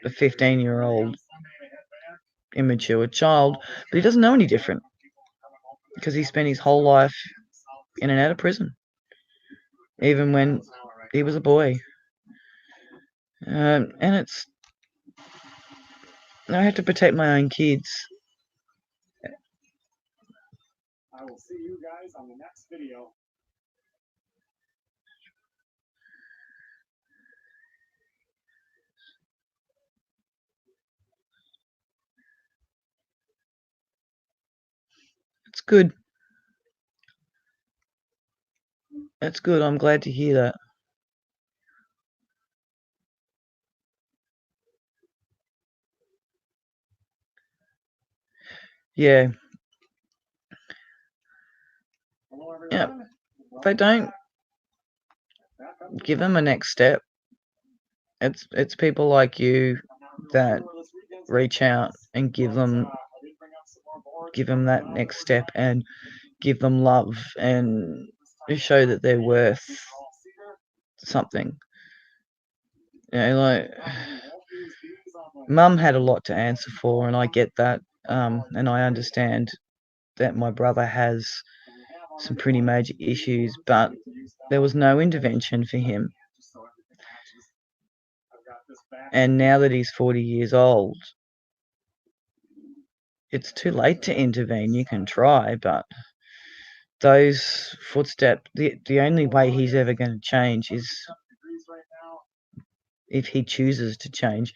a 15-year-old immature child, but he doesn't know any different because he spent his whole life in and out of prison, even when he was a boy. And I have to protect my own kids. I will see you guys on the next video. It's good. That's good. I'm glad to hear that. Yeah. Hello, everyone. Yeah. They don't give them a next step. It's people like you that reach out and give them that next step and give them love and show that they're worth something. Like, Mum had a lot to answer for, and I get that, and I understand that my brother has some pretty major issues, but there was no intervention for him. And now that he's 40 years old, it's too late to intervene. You can try, but those footsteps, the only way he's ever going to change is if he chooses to change.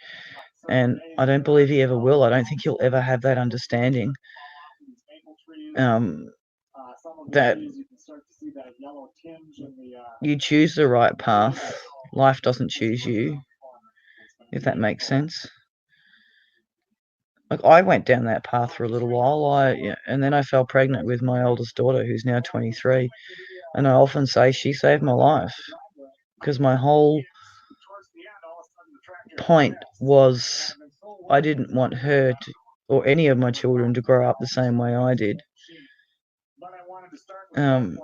And I don't believe he ever will. I don't think he'll ever have that understanding. That you choose the right path. Life doesn't choose you, if that makes sense. Like, I went down that path for a little while, and then I fell pregnant with my oldest daughter, who's now 23, and I often say she saved my life, because my whole point was I didn't want her to, or any of my children, to grow up the same way I did. And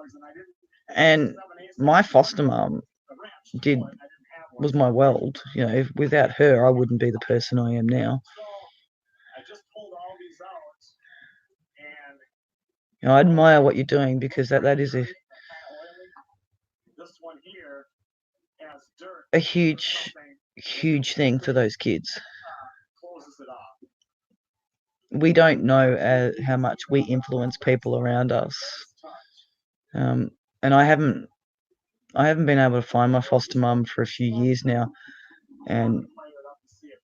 my foster mum was my world. Without her, I wouldn't be the person I am now. I admire what you're doing, because that is a huge thing for those kids. We don't know how much we influence people around us. And I haven't been able to find my foster mum for a few years now, and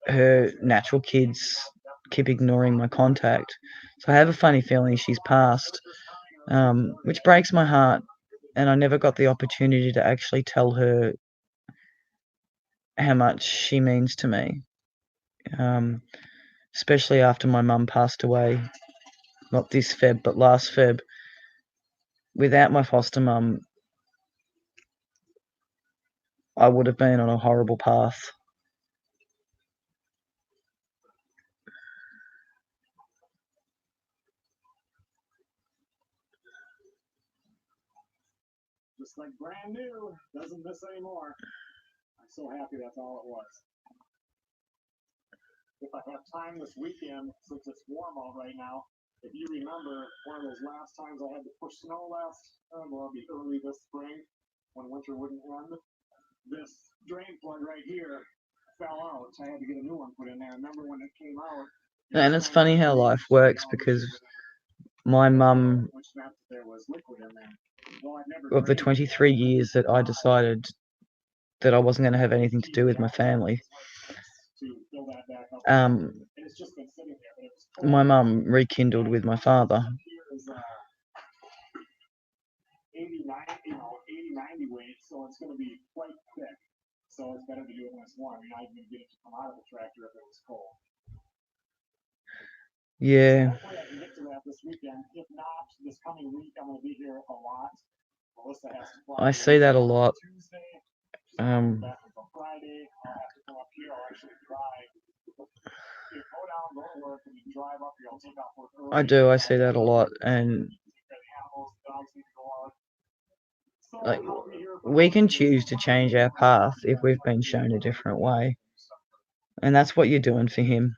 her natural kids keep ignoring my contact. So I have a funny feeling she's passed, which breaks my heart, and I never got the opportunity to actually tell her how much she means to me, especially after my mum passed away, not this Feb, but last Feb. Without my foster mum, I would have been on a horrible path. Just like brand new, doesn't miss anymore. I'm so happy that's all it was. If I have time this weekend, since it's warm out right now, if you remember one of those last times I had to push snow it'll be early this spring when winter wouldn't end. This drain plug right here fell out. I had to get a new one put in there. Remember when it came out? And it's funny how life works, because my mum, of the 23 years that I decided that I wasn't going to have anything to do with my family, my mum rekindled with my father. 80, 90 weight, so it's going to be quite thick. So it's better to do it when it's warm. You're not even going to get it to come out of the tractor if it was cold. Yeah, Hopefully I can get to that this weekend. If not, this coming week I'm going to be here a lot. Melissa has to fly I see that a lot. Tuesday. Um, Back until Friday. I'll have to come up here. I'll actually drive. You go down, go to work, and you drive up here. I'll take off work early. I do. I see that a lot, and The animals, the dogs need to go out. So like I'll be here for we can choose to change our path if we've been shown a different way, and that's what you're doing for him,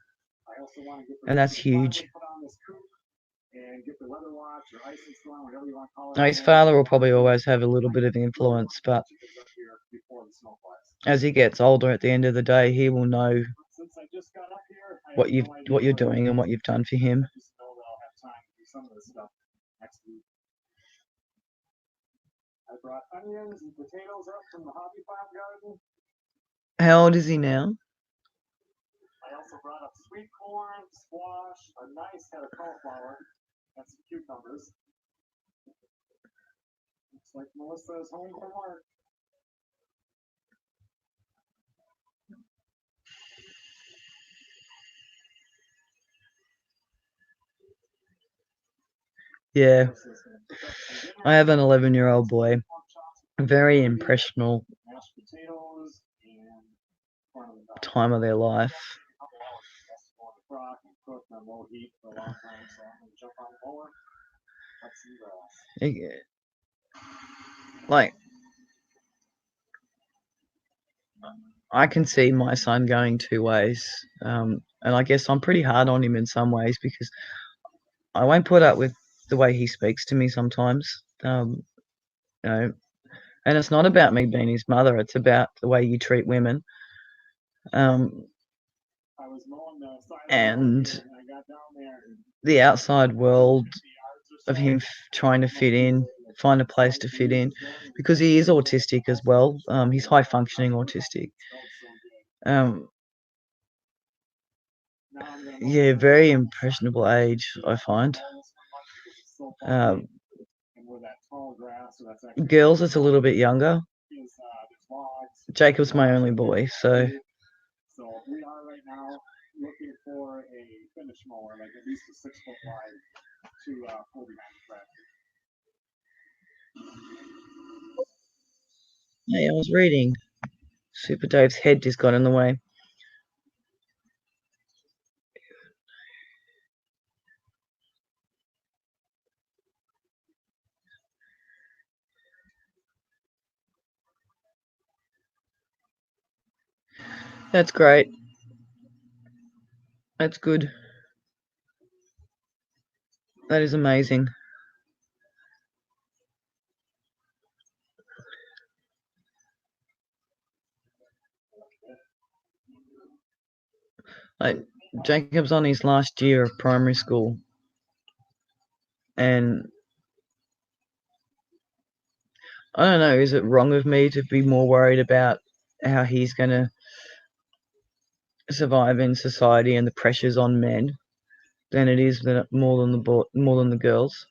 I also want to get the and that's huge. put on this coop and get the weather watch or ice and storm, whatever you want to call it. Now, his father will probably always have a little bit of influence, but Before the snow flies. as he gets older, at the end of the day, he will know Since I just got up here, I what have you've no idea what you're doing and what you've done for him. I just know that I'll have time to do some of this stuff next week. I brought onions and potatoes up from the hobby farm garden. How old is he now? I also brought up sweet corn, squash, a nice head of cauliflower, and some cucumbers. Looks like Melissa is home from work. Yeah, I have an 11-year-old boy, very impressionable Mashed potatoes and corn on the cob. time of their life. Like, I can see my son going two ways, and I guess I'm pretty hard on him in some ways because I won't put up with the way he speaks to me sometimes. You know, and it's not about me being his mother; it's about the way you treat women. Um, and the outside world of him trying to fit in, find a place to fit in, because he is autistic as well. He's high functioning autistic. Yeah, very impressionable age, I find. Girls, it's a little bit younger. Jacob's my only boy, so. So we are right now looking for a finish mower, like at least a 6-foot wide to pull behind the tractor. Hey, I was reading. Super Dave's head just got in the way. That's great. That's good. That is amazing. Like, Jacob's on his last year of primary school, and I don't know, is it wrong of me to be more worried about how he's going to survive in society and the pressures on men than it is more than the girls?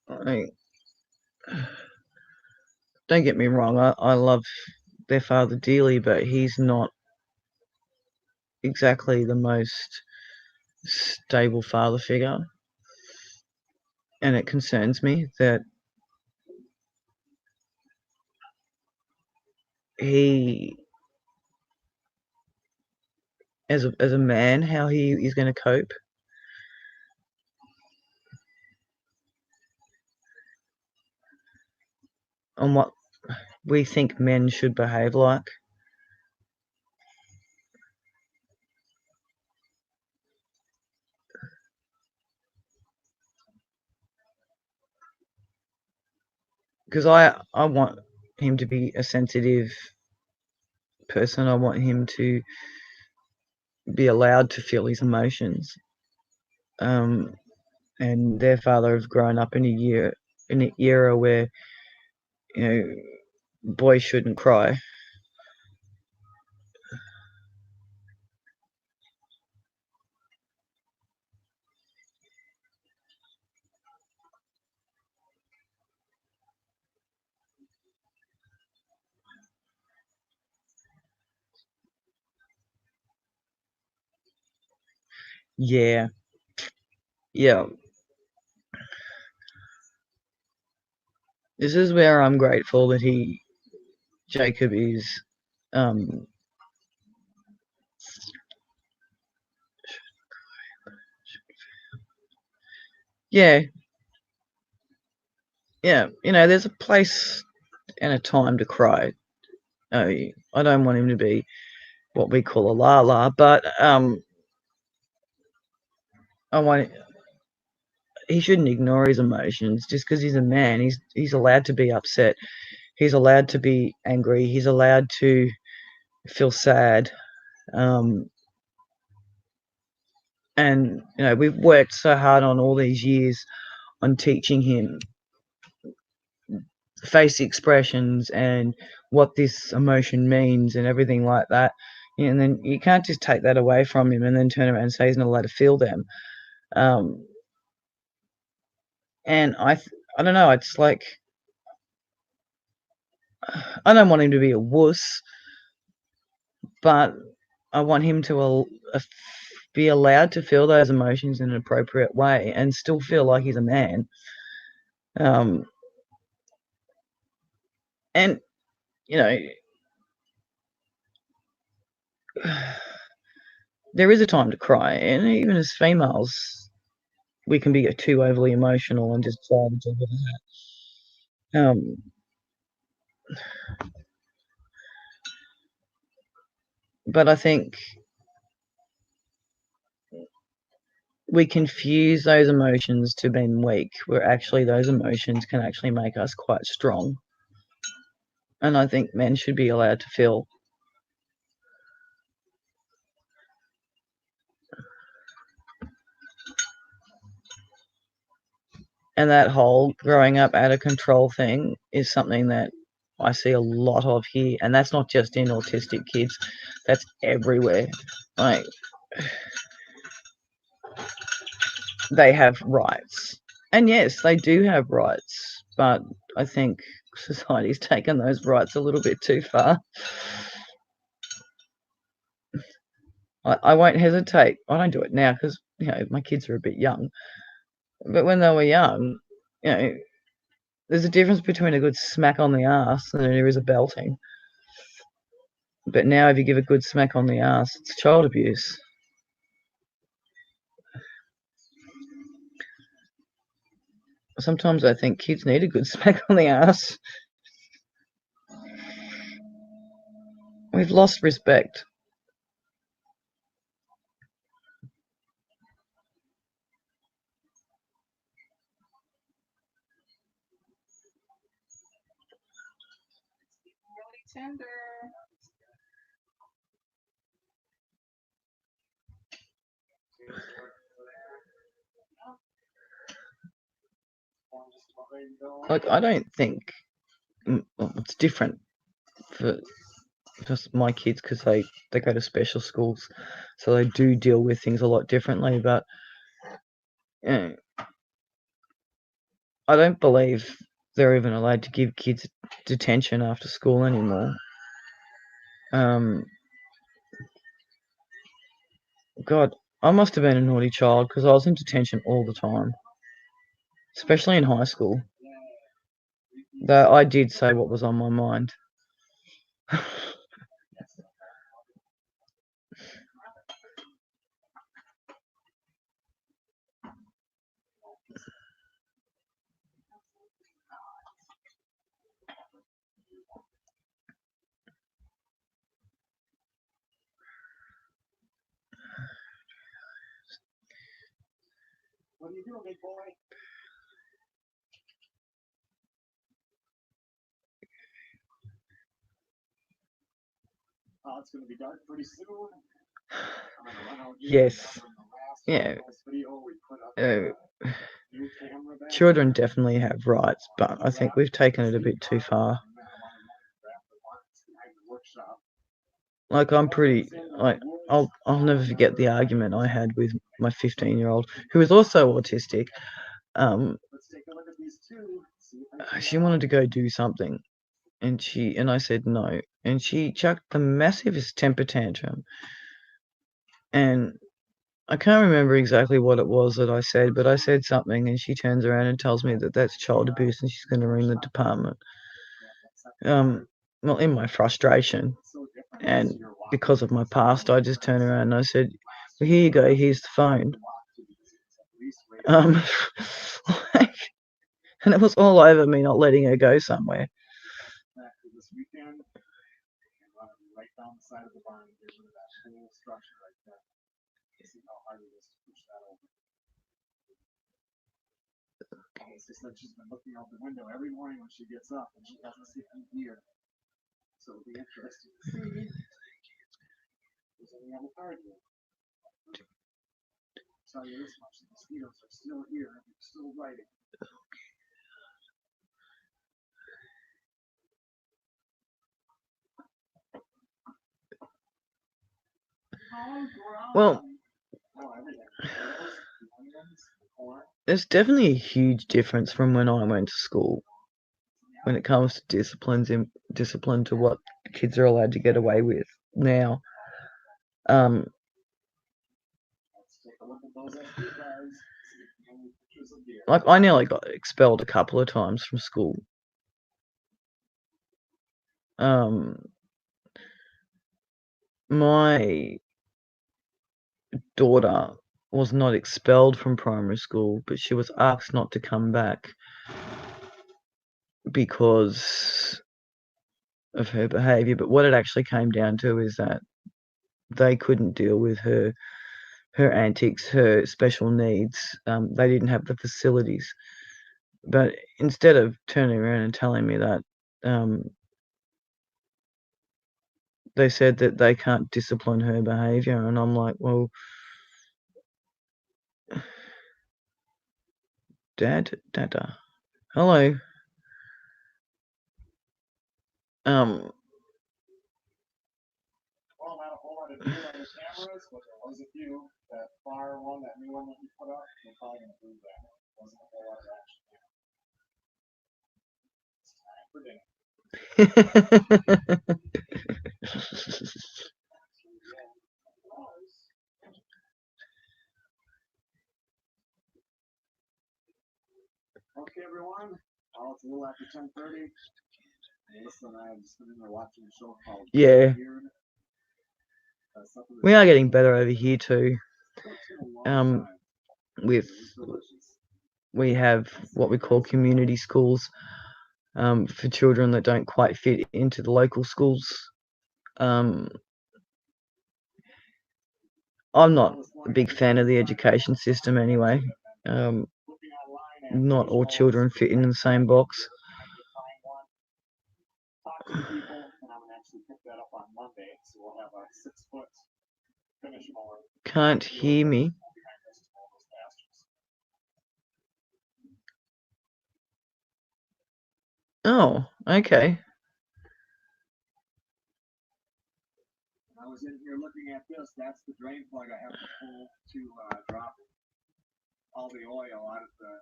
Don't get me wrong, I love their father dearly, but he's not exactly the most stable father figure, and it concerns me that he, as a man, how he is going to cope. On what we think men should behave like. Because I want him to be a sensitive person. I want him to be allowed to feel his emotions. And their father have grown up in an era where, you know, boys shouldn't cry. Yeah. Yeah. This is where I'm grateful that Jacob is, um, yeah, yeah, there's a place and a time to cry. I don't want him to be what we call a la-la, but, I want he shouldn't ignore his emotions just because he's a man. He's allowed to be upset. He's allowed to be angry. He's allowed to feel sad. And we've worked so hard on all these years on teaching him face expressions and what this emotion means and everything like that. And then you can't just take that away from him and then turn around and say he's not allowed to feel them. And I don't know. It's like I don't want him to be a wuss, but I want him to be allowed to feel those emotions in an appropriate way and still feel like he's a man. And there is a time to cry, and even as females, we can be too overly emotional and just try to do that. But I think we confuse those emotions to being weak, where actually those emotions can actually make us quite strong. And I think men should be allowed to feel. And that whole growing up out of control thing is something that I see a lot of here. And that's not just in autistic kids, that's everywhere. Like, they have rights. And yes, they do have rights. But I think society's taken those rights a little bit too far. I won't hesitate. I don't do it now because, my kids are a bit young. But when they were young, there's a difference between a good smack on the ass and there is a belting. But now if you give a good smack on the ass, it's child abuse. Sometimes I think kids need a good smack on the ass. We've lost respect. Really tender. Like, I don't think it's different for just my kids because they go to special schools, so they do deal with things a lot differently. But I don't believe they're even allowed to give kids detention after school anymore. God, I must have been a naughty child because I was in detention all the time, especially in high school. Though I did say what was on my mind. What are you doing, big boy? Oh, it's going to be dark pretty soon. Yes. Yeah. Children definitely have rights, but I think we've taken it a bit too far. Like, I'm pretty, like, I'll never forget the argument I had with my 15-year-old, who is also autistic. She wanted to go do something, and I said no, and she chucked the massivest temper tantrum, and I can't remember exactly what it was that I said, but I said something and she turns around and tells me that that's child abuse and she's going to ring the department. Well, in my frustration and because of my past, I just turned around and I said, well, here you go, here's the phone. And it was all over me not letting her go somewhere. This weekend, right down the side of the barn, get rid of that whole structure right there. See how hard it is to push that over. She said she's been looking out the window every morning when she gets up, and she hasn't seen any deer. So it'll be interesting to see if there's any other target. I'll tell you this much: the mosquitoes are still here and they're still biting. Well, there's definitely a huge difference from when I went to school when it comes to discipline to what kids are allowed to get away with now. Like I nearly got expelled a couple of times from school. My daughter was not expelled from primary school, but she was asked not to come back because of her behaviour. But what it actually came down to is that they couldn't deal with her antics, her special needs. They didn't have the facilities. But instead of turning around and telling me that, they said that they can't discipline her behaviour, and I'm like, well, Dada, hello. Well, not a whole lot of deer on the cameras, but there was a few. That far one, that new one that you put up, we're probably going to do that. Wasn't a whole lot of action there. It's time for dinner. Okay, everyone. Well, it's a little after 10:30. Melissa and I have just been in there watching a show called Yeah. Weird. We are getting better over here too. We have what we call community schools for children that don't quite fit into the local schools. I'm not a big fan of the education system anyway. Not all children fit in the same box. Can't hear me. Oh, okay. I was in here looking at this. That's the drain plug I have to pull to drop all the oil out of the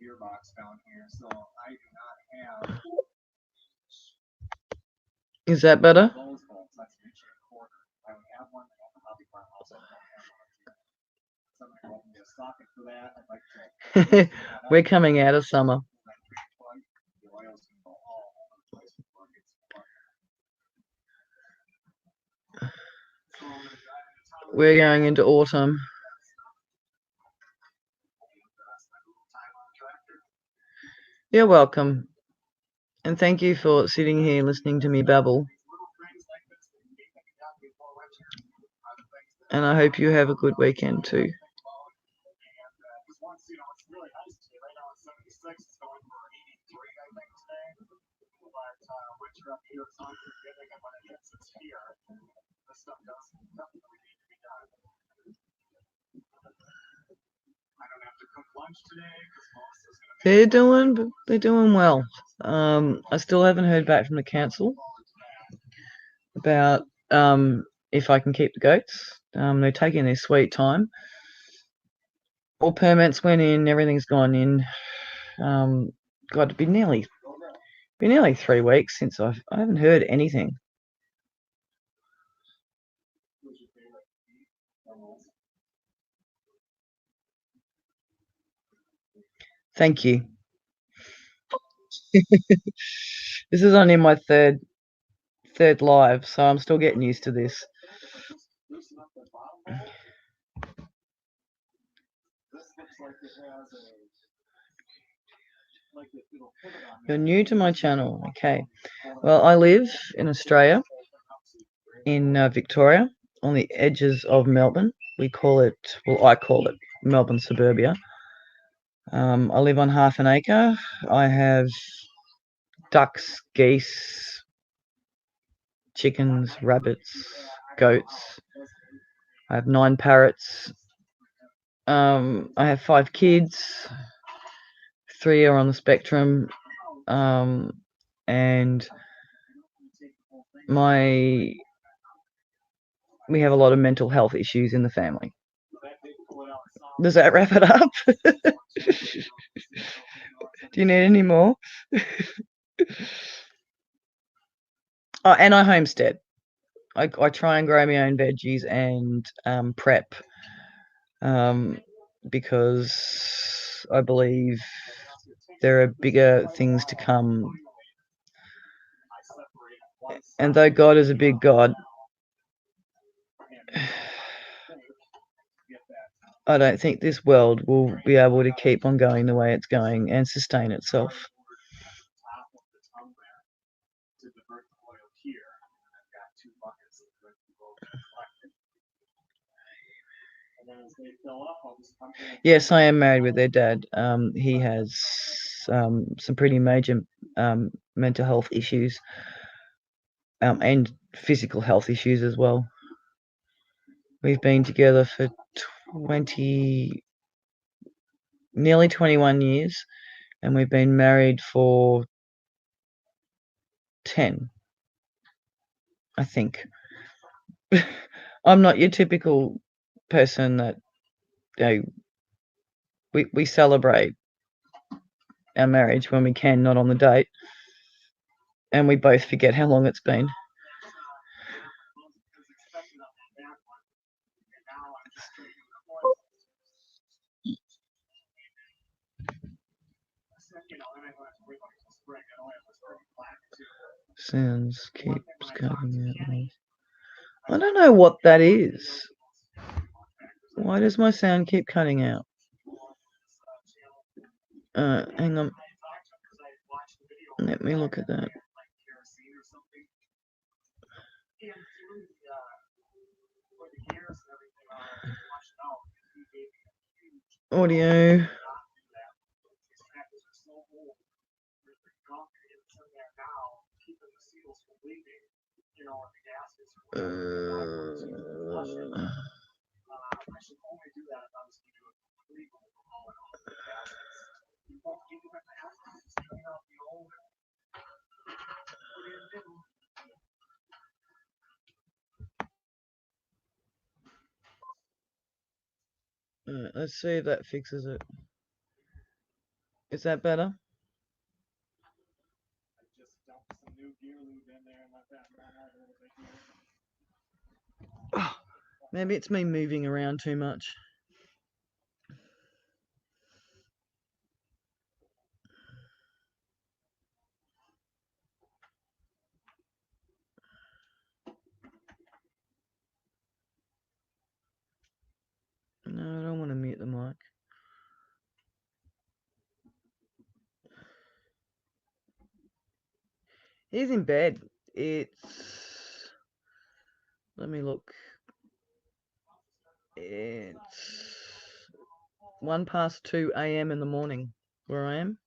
gearbox down here. So I do not have. Is that better? Those bolts. That's an inch and a quarter. I would have one at the hobby farm house. I don't have one here. Somebody told me a socket for that. I'd like to. We're coming out of summer. The oil's gonna go all over the place before it gets plugged. We're going into autumn. You're welcome. And thank you for sitting here listening to me babble. And I hope you have a good weekend too. They're doing well. I still haven't heard back from the council about if I can keep the goats. They're taking their sweet time. All permits went in, everything's gone in. God, it'd be nearly 3 weeks since I haven't heard anything. Thank you. This is only my third live, so I'm still getting used to this. You're new to my channel, okay. Well, I live in Australia, in Victoria, on the edges of Melbourne. We call it, well, I call it Melbourne suburbia. I live on half an acre. I have ducks, geese, chickens, rabbits, goats. I have 9 parrots. I have 5 kids. 3 are on the spectrum. And we have a lot of mental health issues in the family. Does that wrap it up? Do you need any more? Oh, and I homestead. I try and grow my own veggies and prep, because I believe there are bigger things to come. And though God is a big God, I don't think this world will be able to keep on going the way it's going and sustain itself. Yes, I am married with their dad. He has some pretty major mental health issues, and physical health issues as well. We've been together for nearly 21 years, and we've been married for 10, I think. I'm not your typical person that, we celebrate our marriage when we can, not on the date, and we both forget how long it's been. Sounds keeps cutting out. I don't know what that is. Why does my sound keep cutting out? Hang on. Let me look at that. Audio. Let's see if that fixes it. Is that better? Oh, maybe it's me moving around too much. No, I don't want to mute the mic. He's in bed. It's... Let me look. It's 2 a.m. in the morning where I am.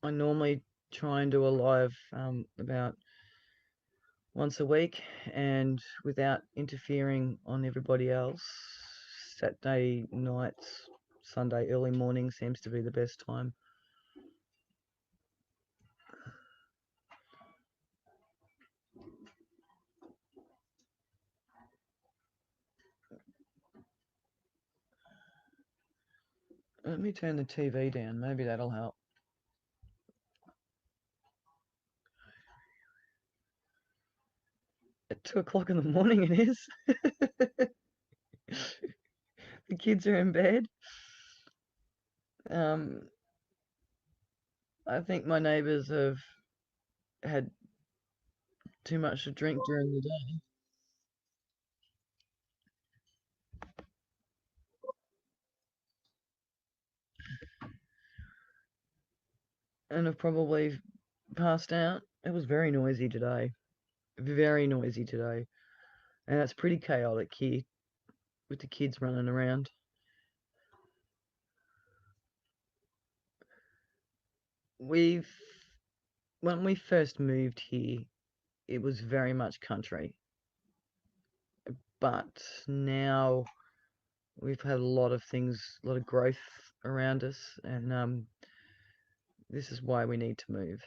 I normally try and do a live about once a week, and without interfering on everybody else. Saturday nights, Sunday early morning seems to be the best time. Let me turn the TV down, maybe that'll help. 2 o'clock in the morning it is. The kids are in bed. I think my neighbours have had too much to drink during the day. And have probably passed out. It was very noisy today. Very noisy today. And it's pretty chaotic here with the kids running around. When we first moved here, it was very much country. But now we've had a lot of things, a lot of growth around us, and this is why we need to move.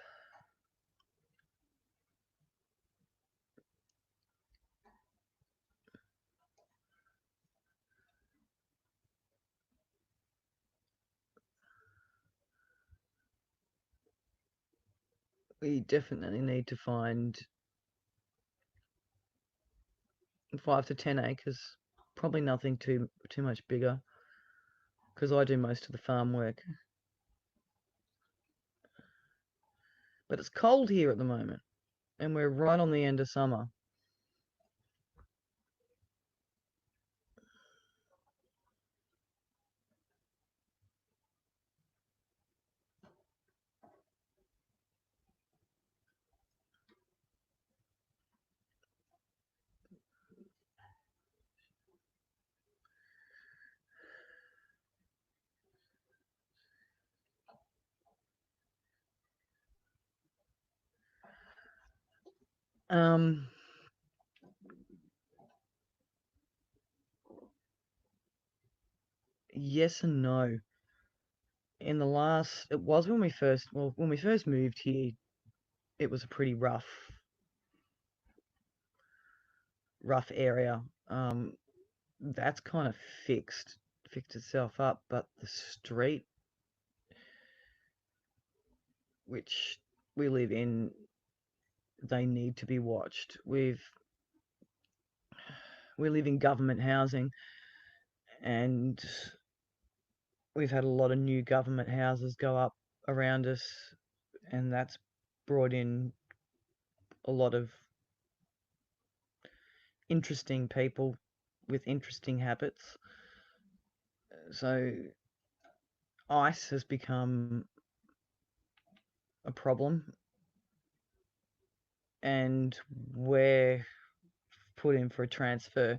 We definitely need to find 5 to 10 acres, probably nothing too much bigger, because I do most of the farm work. But it's cold here at the moment, and we're right on the end of summer. Yes and no. It was when we first moved here, it was a pretty rough area. That's kind of fixed itself up, but the street which we live in, they need to be watched. We live in government housing, and we've had a lot of new government houses go up around us, and that's brought in a lot of interesting people with interesting habits. So ICE has become a problem, and we're put in for a transfer.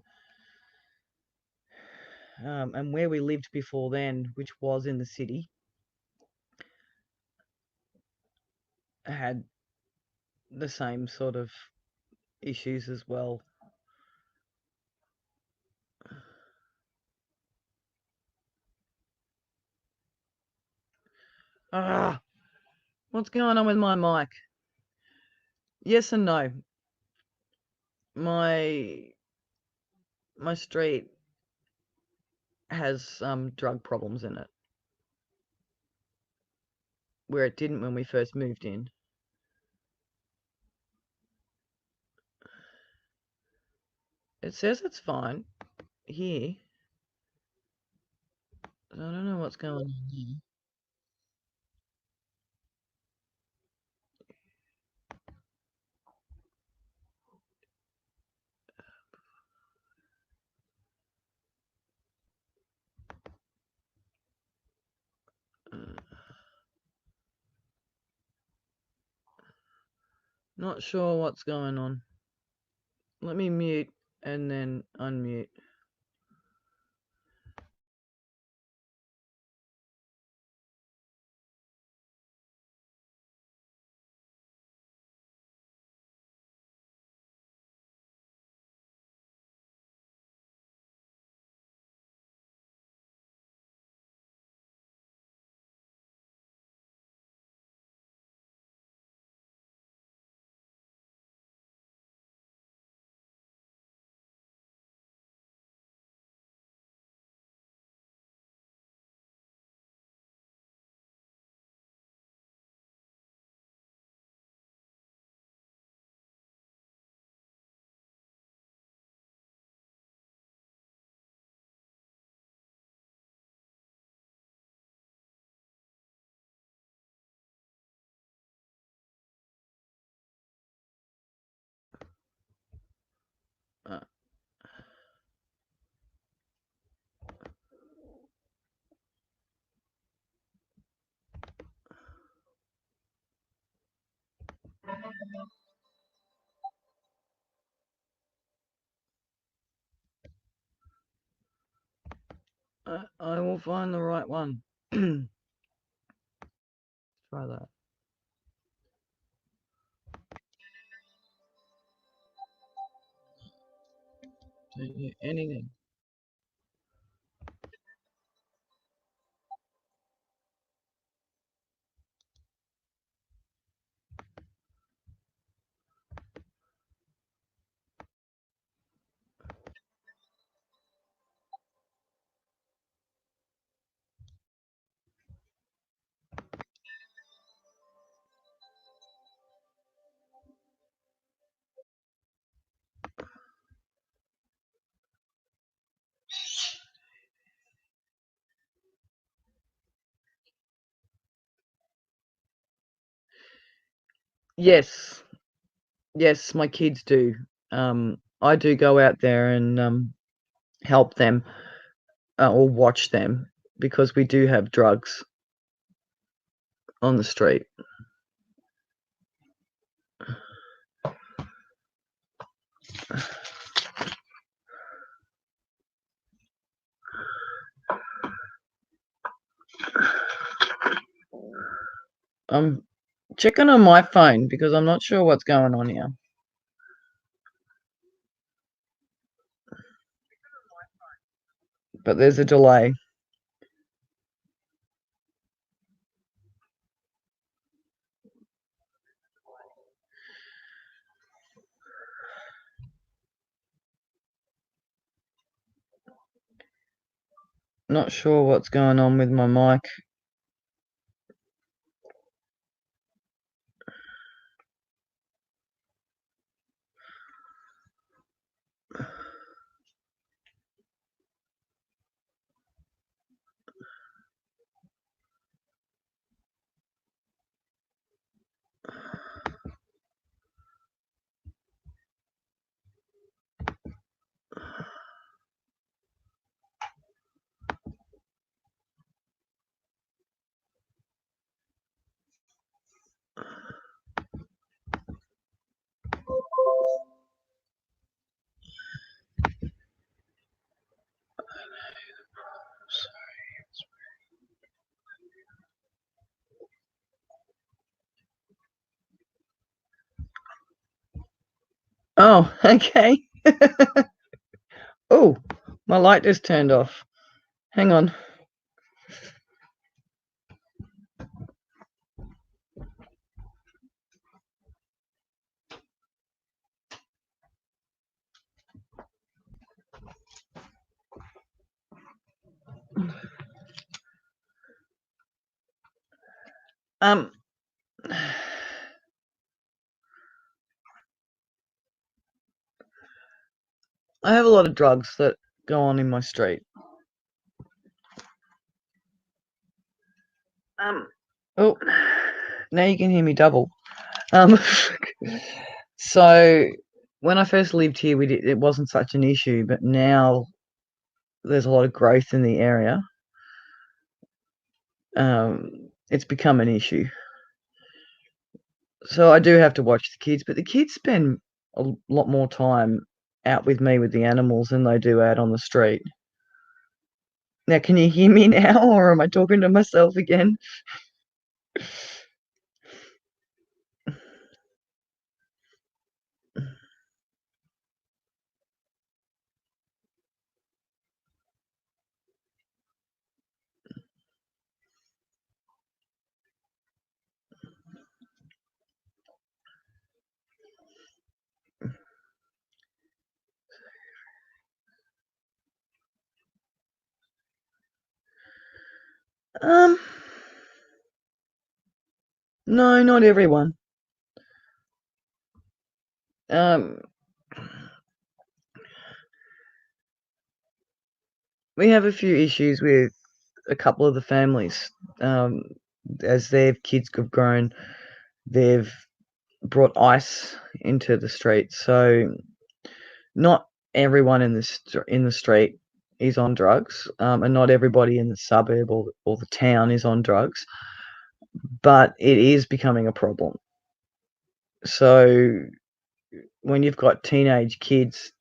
And where we lived before then, which was in the city, had the same sort of issues as well. What's going on with my mic? Yes and no. My street has some drug problems in it, where it didn't when we first moved in. It says it's fine here. I don't know what's going on here. Not sure what's going on. Let me mute and then unmute. I will find the right one. Try that. Don't hear anything. Yes, yes, my kids do. I do go out there and help them or watch them because we do have drugs on the street. I'm checking on my phone because I'm not sure what's going on here. But there's a delay. Not sure what's going on with my mic. Oh, okay. Oh, my light just turned off. Hang on. Um, I have a lot of drugs that go on in my street. Oh, now you can hear me double. Um, so when I first lived here, it wasn't such an issue, but now there's a lot of growth in the area. It's become an issue. So I do have to watch the kids, but the kids spend a lot more time out with me with the animals than they do out on the street. Now, can you hear me now, or am I talking to myself again? Um, no, not everyone. Um, we have a few issues with a couple of the families. As their kids have grown, they've brought ice into the street. So not everyone in the street is on drugs, and not everybody in the suburb or the town is on drugs, but it is becoming a problem. So when you've got teenage kids,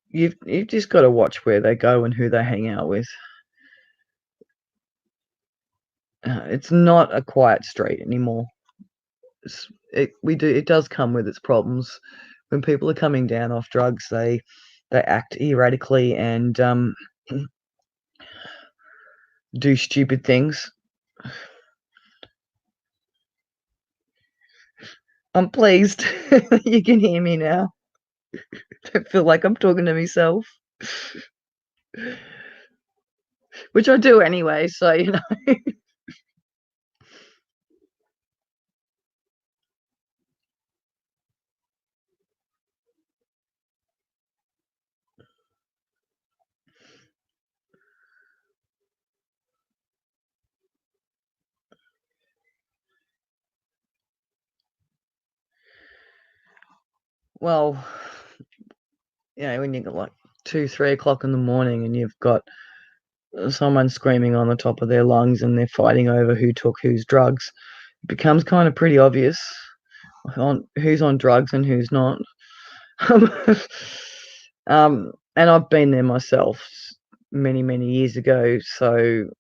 you've just got to watch where they go and who they hang out with. It's not a quiet street anymore. It does come with its problems. When people are coming down off drugs, they act erratically and do stupid things. I'm pleased you can hear me now. Don't feel like I'm talking to myself, which I do anyway. So you know. Well, you know, when you got like 2, 3 o'clock in the morning and you've got someone screaming on the top of their lungs and they're fighting over who took whose drugs, it becomes kind of pretty obvious on who's on drugs and who's not. And I've been there myself many, many years ago, so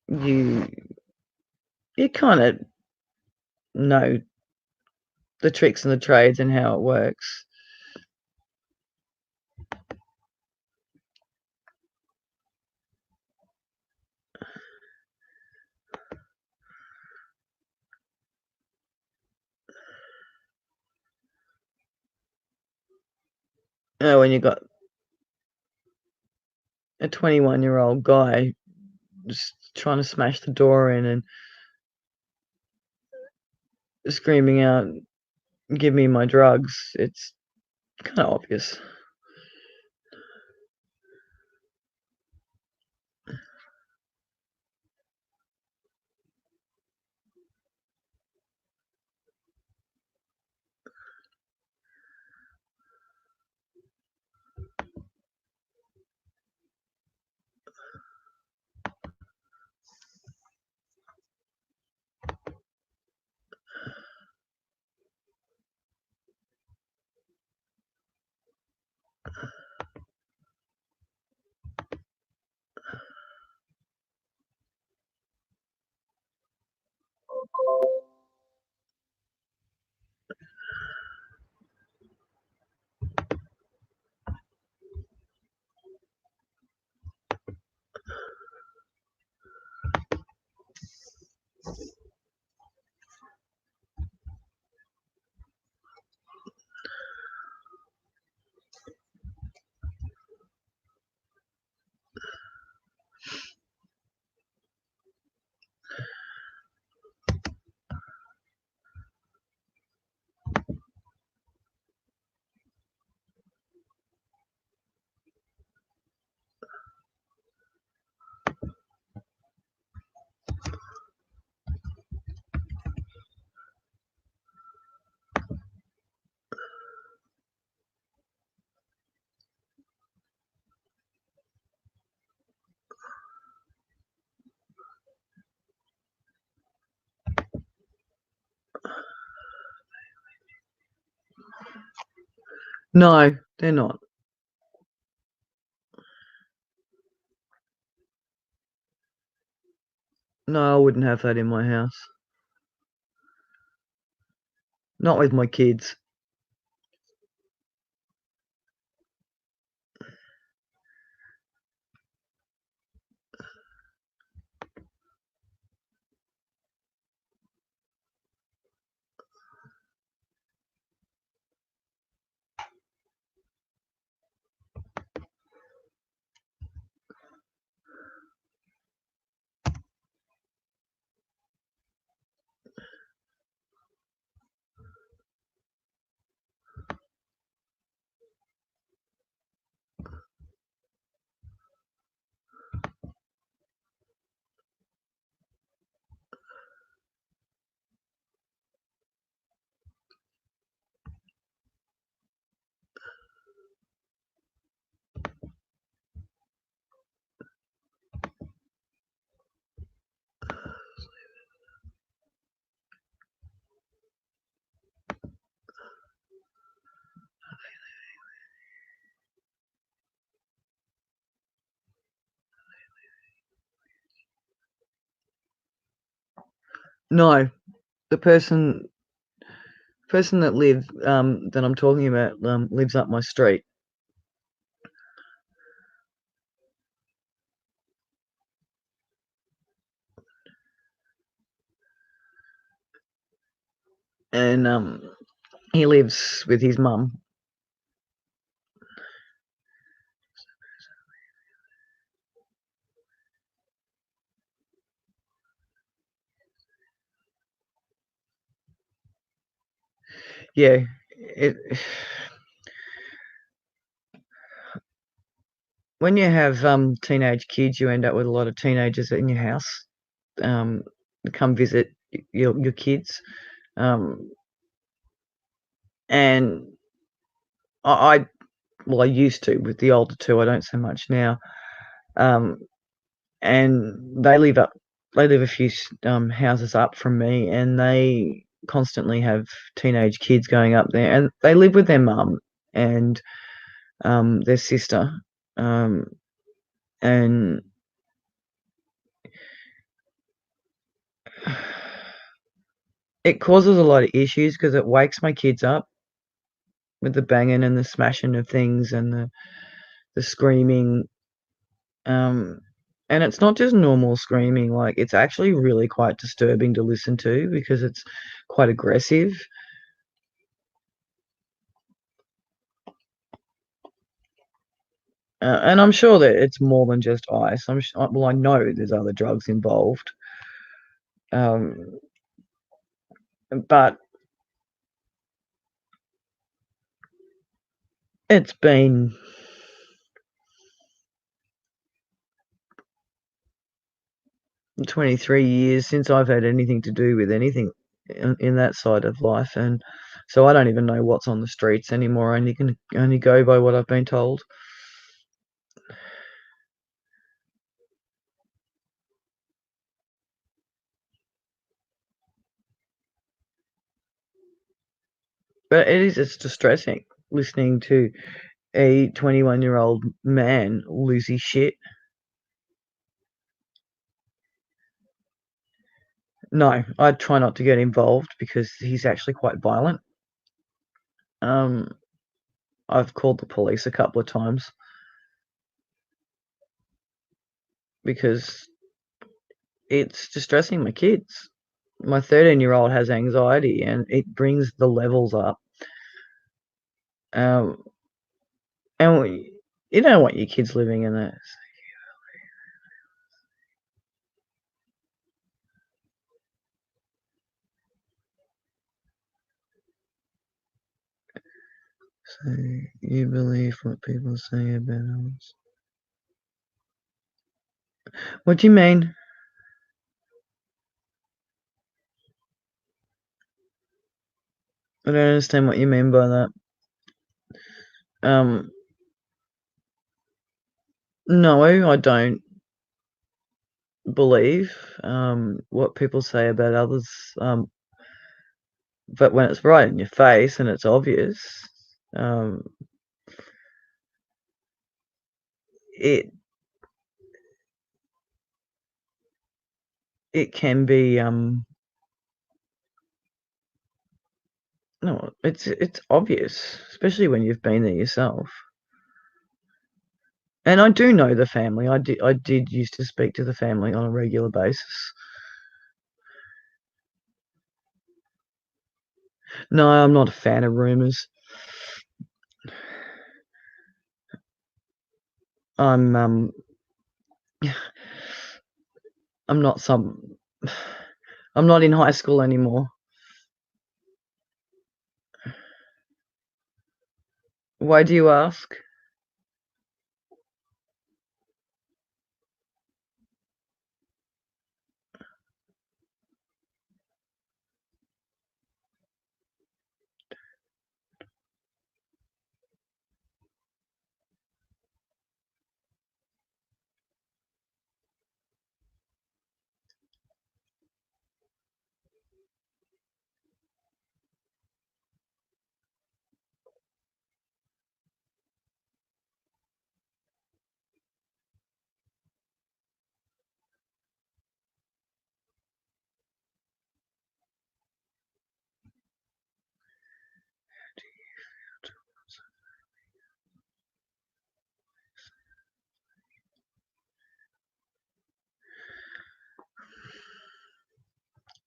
you kind of know the tricks and the trades and how it works. You know, when you got a 21-year-old guy just trying to smash the door in and screaming out, "Give me my drugs," it's kind of obvious. No, they're not. No, I wouldn't have that in my house. Not with my kids. No, the person that that I'm talking about lives up my street. And he lives with his mum. Yeah, it when you have teenage kids, you end up with a lot of teenagers in your house um, come visit your kids, and I well, I used to with the older two. I don't so much now. Um, and they live a few houses up from me, and they constantly have teenage kids going up there, and they live with their mum and their sister, um, and it causes a lot of issues because it wakes my kids up with the banging and the smashing of things and the screaming. And it's not just normal screaming, like, it's actually really quite disturbing to listen to because it's quite aggressive. And I'm sure that it's more than just ice. Well, I know there's other drugs involved. Um, but it's been 23 years since I've had anything to do with anything in that side of life, and so I don't even know what's on the streets anymore. I can only go by what I've been told. But it's distressing listening to a 21-year-old man lose his shit. No, I try not to get involved because he's actually quite violent. I've called the police a couple of times because it's distressing my kids. My 13-year-old has anxiety and it brings the levels up. Um, and you don't want your kids living in that. So you believe what people say about us? What do you mean? I don't understand what you mean by that. Um, no, I don't believe what people say about others. But when it's right in your face and it's obvious, um, it it can be no, it's obvious, especially when you've been there yourself. And I do know the family. I did used to speak to the family on a regular basis. No, I'm not a fan of rumors. I'm I'm not some I'm not in high school anymore. Why do you ask?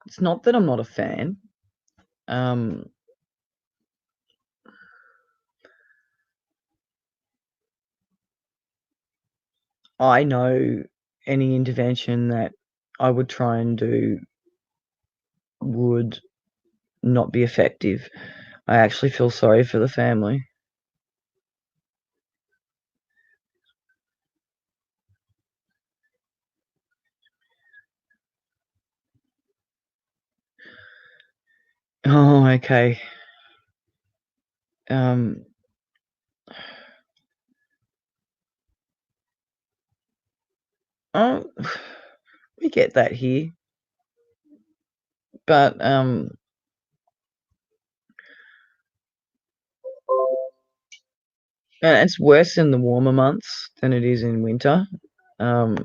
It's not that I'm not a fan. Um, I know any intervention that I would try and do would not be effective. I actually feel sorry for the family. Oh, okay. Um, oh, we get that here, but it's worse in the warmer months than it is in winter. Um,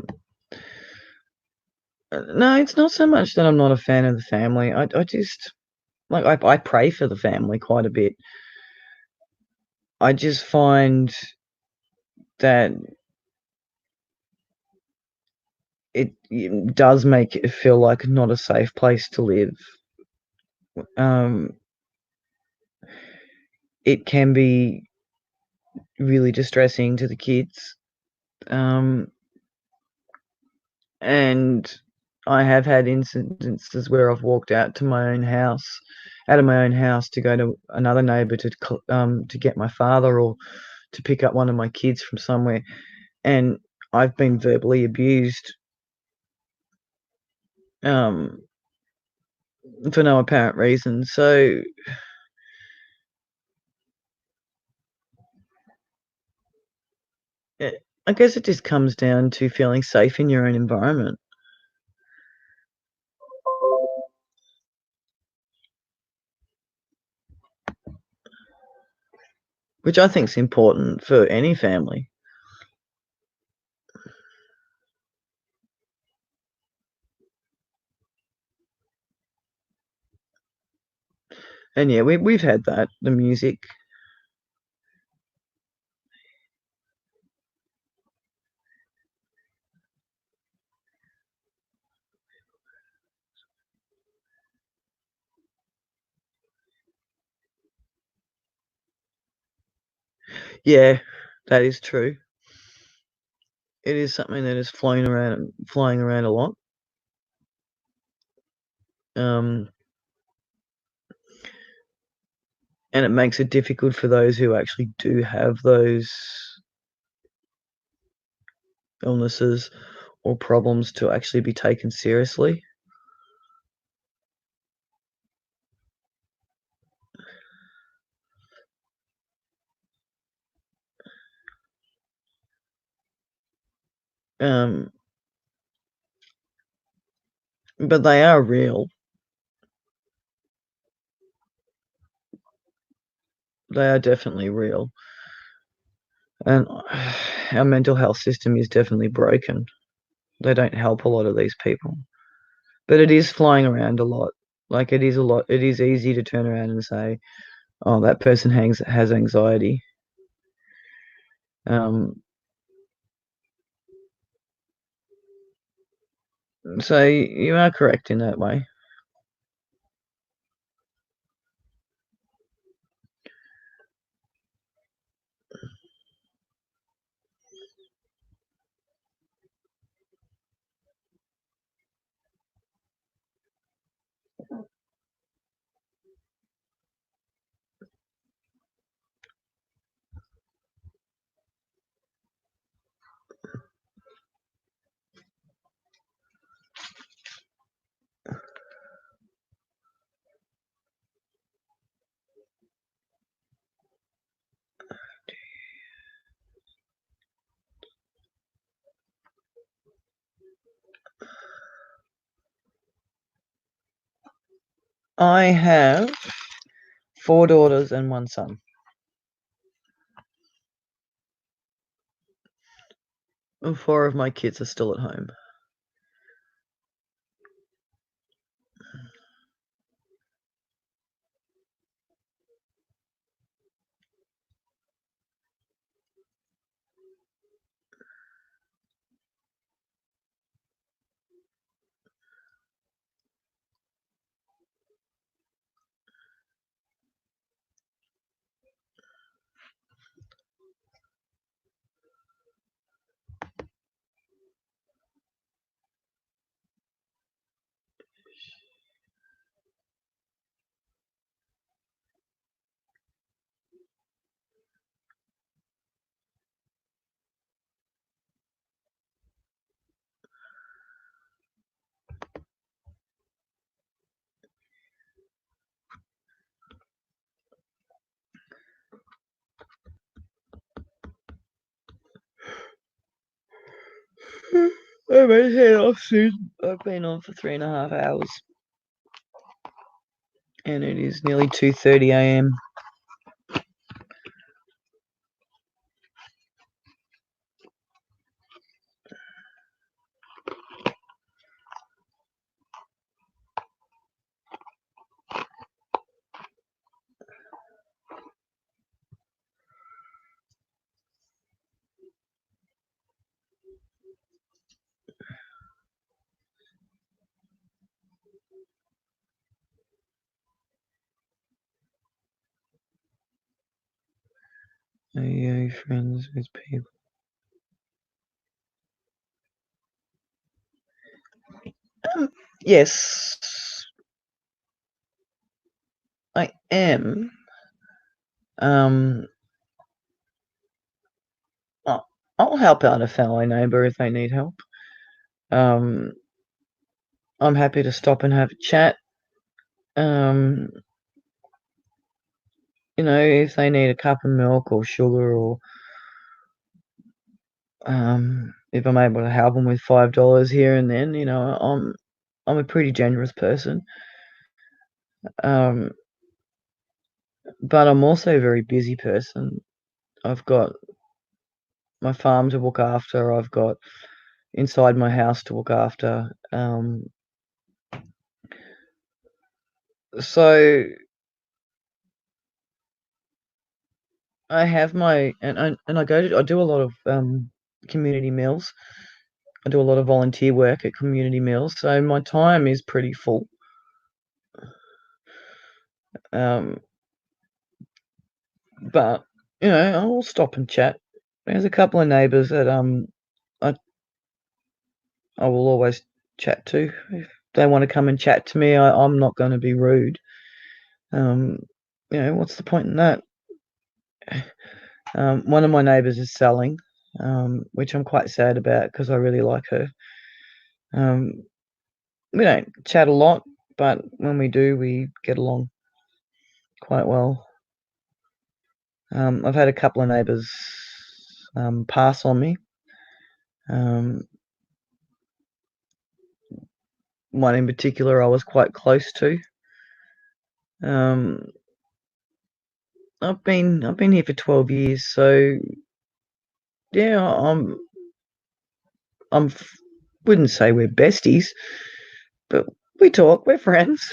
no, it's not so much that I'm not a fan of the family. I just like I pray for the family quite a bit. I just find that it does make it feel like not a safe place to live. Um, it can be really distressing to the kids. And I have had instances where I've walked out of my own house to go to another neighbour to get my father or to pick up one of my kids from somewhere, and I've been verbally abused um, for no apparent reason. So I guess it just comes down to feeling safe in your own environment, which I think is important for any family. And yeah, we've had that, the music. Yeah, that is true. It is something that is flying around a lot. Um, and it makes it difficult for those who actually do have those illnesses or problems to actually be taken seriously. Um, but they are real. They are definitely real. And our mental health system is definitely broken. They don't help a lot of these people. But it is flying around a lot. Like it is a lot. It is easy to turn around and say, "Oh, that person has anxiety." Um, so you are correct in that way. I have 4 daughters and 1 son. And 4 of my kids are still at home. I'm ready to head off soon. I've been on for 3.5 hours. And it is nearly 2:30 a.m. Are you friends with people? Yes, I am. I'll help out a fellow neighbour if they need help. I'm happy to stop and have a chat. If they need a cup of milk or sugar, or if I'm able to help them with $5 here and then, I'm a pretty generous person. But I'm also a very busy person. I've got my farm to look after. I've got inside my house to look after. So I have I do a lot of community meals. I do a lot of volunteer work at community meals, so my time is pretty full. But I'll stop and chat. There's a couple of neighbours that I will always chat to. If they want to come and chat to me, I'm not going to be rude. What's the point in that? One of my neighbours is selling, which I'm quite sad about because I really like her. We don't chat a lot, but when we do, we get along quite well. I've had a couple of neighbours pass on me. One in particular I was quite close to. I've been here for 12 years, so yeah, wouldn't say we're besties, but we talk. We're friends.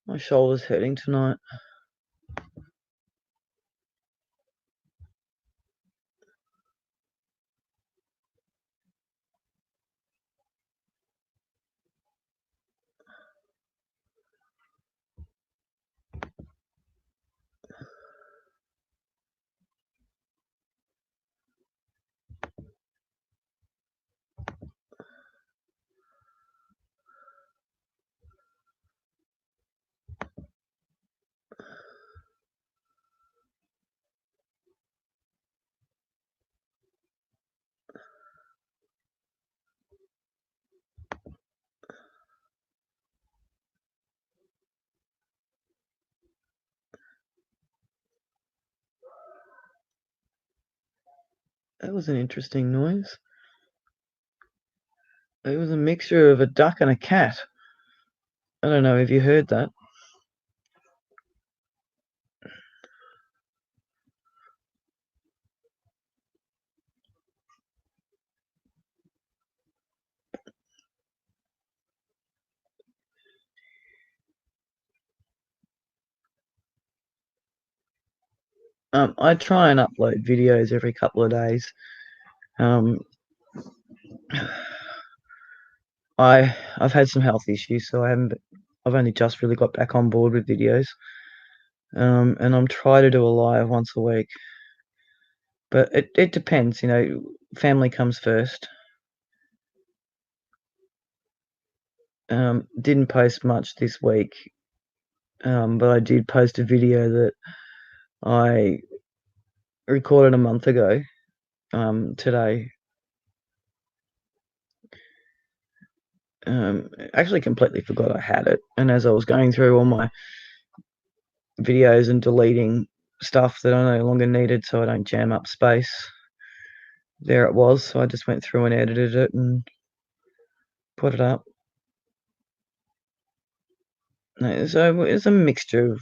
My shoulder's hurting tonight. That was an interesting noise. It was a mixture of a duck and a cat. I don't know if you heard that. I try and upload videos every couple of days. I've had some health issues, so I haven't I've only just really got back on board with videos. And I'm trying to do a live once a week. But it depends, family comes first. Didn't post much this week, but I did post a video that I recorded a month ago, today. Actually completely forgot I had it, and as I was going through all my videos and deleting stuff that I no longer needed so I don't jam up space, there it was. So I just went through and edited it and put it up. So it's a mixture of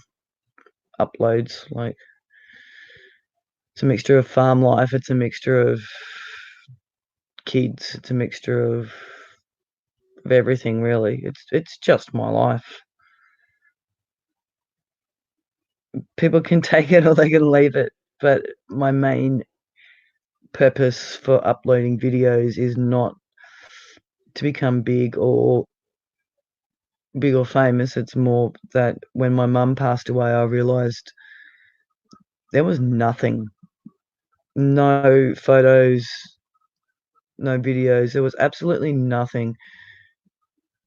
uploads, like it's a mixture of farm life, it's a mixture of kids, it's a mixture of everything really. It's just my life. People can take it or they can leave it, but my main purpose for uploading videos is not to become big or famous. It's more that when my mum passed away, I realized there was nothing, no photos, no videos. There was absolutely nothing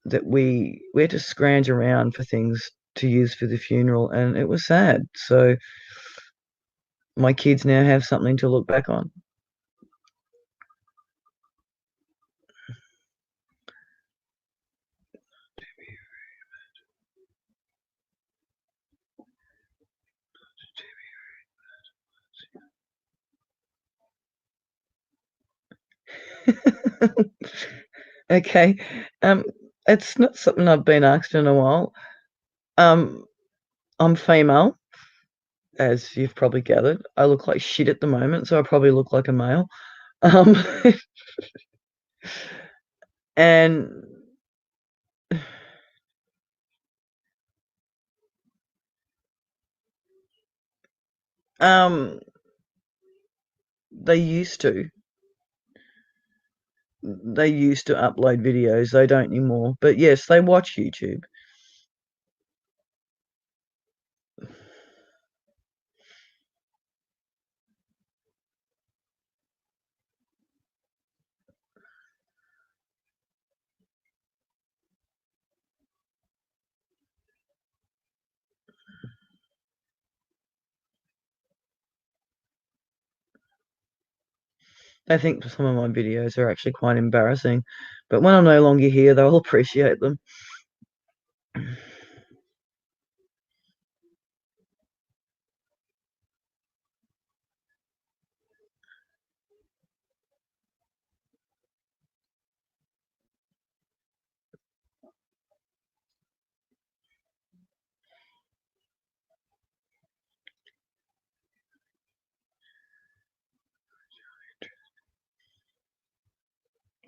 that we had to scrounge around for things to use for the funeral, and it was sad. So my kids now have something to look back on. Okay. It's not something I've been asked in a while. I'm female, as you've probably gathered. I look like shit at the moment, so I probably look like a male. Um, and they used to. They used to upload videos. They don't anymore. But yes, they watch YouTube. They think some of my videos are actually quite embarrassing. But when I'm no longer here, they'll appreciate them.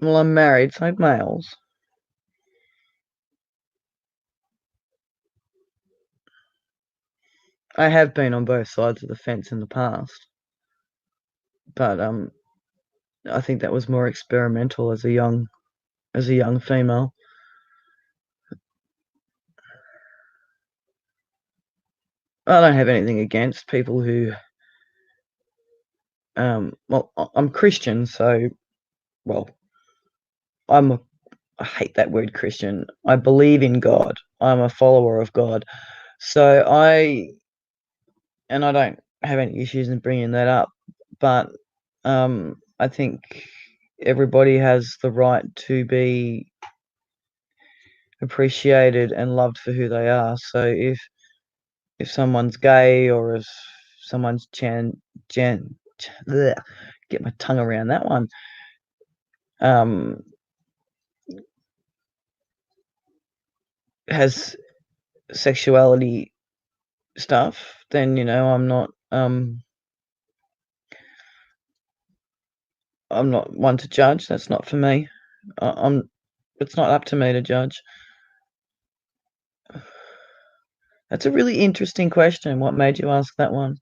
Well, I'm married, so males. I have been on both sides of the fence in the past. But I think that was more experimental as a young female. I don't have anything against people who well, I'm Christian, so well, I hate that word Christian. I believe in God. I'm a follower of God. So I don't have any issues in bringing that up, but I think everybody has the right to be appreciated and loved for who they are. So if someone's gay or if someone's bleh, get my tongue around that one, has sexuality stuff, then I'm not one to judge. That's not for me. It's not up to me to judge. That's a really interesting question. What made you ask that one?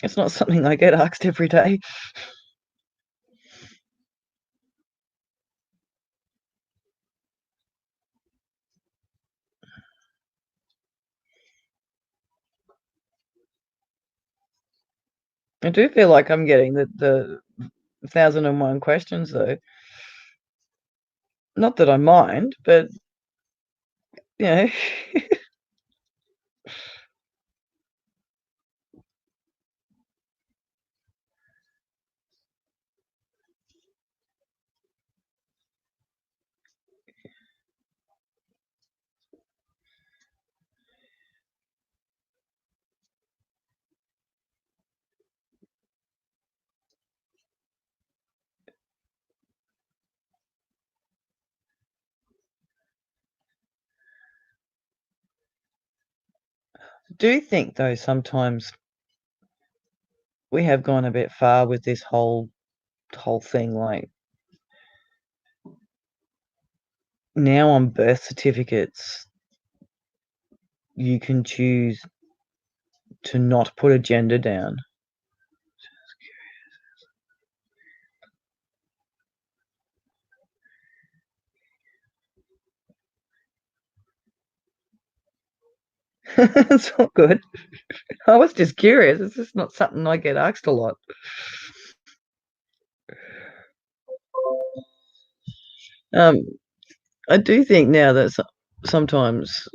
It's not something I get asked every day. I do feel like I'm getting the 1001 questions though. Not that I mind, but you know. Do you think though sometimes we have gone a bit far with this whole thing? Like now on birth certificates, you can choose to not put a gender down. It's all good. I was just curious. It's just not something I get asked a lot. I do think now that sometimes,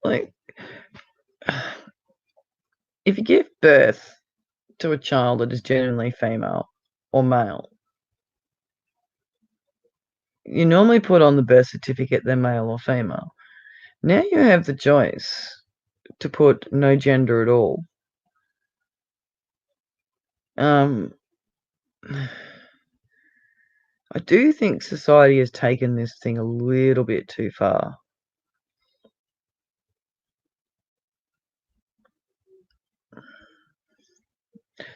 like, if you give birth to a child that is genuinely female or male, you normally put on the birth certificate they're male or female. Now you have the choice to put no gender at all. I do think society has taken this thing a little bit too far.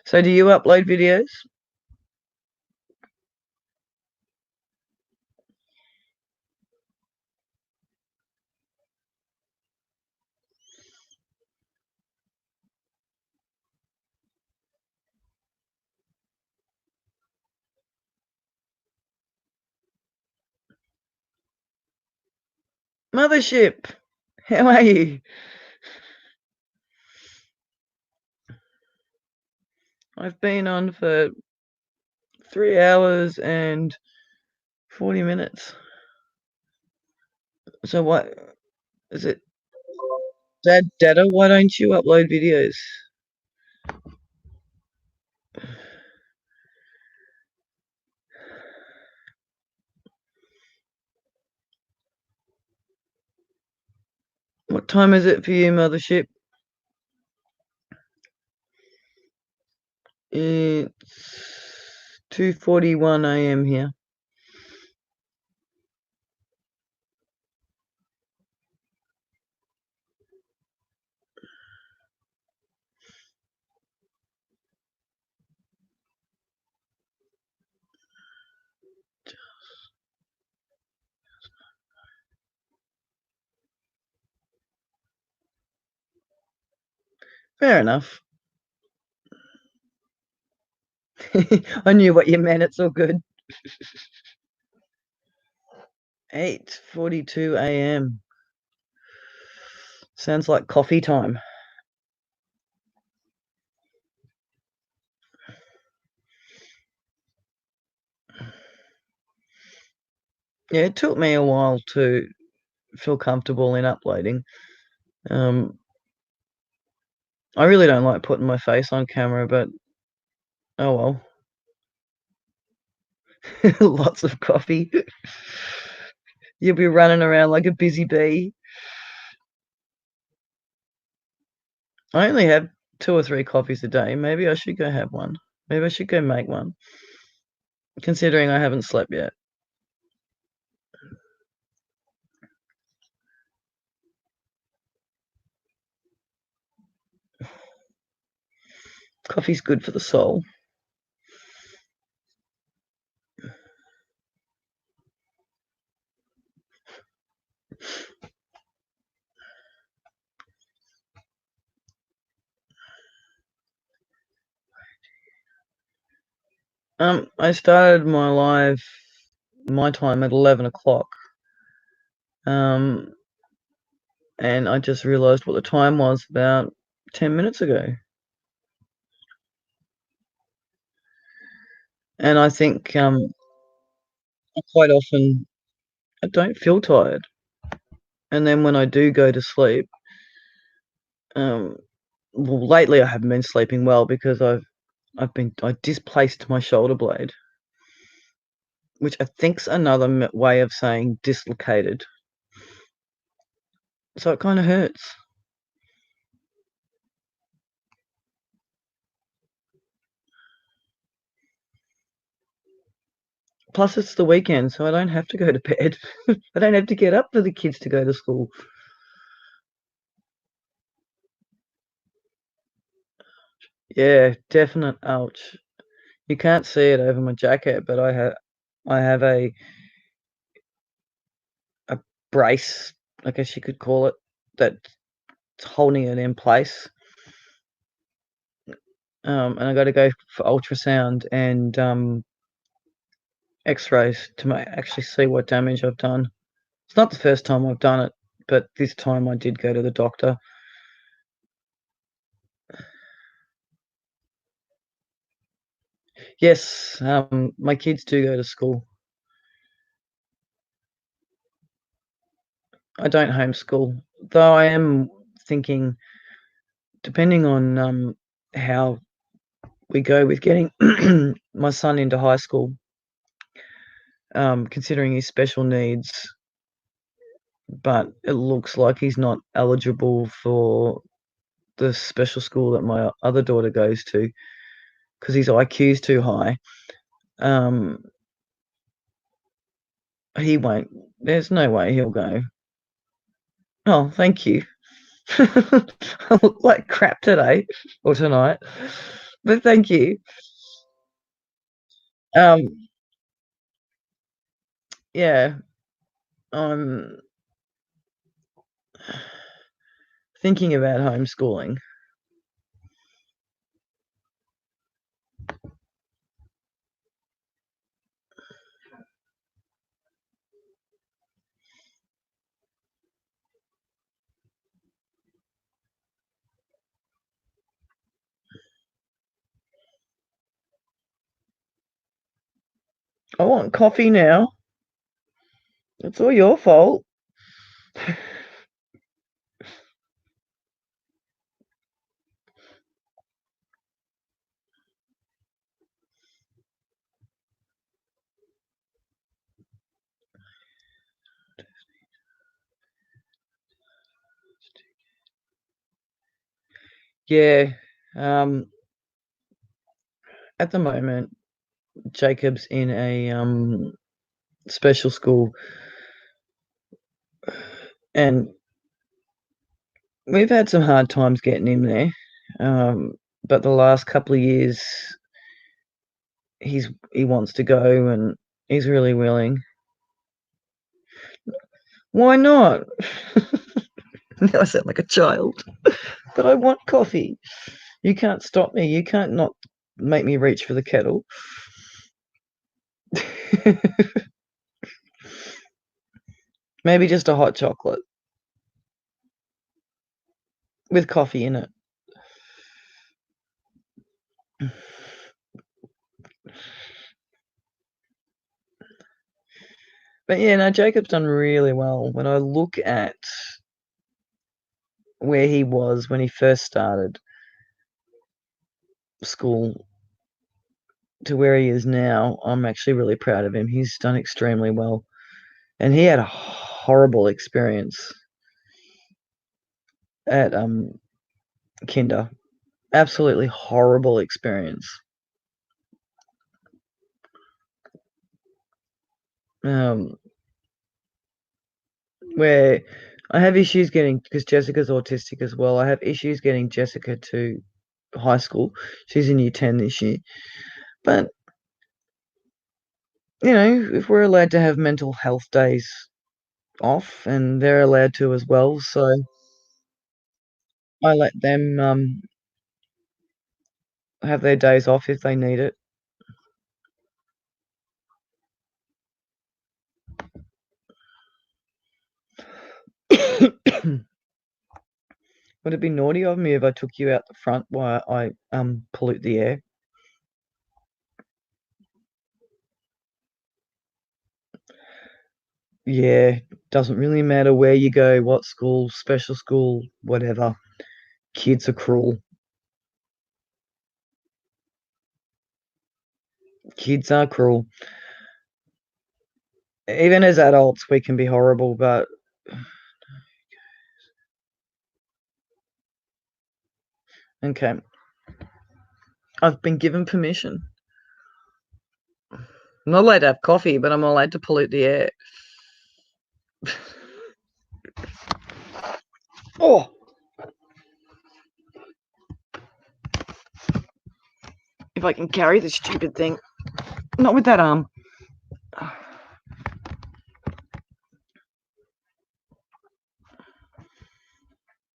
So do you upload videos? Mothership, how are you? I've been on for 3 hours and 40 minutes. So what is it? Dada, why don't you upload videos? What time is it for you, Mothership? It's 2:41 a.m. here. Fair enough. I knew what you meant. It's all good. 8:42 a.m. Sounds like coffee time. Yeah, it took me a while to feel comfortable in uploading. I really don't like putting my face on camera, but oh well. Lots of coffee. You'll be running around like a busy bee. I only have 2 or 3 coffees a day. Maybe I should go have one. Maybe I should go make one, considering I haven't slept yet. Coffee's good for the soul. I started my time at 11 o'clock. And I just realised what the time was about 10 minutes ago. And I think quite often I don't feel tired. And then when I do go to sleep, well, lately I haven't been sleeping well because I displaced my shoulder blade, which I think's another way of saying dislocated. So it kind of hurts. Plus, it's the weekend, so I don't have to go to bed. I don't have to get up for the kids to go to school. Yeah, definite ouch. You can't see it over my jacket, but I have a brace, I guess you could call it, that's holding it in place. And I got to go for ultrasound and X-rays to actually see what damage I've done. It's not the first time I've done it, but this time I did go to the doctor. Yes, my kids do go to school. I don't homeschool, though I am thinking, depending on how we go with getting my son into high school, considering his special needs, but it looks like he's not eligible for the special school that my other daughter goes to because his IQ's too high. He won't. There's no way he'll go. Oh, thank you. I look like crap today or tonight, but thank you. Um, yeah, I'm thinking about homeschooling. I want coffee now. It's all your fault. Yeah. Um, at the moment, Jacob's in a special school, and we've had some hard times getting him there. But the last couple of years, he wants to go, and he's really willing. Why not? Now I sound like a child, but I want coffee. You can't stop me. You can't not make me reach for the kettle. Maybe just a hot chocolate with coffee in it. But yeah, no, Jacob's done really well. When I look at where he was when he first started school to where he is now, I'm actually really proud of him. He's done extremely well. And he had a horrible experience at kinder. Absolutely horrible experience. Where I have issues getting, because Jessica's autistic as well, I have issues getting Jessica to high school. She's in year 10 this year. But, if we're allowed to have mental health days off, and they're allowed to as well, so I let them have their days off if they need it. Would it be naughty of me if I took you out the front while I pollute the air? Yeah, doesn't really matter where you go, what school, special school, whatever. Kids are cruel. Kids are cruel. Even as adults, we can be horrible, but okay. I've been given permission. I'm not allowed to have coffee, but I'm allowed to pollute the air. Oh! If I can carry this stupid thing. Not with that arm.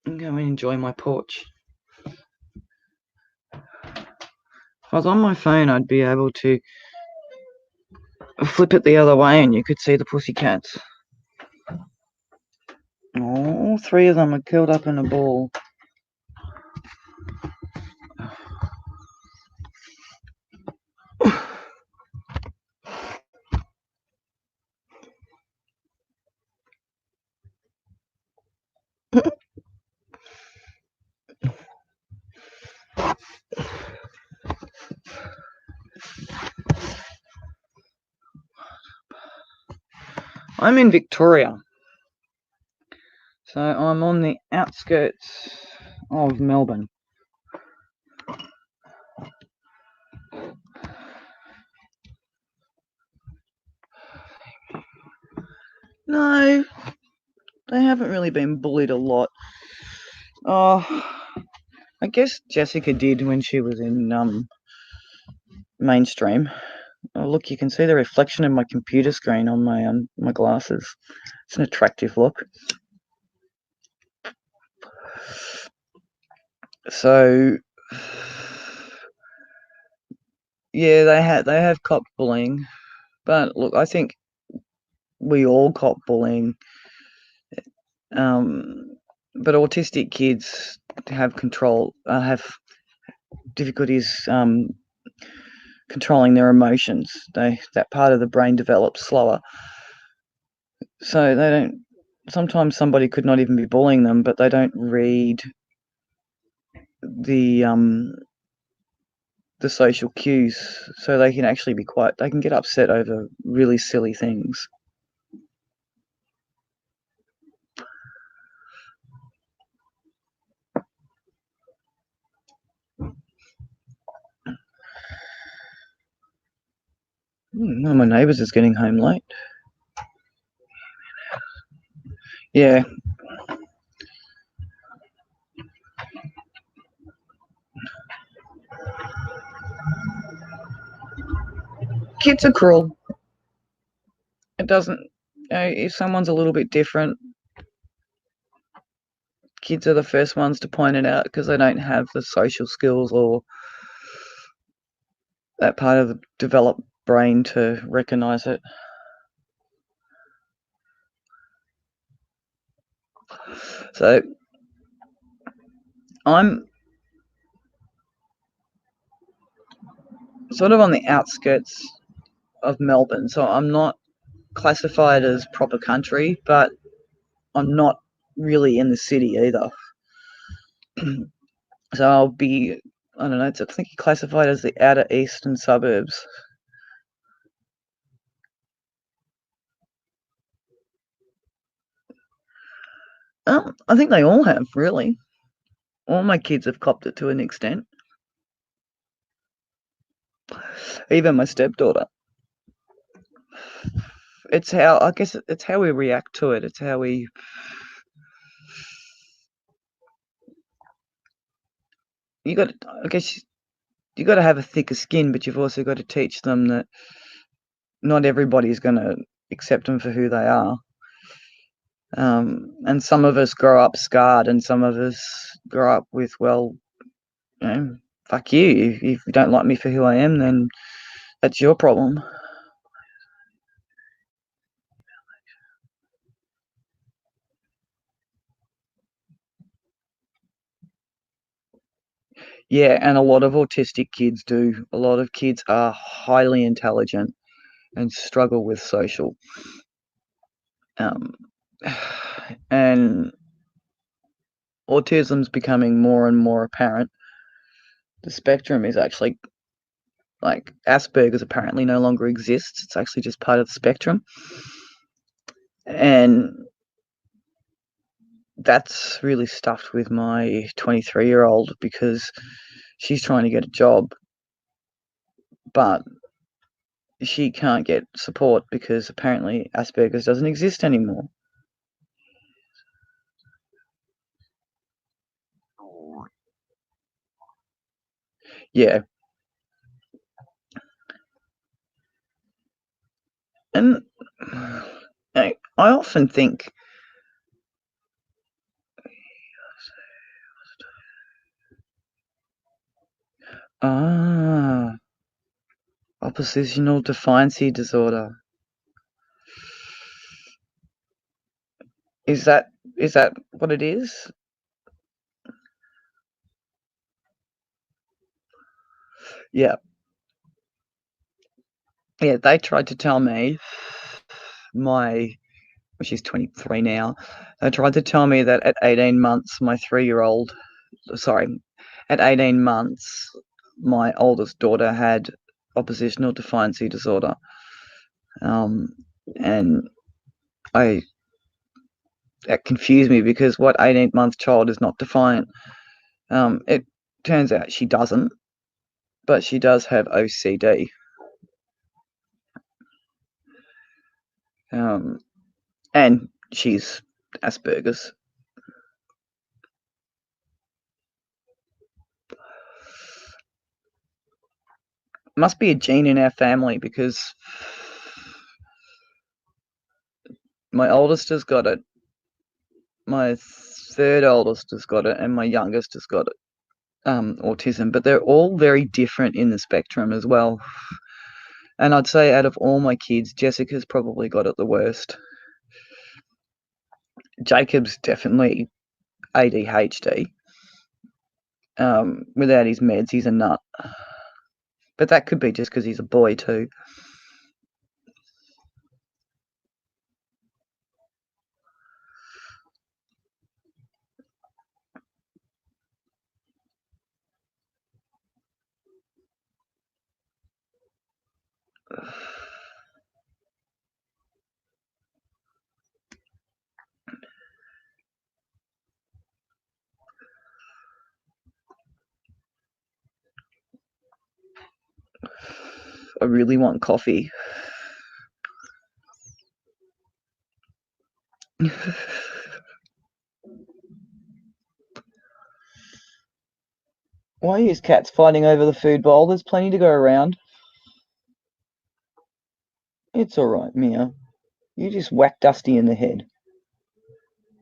I'm going to enjoy my porch. If I was on my phone, I'd be able to flip it the other way and you could see the pussycats. Oh, 3 of them are curled up in a ball. I'm in Victoria. So I'm on the outskirts of Melbourne. No, they haven't really been bullied a lot. Oh, I guess Jessica did when she was in mainstream. Oh, look, you can see the reflection of my computer screen on my glasses. It's an attractive look. So, yeah, they have copped bullying, but look, I think we all cop bullying. But autistic kids have difficulties controlling their emotions. That part of the brain develops slower, so they don't. Sometimes somebody could not even be bullying them, but they don't read the social cues, so they can actually be they can get upset over really silly things. One of my neighbours is getting home late. Yeah. Kids are cruel. It doesn't, if someone's a little bit different, kids are the first ones to point it out because they don't have the social skills or that part of the developed brain to recognise it. So I'm sort of on the outskirts of Melbourne, so I'm not classified as proper country, but I'm not really in the city either. So I'll be, I don't know, I think classified as the outer eastern suburbs. I think they all have, really. All my kids have copped it to an extent. Even my stepdaughter. It's I guess it's how we react to it. It's how we. I guess you got to have a thicker skin, but you've also got to teach them that not everybody's going to accept them for who they are. And some of us grow up scarred, and some of us grow up with, well, fuck you. If you don't like me for who I am, then that's your problem. Yeah, and a lot of autistic kids do. A lot of kids are highly intelligent and struggle with social. And autism's becoming more and more apparent. The spectrum is actually, like, Asperger's apparently no longer exists. It's actually just part of the spectrum. And that's really stuffed with my 23-year-old because she's trying to get a job, but she can't get support because apparently Asperger's doesn't exist anymore. Yeah. And I often think, oppositional defiancy disorder. Is that what it is? Yeah. Yeah, they tried to tell me, she's 23 now, they tried to tell me that at 18 months, at 18 months, my oldest daughter had oppositional defiancy disorder. And that confused me because what 18-month child is not defiant? It turns out she doesn't, but she does have OCD. And she's Asperger's. Must be a gene in our family because my oldest has got it, my third oldest has got it, and my youngest has got it, autism, but they're all very different in the spectrum as well. And I'd say out of all my kids, Jessica's probably got it the worst. Jacob's definitely ADHD. Without his meds, he's a nut. But that could be just because he's a boy too. I really want coffee. Why are these cats fighting over the food bowl? There's plenty to go around. It's alright, Mia. You just whack Dusty in the head.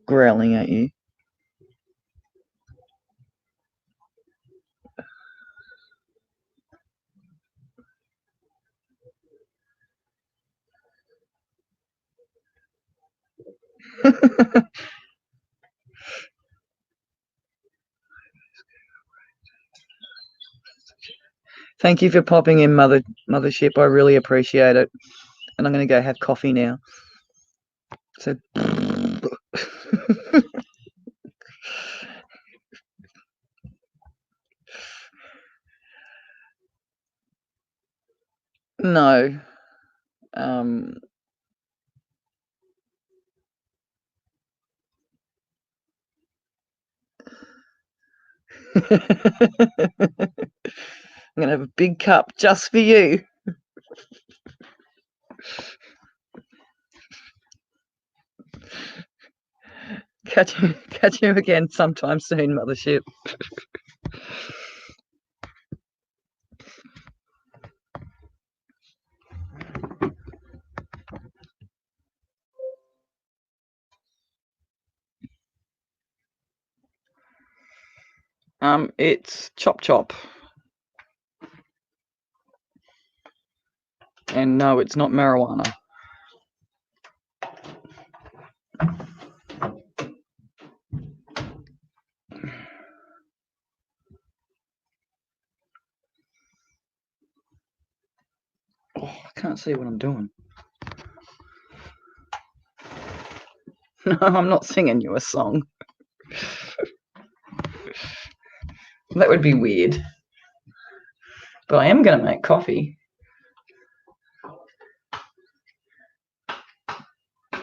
Growling at you. Thank you for popping in, Mothership. I really appreciate it. And I'm going to go have coffee now. So. No. I'm going to have a big cup just for you. Catch you again sometime soon, Mothership. It's Chop Chop. And no, it's not marijuana. Oh, I can't see what I'm doing. No, I'm not singing you a song. That would be weird. But I am going to make coffee.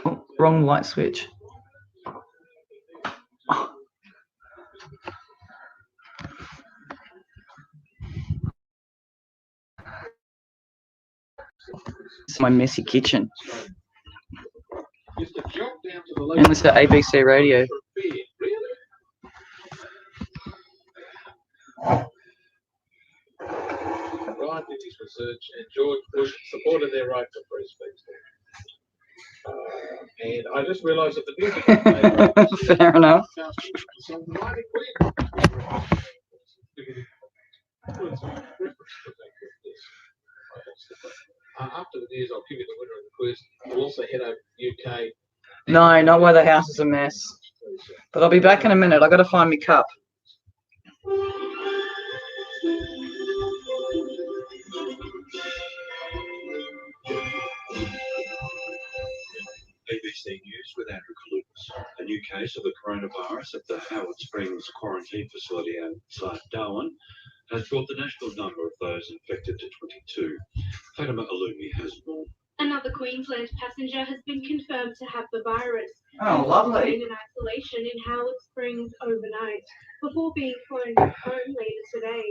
Oh, wrong light switch. It's my messy kitchen. And listen to ABC radio. Ryan did his research, and George Bush supported their right to free speech. And I just realised that the music. Fair enough. After the news, I'll give you the winner of the quiz. We'll also head over to UK. No, not where the house is a mess. But I'll be back in a minute. I've got to find my cup. ABC News with Andrew Kalutis. A new case of the coronavirus at the Howard Springs quarantine facility outside Darwin has brought the national number of those infected to 22. Fatima Alumi has more. Another Queensland passenger has been confirmed to have the virus. Oh, lovely. In isolation in Howard Springs overnight, before being flown back home later today.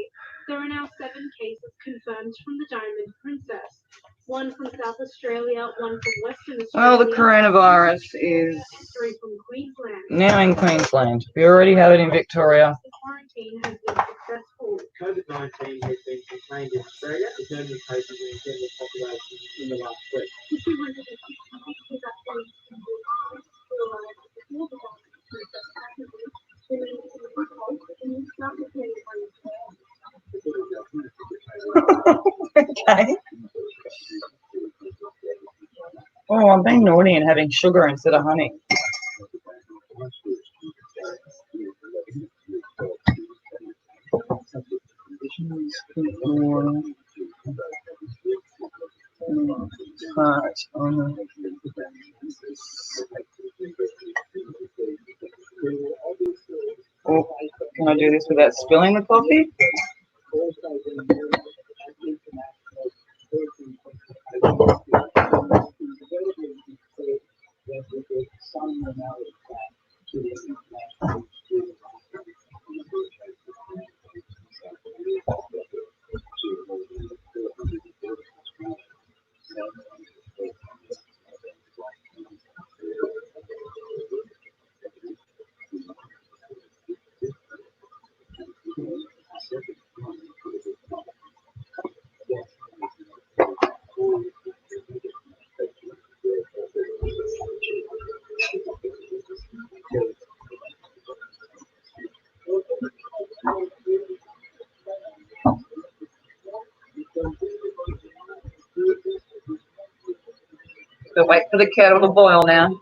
There are now 7 cases confirmed from the Diamond Princess. 1 from South Australia, 1 from Western Australia. Well, the coronavirus is 3 from Queensland. now in Queensland. We already have it in Victoria. The quarantine has been successful. COVID-19 has been contained in Australia. There's no new cases in the general population in the last week. The 260 cases are placed in the house to arrive before the Diamond Princess passengers remain in the hotel in the South Australian Okay. Oh, I'm being naughty and having sugar instead of honey. Oh, can I do this without spilling the coffee? So wait for the kettle to boil now.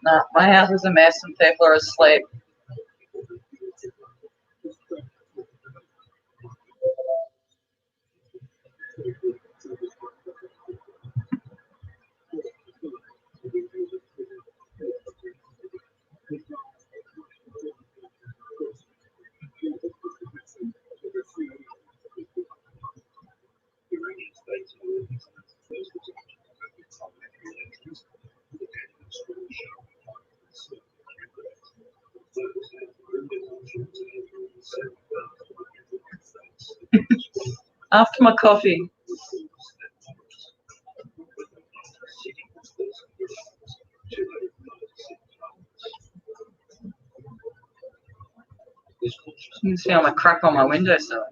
No, my house is a mess and people are asleep. After my coffee. You can see all my crap on my windowsill.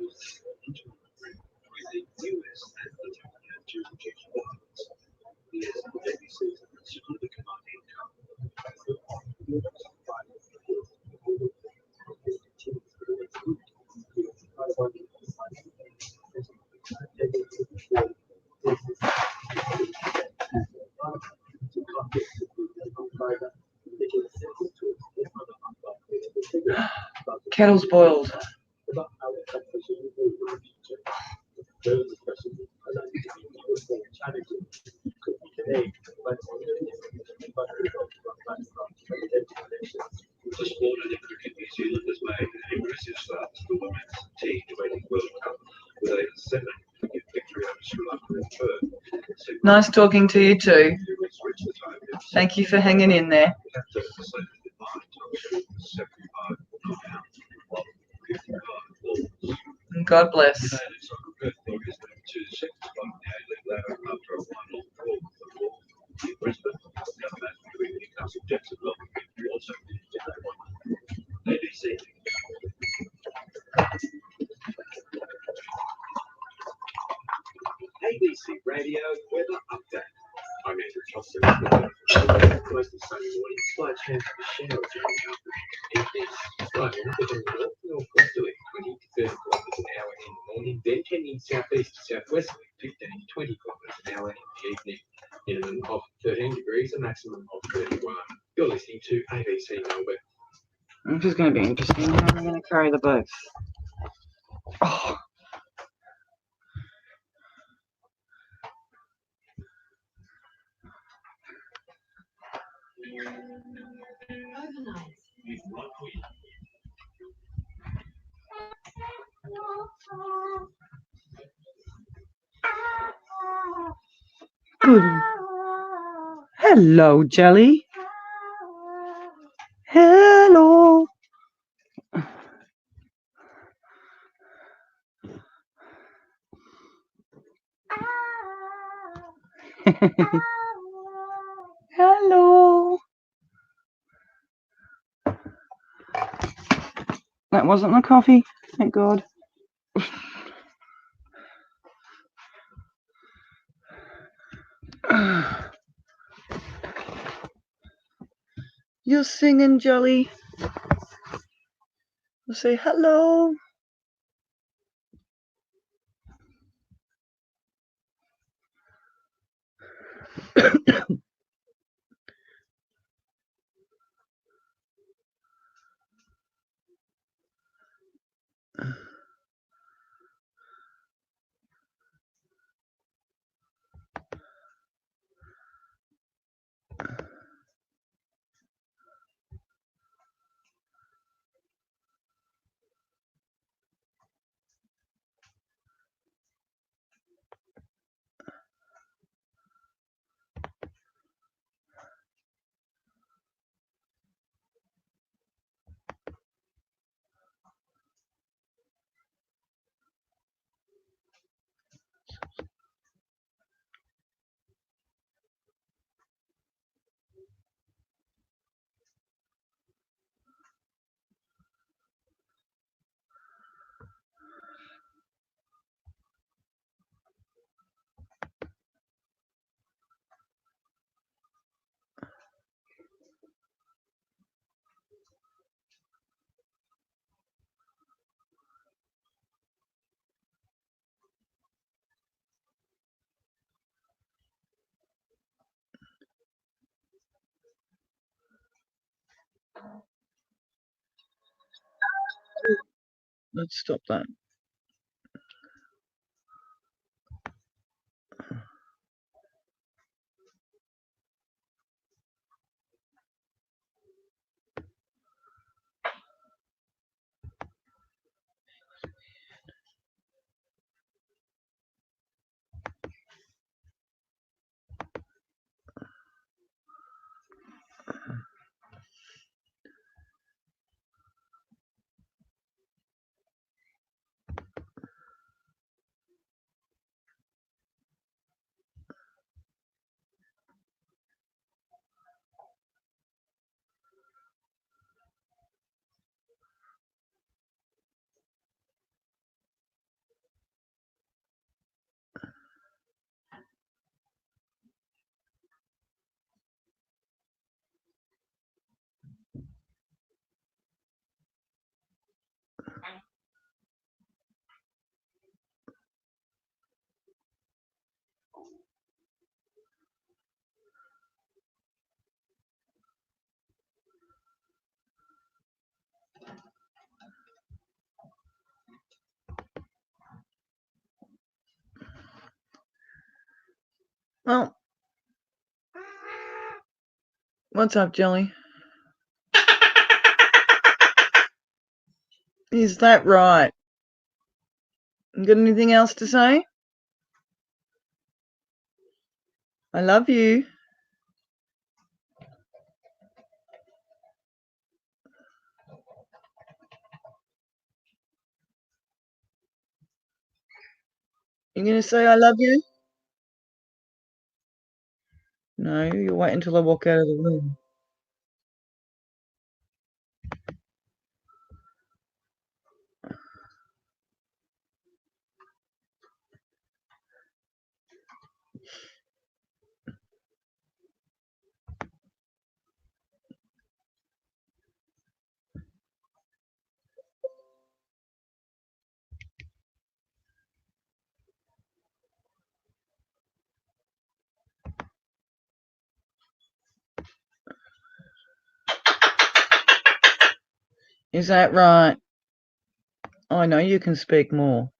Kettle's boiled. The sport in cricket, New Zealand has made an impressive start to the Women's T20 World Cup with a 7-wicket victory over Sri Lanka in Perth. Nice talking to you too. Reached the target of Thank you for hanging in there. captain selected in mind to shoot 75 not out, while 55 balls. And God bless. Today, Soccer Perth Warriors moved to the second spot in the A-League ladder after a 1-all draw with the Raw. In Brisbane, the other match between Newcastle Jacksonville and also finished in that one. ABC. ABC Radio Weather Update. I'm Andrew Thompson. Mostly sunny morning, slight chance of a shower during the afternoon. Evenings, slight wind within the northwesterly 20 to 30 kilometres an hour in the morning, then tending southeast to southwesterly 15 to 20 kilometres an hour in the evening. Minimum of 13 degrees, a maximum of 31. You're listening to ABC Melbourne. This is going to be interesting. How am I going to carry the both? Oh. Good. Hello, Jelly. Hello. Hello. That wasn't the coffee, thank God. You're singing, Jelly. I'll say hello. Let's stop that. What's up, Jelly? Is that right? You got anything else to say? I love you. You gonna say I love you? No, you wait until I walk out of the room. Is that right? I know you can speak more.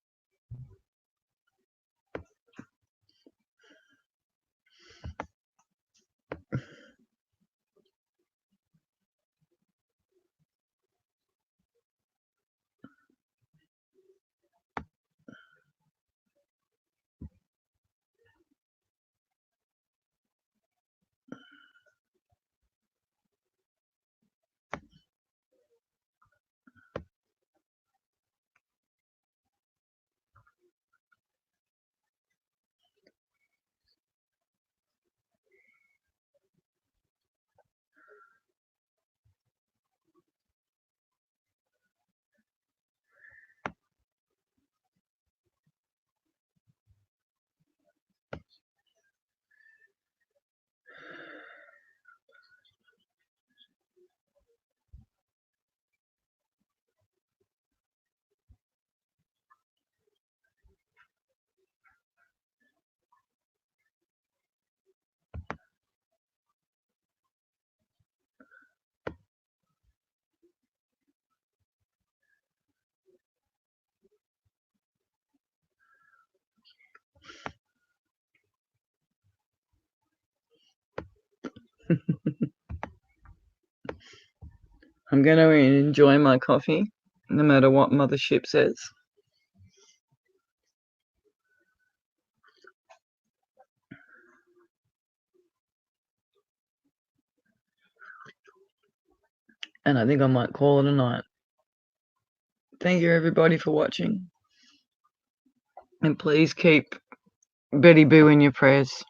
I'm going to enjoy my coffee, no matter what Mothership says. And I think I might call it a night. Thank you, everybody, for watching. And please keep Betty Boo in your prayers.